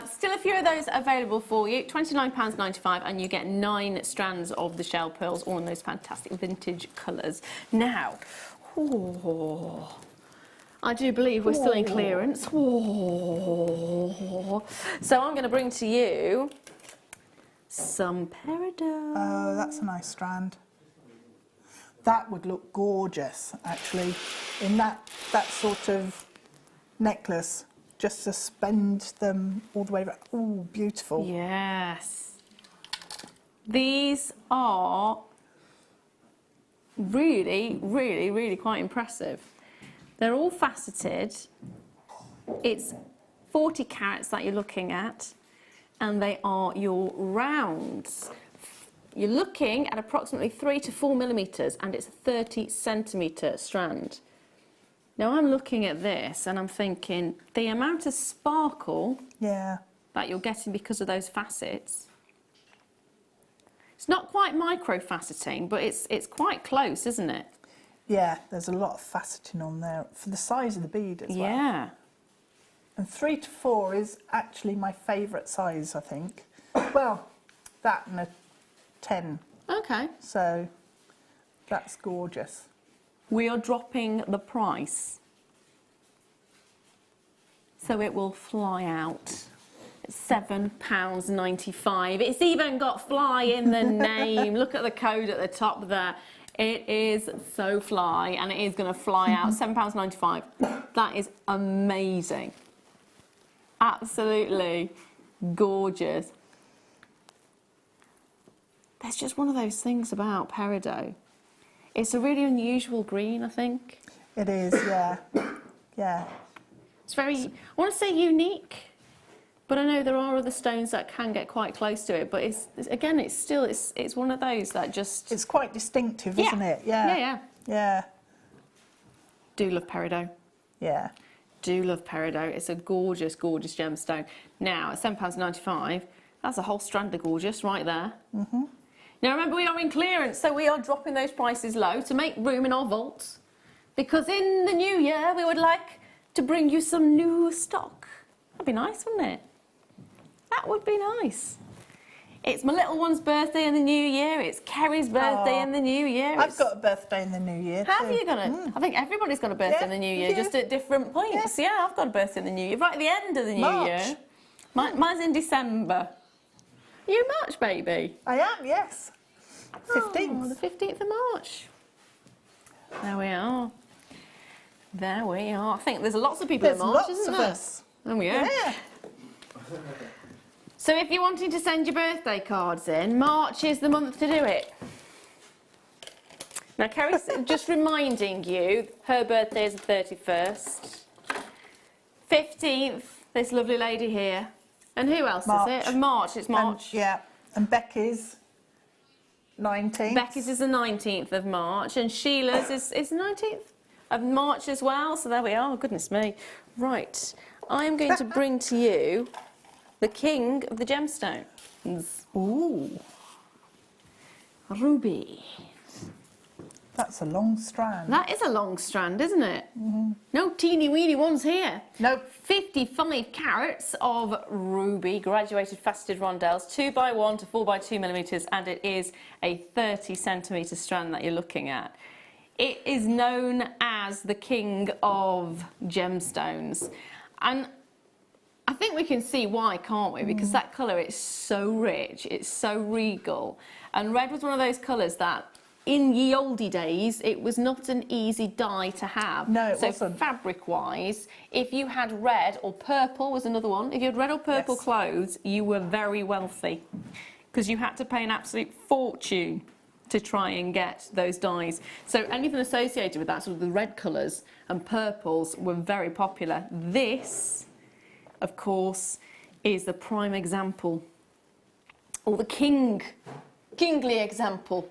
Still a few of those available for you. £29.95, and you get 9 strands of the shell pearls, all in those fantastic vintage colours. Now, I do believe we're still in clearance. So I'm going to bring to you some peridot. Oh, that's a nice strand. That would look gorgeous, actually, in that sort of necklace. Just suspend them all the way around. Oh, beautiful. Yes. These are really, really, really quite impressive. They're all faceted. It's 40 carats that you're looking at, and they are your rounds. You're looking at approximately 3 to 4 millimetres, and it's a 30 centimetre strand. Now I'm looking at this and I'm thinking the amount of sparkle that you're getting because of those facets. It's not quite micro faceting, but it's quite close, isn't it? Yeah, there's a lot of faceting on there for the size of the bead as well. Yeah. And 3 to 4 is actually my favourite size, I think. Well, that and a 10. Okay. So that's gorgeous. We are dropping the price, so it will fly out. It's £7.95. It's even got fly in the name. Look at the code at the top there. It is so fly, and it is going to fly out. £7.95. That is amazing. Absolutely gorgeous. There's just one of those things about peridot. It's a really unusual green, I think. It is, yeah. Yeah. It's very, I want to say unique, but I know there are other stones that can get quite close to it, but it's one of those that just... It's quite distinctive, isn't it? Yeah. Yeah. Do love peridot. Yeah. Do love peridot. It's a gorgeous, gorgeous gemstone. Now, at £7.95, that's a whole strand of gorgeous right there. Mm-hmm. Now remember, we are in clearance, so we are dropping those prices low to make room in our vaults, because in the new year we would like to bring you some new stock. That'd be nice, wouldn't it? That would be nice. It's my little one's birthday in the new year. It's Kerry's birthday in the new year. I've got a birthday in the new year too. Have you got it? I think everybody's got a birthday in the new year, just at different points. Yeah, I've got a birthday in the new year, right at the end of the new year. Mine's in December. You March, baby? I am, yes. 15th. Oh, the 15th of March. There we are. There we are. I think there's lots of people in March, isn't there? Us. There we are. Yeah. So if you're wanting to send your birthday cards in, March is the month to do it. Now, Kerry's just reminding you, her birthday is the 31st. 15th this lovely lady here. And who else March. is it? March, it's March. And, and Becky's 19th. Becky's is the 19th of March, and Sheila's is the 19th of March as well. So there we are. Goodness me. Right, I am going to bring to you the king of the gemstones. Ooh, Ruby. that's a long strand. That is a long strand, isn't it? No teeny weeny ones here. Nope. 55 carats of ruby graduated faceted rondelles, 2x1 to 4x2 millimetres, and it is a 30 centimetre strand that you're looking at. It is known as the king of gemstones, and I think we can see why, can't we? Because that colour is so rich, it's so regal, and red was one of those colours that in ye olde days, it was not an easy dye to have. No, it so wasn't. fabric-wise, if you had red or purple was another one. If you had red or purple Yes. clothes, you were very wealthy because you had to pay an absolute fortune to try and get those dyes. So anything associated with that, sort of the red colours and purples, were very popular. This, of course, is the prime example, or the kingly example.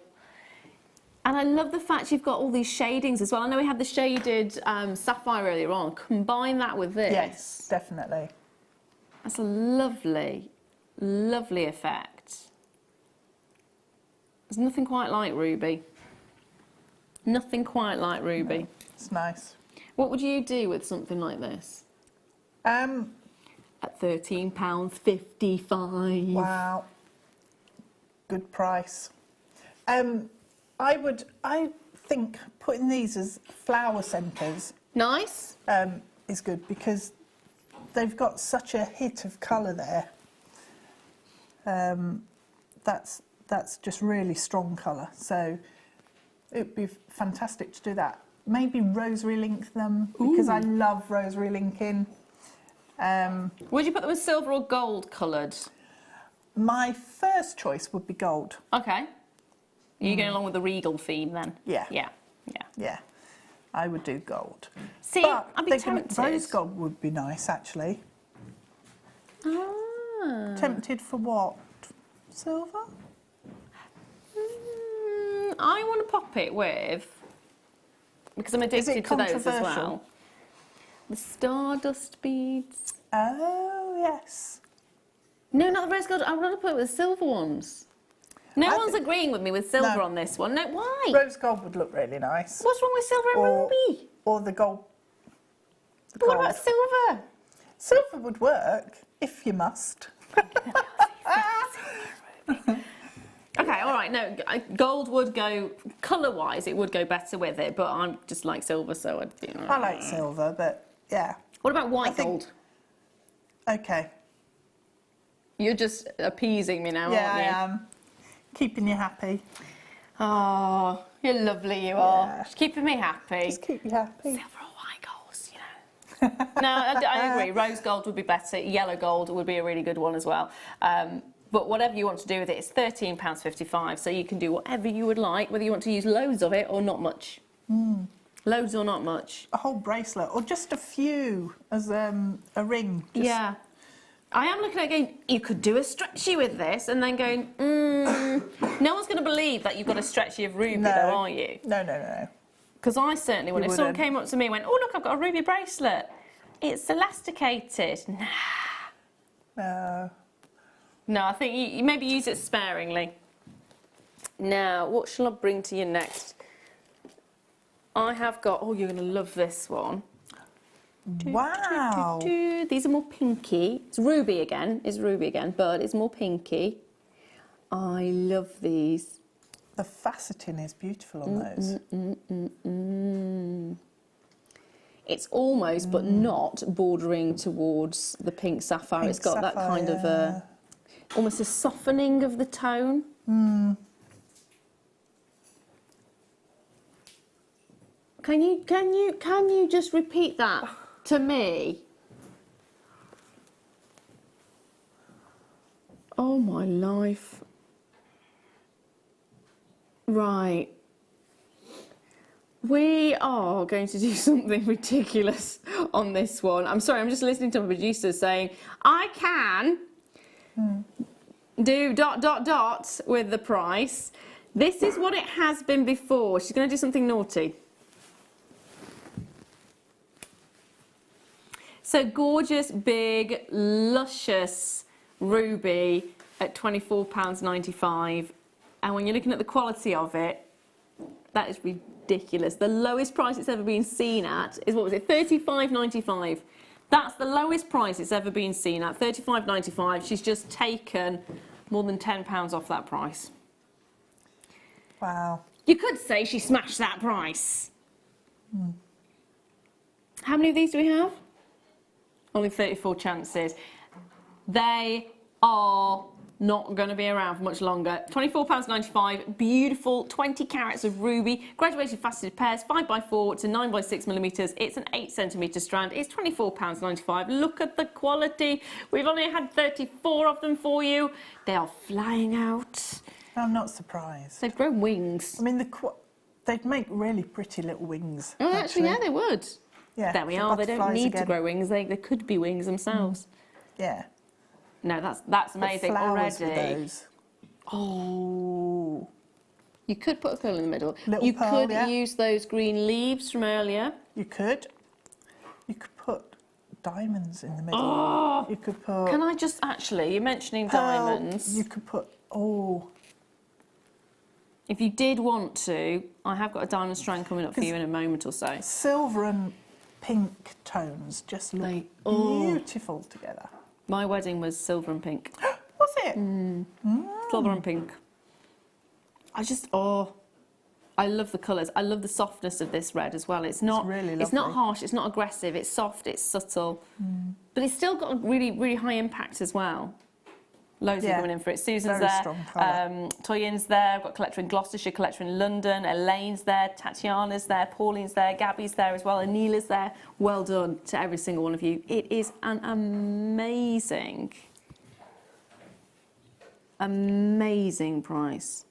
And I love the fact you've got all these shadings as well. I know we had the shaded sapphire earlier on. Combine that with this. Yes, definitely. That's a lovely, lovely effect. There's nothing quite like ruby. Nothing quite like ruby. No, it's nice. What would you do with something like this? At £13.55. Wow. Good price. I think putting these as flower centres Nice. is good because they've got such a hit of colour there. That's just really strong colour. So it would be fantastic to do that. Maybe rosary link them because I love rosary linking. Would you put them as silver or gold coloured? My first choice would be gold. Okay. Are you going along with the regal theme then? Yeah. Yeah. Yeah. Yeah, I would do gold. See, But I'd be thinking tempted. rose gold would be nice, actually. Ah. Tempted for what? Silver? I want to pop it with, because I'm addicted to those as controversial? well. The stardust beads. Oh, yes. No, not the rose gold. I want to put it with the silver ones. No I one's think- agreeing with me with silver No. on this one. No, why? Rose gold would look really nice. What's wrong with silver and Or- ruby? Or the gold. The But what gold. about silver? Silver would work, if you must. Okay, all right. No, gold would go colour-wise. It would go better with it, but I'm just like silver, so I'd. You know. I like silver, but yeah. What about white think- gold? Okay. You're just appeasing me now, Yeah, aren't I you? am. Keeping you happy. Oh, you're lovely, you are. Yeah. Just keeping me happy. Just keep you happy. Silver or white golds, you know. No, I agree. Rose gold would be better. Yellow gold would be a really good one as well. But whatever you want to do with it, it's £13.55, so you can do whatever you would like, whether you want to use loads of it or not much. Loads or not much. A whole bracelet, or just a few as a ring. Just, Yeah. I am looking at going, you could do a stretchy with this, and then going, no one's going to believe that you've got a stretchy of ruby, No. though, are you? No. Because I certainly would. You If someone wouldn't. came up to me and went, oh, look, I've got a ruby bracelet. It's elasticated. Nah. No. No, I think you maybe use it sparingly. Now, what shall I bring to you next? I have got, oh, you're going to love this one. Wow. These are more pinky. It's ruby again, but it's more pinky. I love these. The faceting is beautiful on those. It's almost, but not, bordering towards the pink sapphire. Pink It's got that kind of sapphire. almost a softening of the tone. Can you just repeat that to me? Oh my life. Right. We are going to do something ridiculous on this one. I'm sorry, I'm just listening to my producer saying, I can do ... with the price. This is what it has been before. She's going to do something naughty. So gorgeous, big, luscious ruby at £24.95. And when you're looking at the quality of it, that is ridiculous. The lowest price it's ever been seen at is, what was it, £35.95. That's the lowest price it's ever been seen at, £35.95. She's just taken more than £10 off that price. Wow. You could say she smashed that price. How many of these do we have? Only 34 chances. They are not going to be around for much longer. £24.95, beautiful 20 carats of ruby, graduated faceted pairs, 5x4 to 9x6 millimetres. It's an 8 centimetre strand. It's £24.95. Look at the quality. We've only had 34 of them for you. They are flying out. I'm not surprised. They've grown wings. I mean, they'd make really pretty little wings. Oh, actually, yeah, they would. Yeah. There we for are. They don't butterflies need to again. grow wings. They could be wings themselves. Yeah. No, that's amazing Put flowers already. with those. Oh. You could put a pearl in the middle. Little You pearl, could yeah. use those green leaves from earlier. You could. You could put diamonds in the middle. Oh. You could put. Can I just actually, you're mentioning pearl. diamonds. You could put. Oh. If you did want to, I have got a diamond strand coming up for you in a moment or so. Silver and pink tones just look beautiful together. My wedding was silver and pink. Was it? Silver and pink. I love the colours. I love the softness of this red as well. It's not really it's not lovely. harsh, it's not aggressive, it's soft, it's subtle. But it's still got a really, really high impact as well. Loads of Yeah, coming in for it. Susan's very there, strong colour. Toyin's there, I've got a collector in Gloucestershire, collector in London, Elaine's there, Tatiana's there, Pauline's there, Gabby's there as well, Anila's there. Well done to every single one of you. It is an amazing price.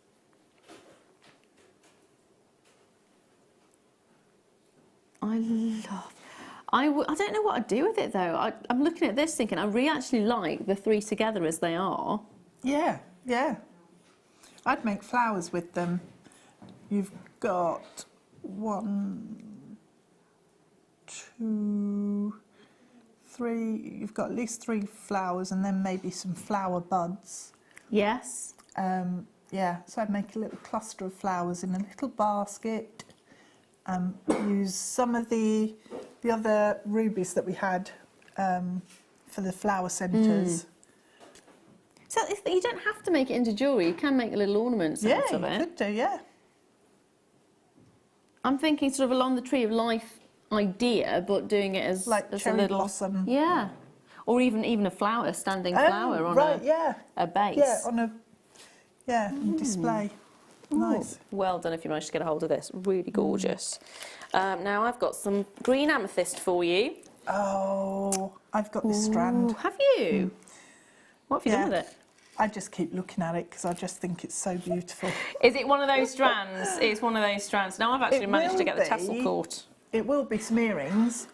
I don't know what I'd do with it though. I'm looking at this thinking I really actually like the three together as they are. Yeah, yeah. I'd make flowers with them. You've got 1, 2, 3. You've got at least 3 flowers and then maybe some flower buds. Yes. Yeah, so I'd make a little cluster of flowers in a little basket. Use some of the other rubies that we had for the flower centres. So you don't have to make it into jewellery. You can make little ornaments out of Yeah, it. you could do, yeah. I'm thinking sort of along the tree of life idea, but doing it as Like as cherry a little blossom. Yeah, or even a flower, standing flower on a base. Yeah, on a display. Nice. Well done if you managed to get a hold of this. Really gorgeous. Now I've got some green amethyst for you. Oh, I've got this strand. Have you? What have you done with it? I just keep looking at it because I just think it's so beautiful. Is it one of those strands? It's one of those strands. Now I've actually It managed to will get the be. tassel caught. It will be some earrings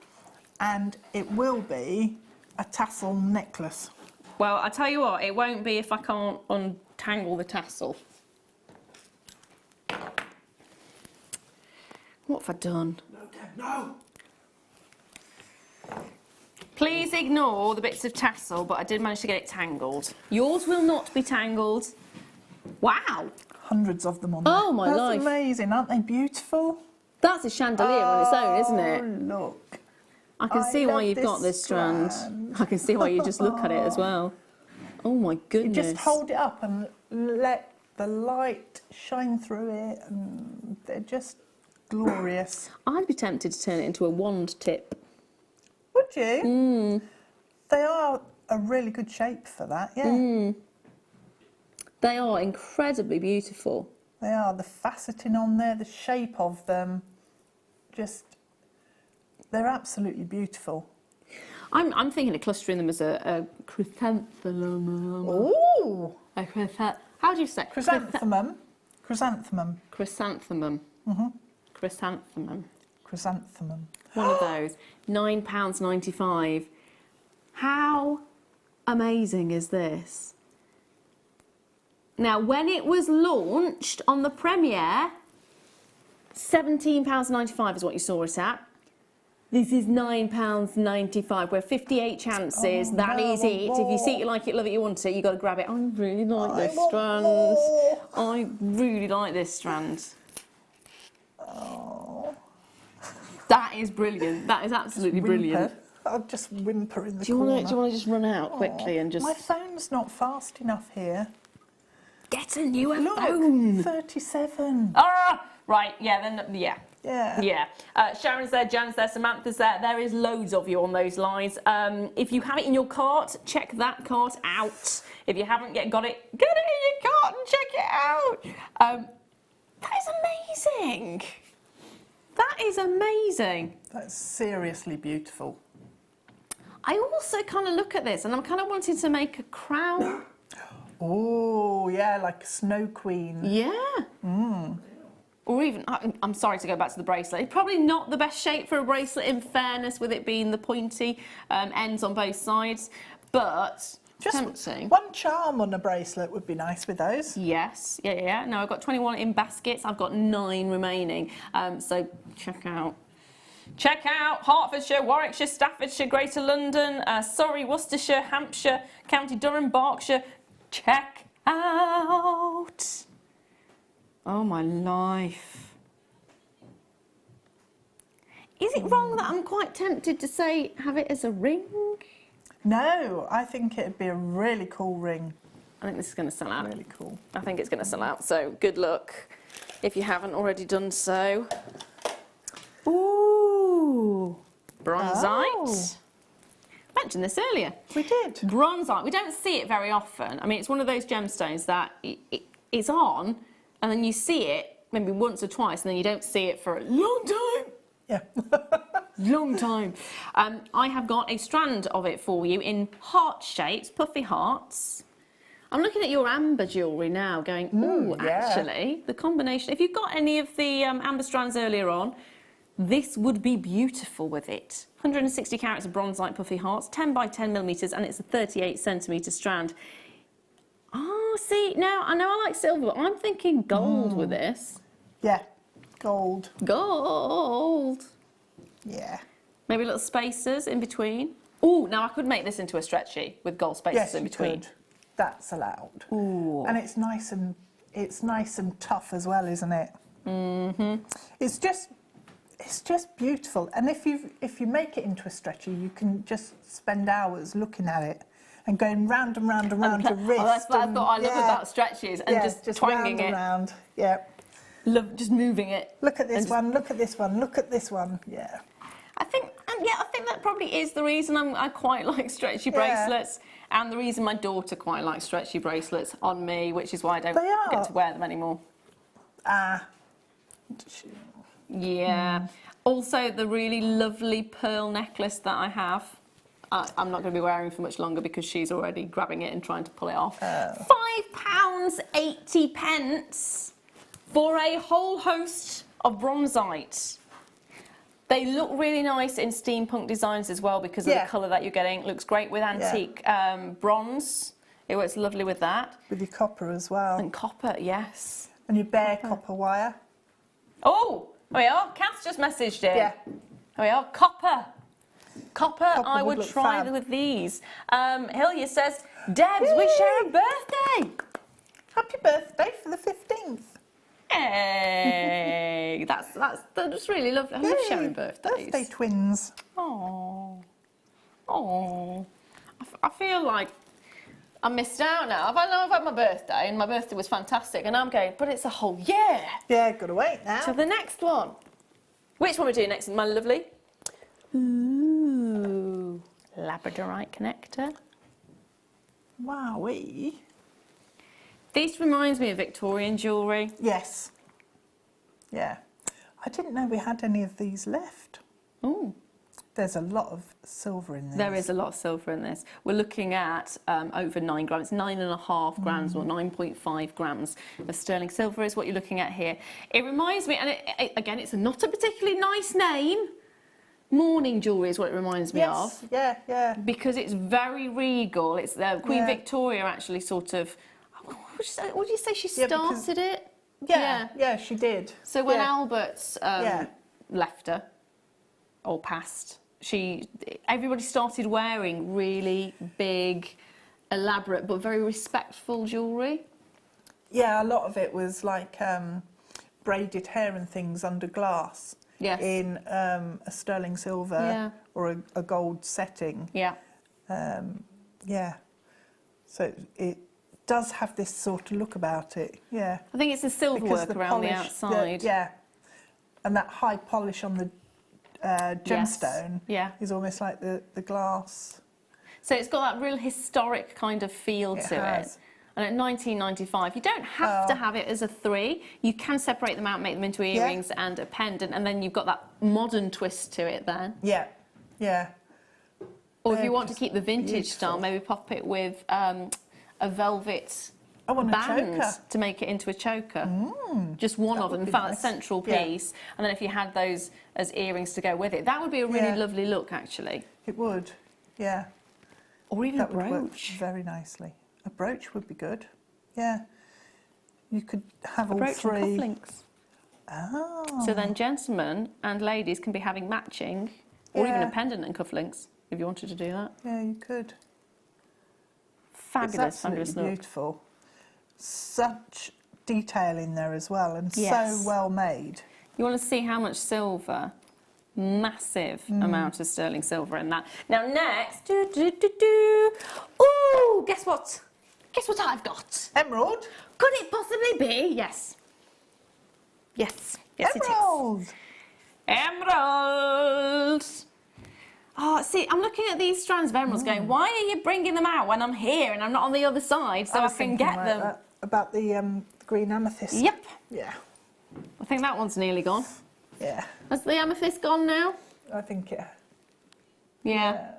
and it will be a tassel necklace. Well, I tell you what, it won't be if I can't untangle the tassel. What have I done? No! Please ignore the bits of tassel, but I did manage to get it tangled. Yours will not be tangled. Wow! Hundreds of them on Oh, there. my That's life. amazing, aren't they beautiful? That's a chandelier on its own, isn't it? Oh, look. I can see why love you've got this strand. I can see why you just look at it as well. Oh my You goodness. just hold it up and let the light shine through it and they're just glorious. I'd be tempted to turn it into a wand tip. Would you? They are a really good shape for that, yeah. They are incredibly beautiful. They are. The faceting on there, the shape of them, just, they're absolutely beautiful. I'm thinking of clustering them as a chrysanthemum. Ooh! How do you say? Chrysanthemum. Chrysanthemum. Chrysanthemum. chrysanthemum. Chrysanthemum. One of those. £9.95. How amazing is this? Now, when it was launched on the premiere, £17.95 is what you saw it at. This is £9.95. We're 58 chances. That is it. If you see it, you like it, love it, you want it, you got to grab it. I really like this strand. I really like this strand. Oh. That is brilliant. That is absolutely brilliant. I'll just whimper in the Do you corner. want to just run out quickly and just... My phone's not fast enough here. Get a newer Look, phone. 37. Ah! Right, yeah, then, yeah. Yeah. Yeah. Sharon's there, Jan's there, Samantha's there. There is loads of you on those lines. If you have it in your cart, check that cart out. If you haven't yet got it, get it in your cart and check it out. That is amazing. That is amazing. That's seriously beautiful. I also kind of look at this and I'm kind of wanting to make a crown. Oh, yeah, like a snow queen. Yeah. Or even, I'm sorry to go back to the bracelet. It's probably not the best shape for a bracelet, in fairness, with it being the pointy ends on both sides, but Just tempting. one charm on a bracelet would be nice with those. Yes, yeah. No, I've got 21 in baskets. I've got 9 remaining. So check out. Check out Hertfordshire, Warwickshire, Staffordshire, Greater London, Surrey, Worcestershire, Hampshire, County Durham, Berkshire. Check out. Oh my life. Is it wrong that I'm quite tempted to say have it as a ring? No, I think it'd be a really cool ring. I think this is going to sell out. Really cool. I think it's going to sell out, so good luck if you haven't already done so. Ooh, bronzite. Oh. Mentioned this earlier. We did. Bronzite, we don't see it very often. I mean, it's one of those gemstones that it's on, and then you see it maybe once or twice, and then you don't see it for a long time. Yeah. Long time. I have got a strand of it for you in heart shapes, puffy hearts. I'm looking at your amber jewellery now going, ooh, yeah. actually, the combination, if you've got any of the amber strands earlier on, this would be beautiful with it. 160 carats of bronzite puffy hearts, 10 by 10 millimetres, and it's a 38 centimetre strand. Oh, see, now I know I like silver, but I'm thinking gold with this. Yeah. Gold. Gold. Yeah. Maybe little spacers in between. Oh, now I could make this into a stretchy with gold spacers Yes, in you between. could. That's allowed. Ooh. And it's nice and tough as well, isn't it? Mm-hmm. It's just beautiful. And if you make it into a stretchy, you can just spend hours looking at it and going round and round and round your wrist. Oh, that's what I thought I love yeah. about stretches, and just twanging round it. And round. Yeah. Love just moving it. Look at this one. Look at this one. Look at this one. Yeah. I think that probably is the reason I quite like stretchy bracelets, and the reason my daughter quite likes stretchy bracelets on me, which is why I don't get to wear them anymore. Yeah. Also, the really lovely pearl necklace that I have. I'm not going to be wearing for much longer because she's already grabbing it and trying to pull it off. £5.80 for a whole host of bronzite. They look really nice in steampunk designs as well because of the colour that you're getting. It looks great with antique bronze. It works lovely with that. With your copper as well. And copper, yes. And your bare copper wire. Oh, there we are. Kath's just messaged in. Yeah. There we are. Copper. Copper I would look try fab. with these. Hilya says, Debs, we share a birthday. Happy birthday for the 15th. Hey, that's really lovely. I love sharing birthdays. Birthday twins. Oh, I feel like I missed out now. I know I've had my birthday, and my birthday was fantastic, and I'm going, but it's a whole year. Yeah, gotta wait now. To the next one. Which one are we doing next, my lovely? Ooh, labradorite connector. Wowee. This reminds me of Victorian jewellery. Yes. Yeah. I didn't know we had any of these left. Oh. There's a lot of silver in this. There is a lot of silver in this. We're looking at over 9 grams, 9.5 grams or 9.5 grams of sterling silver is what you're looking at here. It reminds me, and again, it's not a particularly nice name. Morning jewellery is what it reminds me of. Yeah, yeah. Because it's very regal. It's Queen Victoria actually sort of, what did you say she started it? Yeah, she did. So when Albert left her, or passed, everybody started wearing really big, elaborate but very respectful jewellery. Yeah, a lot of it was like braided hair and things under glass. Yes. In a sterling silver or a gold setting. Yeah. Yeah. So it does have this sort of look about it. Yeah. I think it's the silver work around the outside. And that high polish on the gemstone Yeah. is almost like the glass. So it's got that real historic kind of feel to it. And at $19.95, you don't have to have it as a 3. You can separate them out, make them into earrings and a pendant, and then you've got that modern twist to it then. Yeah, yeah. Or if you want to keep the vintage style, maybe pop it with a velvet band to make it into a choker. Just one of them, in fact, a central piece. And then if you had those as earrings to go with it, that would be a really lovely look, actually. It would, yeah. Or even a brooch. Would work very nicely. A brooch would be good. Yeah. You could have all 3. And cufflinks. Oh. So then gentlemen and ladies can be having matching, or even a pendant and cufflinks, if you wanted to do that. Yeah, you could. Fabulous, fabulous look. Beautiful. Such detail in there as well, and so well made. You want to see how much silver? Massive amount of sterling silver in that. Now next, ooh, guess what? Guess what I've got? Emerald? Could it possibly be? Yes. Yes. Yes, Emerald. it is. Emerald. Oh, see, I'm looking at these strands of emeralds going, why are you bringing them out when I'm here and I'm not on the other side so I can get them? About the green amethyst. Yep. Yeah. I think that one's nearly gone. Yeah. Has the amethyst gone now? I think Yeah.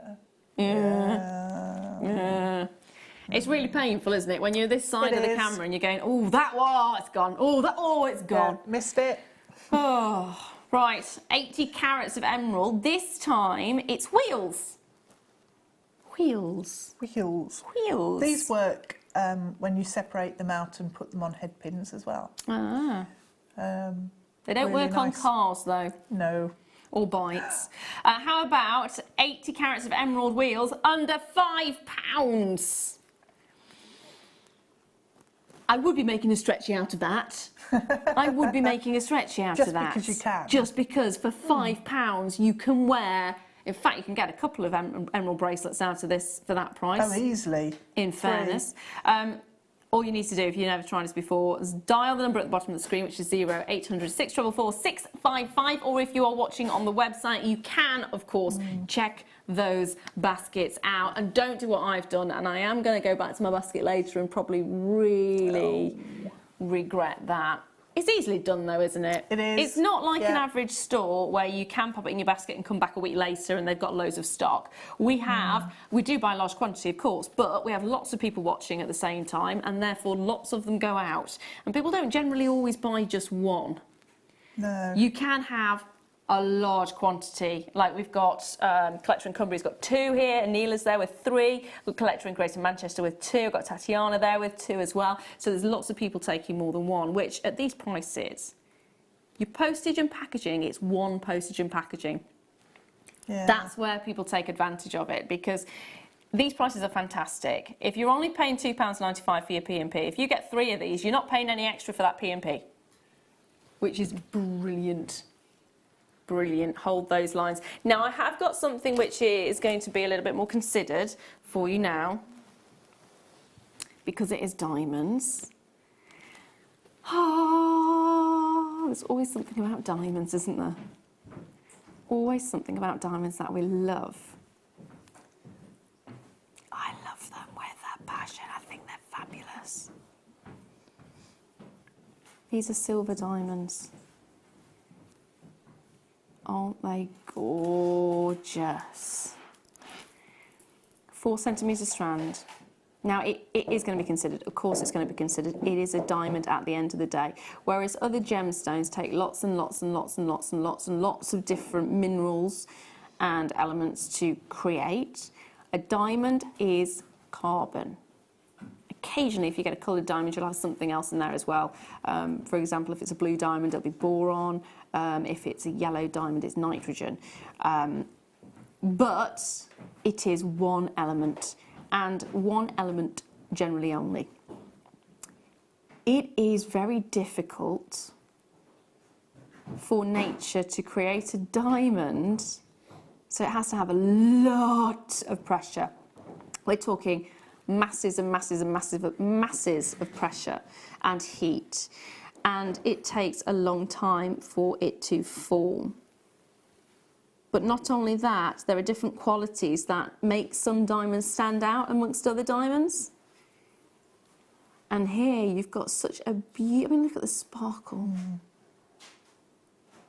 It's really painful, isn't it, when you're this side of the camera and you're going, oh, it's gone. Oh, it's gone. Yeah, missed it. Oh, right. 80 carats of emerald. This time it's wheels. Wheels. Wheels. Wheels. These work when you separate them out and put them on head pins as well. Ah. They don't really work on nice. cars, though. No. Or bikes. How about 80 carats of emerald wheels under £5? I would be making a stretchy out of that. I would be making a stretchy out of that. Just because you can. Just because for £5 you can wear... In fact, you can get a couple of emerald bracelets out of this for that price. Oh, easily. In fairness. All you need to do, if you've never tried this before, is dial the number at the bottom of the screen, which is 0800 644 655. Or if you are watching on the website, you can, of course, check those baskets out. And don't do what I've done. And I am going to go back to my basket later and probably really regret that. It's easily done, though, isn't it? It is. It's not like an average store where you can pop it in your basket and come back a week later and they've got loads of stock. We do buy a large quantity, of course, but we have lots of people watching at the same time and therefore lots of them go out. And people don't generally always buy just one. No. You can have a large quantity. Like we've got Collector in Cumbria's got 2 here, Anila's there with 3, we've got Collector in Greater Manchester with 2, we've got Tatiana there with 2 as well. So there's lots of people taking more than one, which at these prices, your postage and packaging, it's 1 postage and packaging. Yeah. That's where people take advantage of it because these prices are fantastic. If you're only paying £2.95 for your P&P, if you get 3 of these, you're not paying any extra for that P&P, which is brilliant. Brilliant, hold those lines. Now I have got something which is going to be a little bit more considered for you now because it is diamonds. There's always something about diamonds, isn't there? Always something about diamonds that we love. I love them with a passion. I think they're fabulous. These are silver diamonds. Aren't they gorgeous? 4 centimetres strand. Now, it is going to be considered, of course it's going to be considered, it is a diamond at the end of the day. Whereas other gemstones take lots and lots and lots and lots and lots and lots of different minerals and elements to create. A diamond is carbon. Occasionally, if you get a coloured diamond, you'll have something else in there as well. For example, if it's a blue diamond, it'll be boron. If it's a yellow diamond, it's nitrogen. But it is one element, and one element generally only. It is very difficult for nature to create a diamond, so it has to have a lot of pressure. We're talking masses and masses and masses of pressure and heat, and it takes a long time for it to form. But not only that, there are different qualities that make some diamonds stand out amongst other diamonds. And here you've got such a beautiful, I mean, look at the sparkle.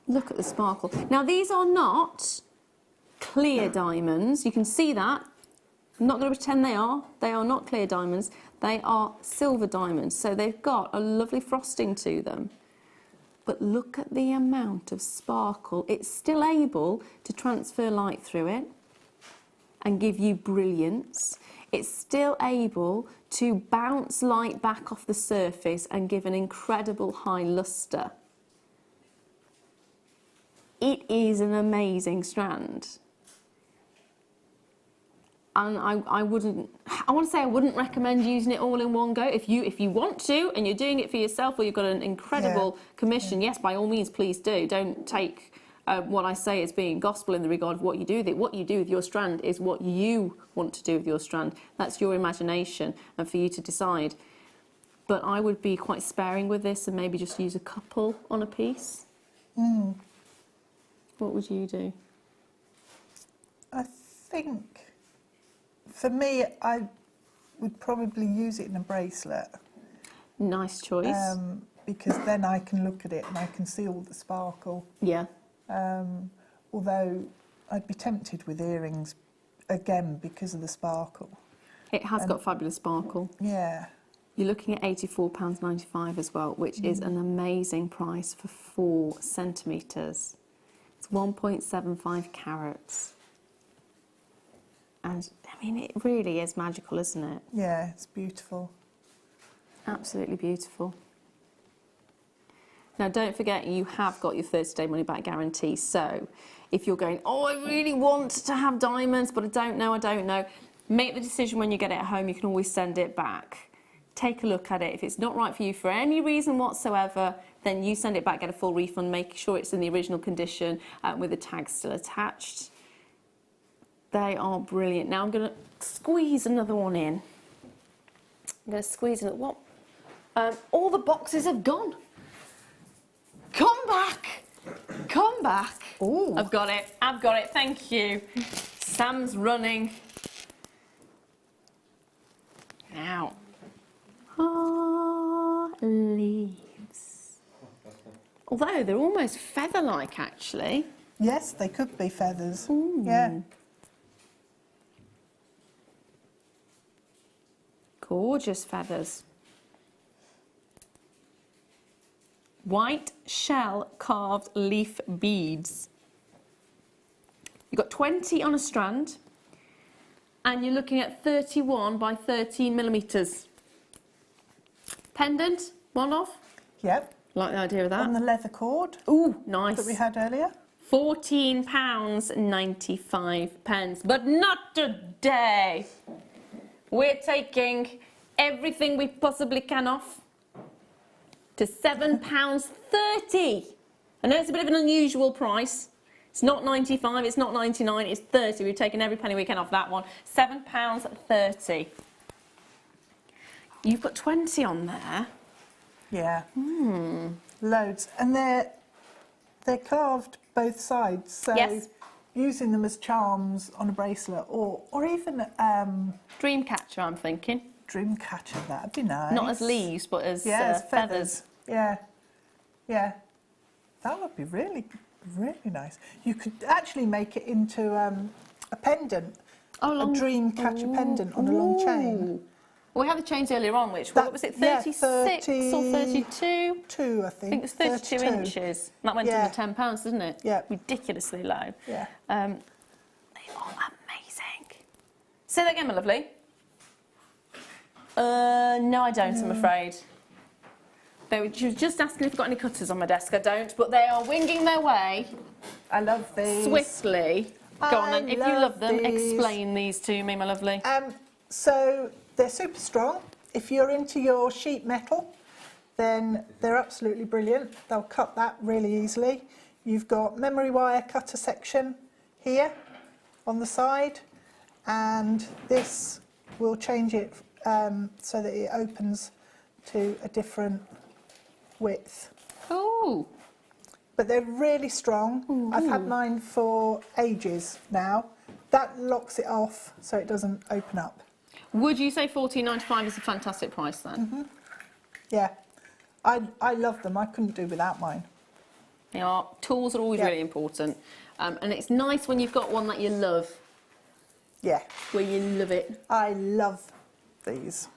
Look at the sparkle. Now, these are not clear diamonds. You can see that. I'm not going to pretend they are. They are not clear diamonds. They are silver diamonds. So they've got a lovely frosting to them. But look at the amount of sparkle. It's still able to transfer light through it and give you brilliance. It's still able to bounce light back off the surface and give an incredible high luster. It is an amazing strand. And I wouldn't recommend using it all in one go. If you want to, and you're doing it for yourself, or you've got an incredible commission, yes, by all means, please do. Don't take what I say as being gospel in the regard of what you do with it. What you do with your strand is what you want to do with your strand. That's your imagination, and for you to decide. But I would be quite sparing with this, and maybe just use a couple on a piece. What would you do? I think, for me, I would probably use it in a bracelet. Nice choice. Because then I can look at it and I can see all the sparkle. Yeah. Although I'd be tempted with earrings, again, because of the sparkle. It has got fabulous sparkle. Yeah. You're looking at £84.95 as well, which is an amazing price for 4 centimetres. It's 1.75 carats. And, I mean, it really is magical, isn't it? Yeah, it's beautiful. Absolutely beautiful. Now, don't forget, you have got your 30-day money-back guarantee. So, if you're going, oh, I really want to have diamonds, but I don't know, make the decision when you get it at home. You can always send it back. Take a look at it. If it's not right for you for any reason whatsoever, then you send it back, get a full refund, make sure it's in the original condition with the tag still attached. They are brilliant. Now I'm going to squeeze another one in. I'm going to squeeze in. What? All the boxes have gone. Come back. Come back. Ooh. I've got it. I've got it. Thank you. Sam's running. Now. Ah, leaves. Although they're almost feather-like, actually. Yes, they could be feathers. Ooh. Yeah. Gorgeous feathers. White shell carved leaf beads. You've got 20 on a strand, and you're looking at 31 by 13 millimetres. Pendant, one off. Yep. Like the idea of that. On the leather cord. Ooh, nice. That we had earlier. £14.95. But not today. We're taking everything we possibly can off to £7.30. I know it's a bit of an unusual price. It's not 95, it's not 99, it's 30. We've taken every penny we can off that one. £7.30. You've got 20 on there. Yeah. Loads. And they're carved both sides. So Yes. using them as charms on a bracelet or even Dreamcatcher, I'm thinking. dream catcher, that'd be nice. Not as leaves, but as as feathers. Yeah. Yeah. That would be really Really nice. You could actually make it into a pendant, a dream catcher pendant on a long chain. Well, we had the chains earlier on, which, what was it, 36 or 32? 2, I think. I think it was 32 inches. That went under £10, didn't it? Yeah. Ridiculously low. Yeah. They are amazing. Say that again, my lovely. No, I don't, I'm afraid. She was just asking if I've got any cutters on my desk. I don't, but they are winging their way. I love these. Swiftly. Go on then. If you love them, explain these to me, my lovely. So they're super strong. If you're into your sheet metal, then they're absolutely brilliant. They'll cut that really easily. You've got memory wire cutter section here on the side, and this will change it so that it opens to a different width. Oh. But they're really strong. Ooh. I've had mine for ages now. That locks it off so it doesn't open up. Would you say $14.95 is a fantastic price then? Mm-hmm. Yeah. I love them. I couldn't do without mine. They are. Tools are always really important. And it's nice when you've got one that you love. Yeah. Where you love it. I love these.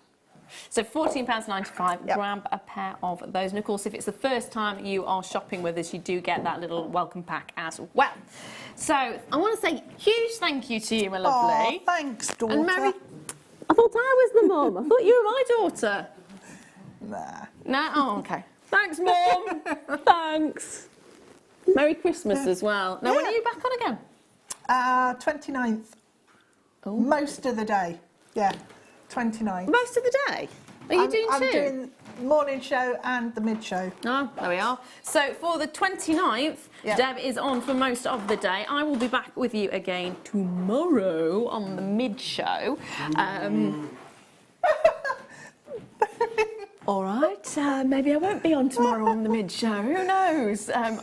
So £14.95, grab a pair of those. And of course, if it's the first time you are shopping with us, you do get that little welcome pack as well. So I want to say huge thank you to you, my lovely. Oh, thanks, daughter. And Mary, I thought I was the mum. I thought you were my daughter. Nah. No? Oh, okay. Thanks, Mum. Thanks. Merry Christmas as well. Now, when are you back on again? 29th. Oh. Most of the day. Yeah. 29th. Most of the day? Are you doing two? I'm doing the morning show and the mid show. Oh, there we are. So for the 29th, Deb is on for most of the day. I will be back with you again tomorrow on the mid show. All right, maybe I won't be on tomorrow on the mid show. Who knows? I've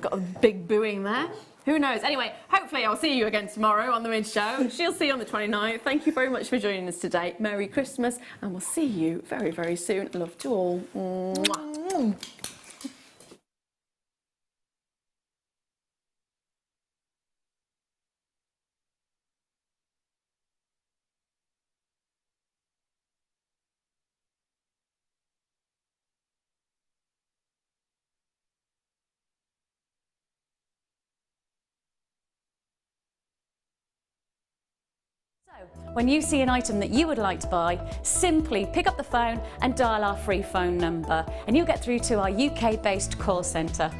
got a big booing there. Who knows? Anyway, hopefully I'll see you again tomorrow on the mid show. She'll see you on the 29th. Thank you very much for joining us today. Merry Christmas, and we'll see you very, very soon. Love to all. Mwah. When you see an item that you would like to buy, simply pick up the phone and dial our free phone number, and you'll get through to our UK-based call centre.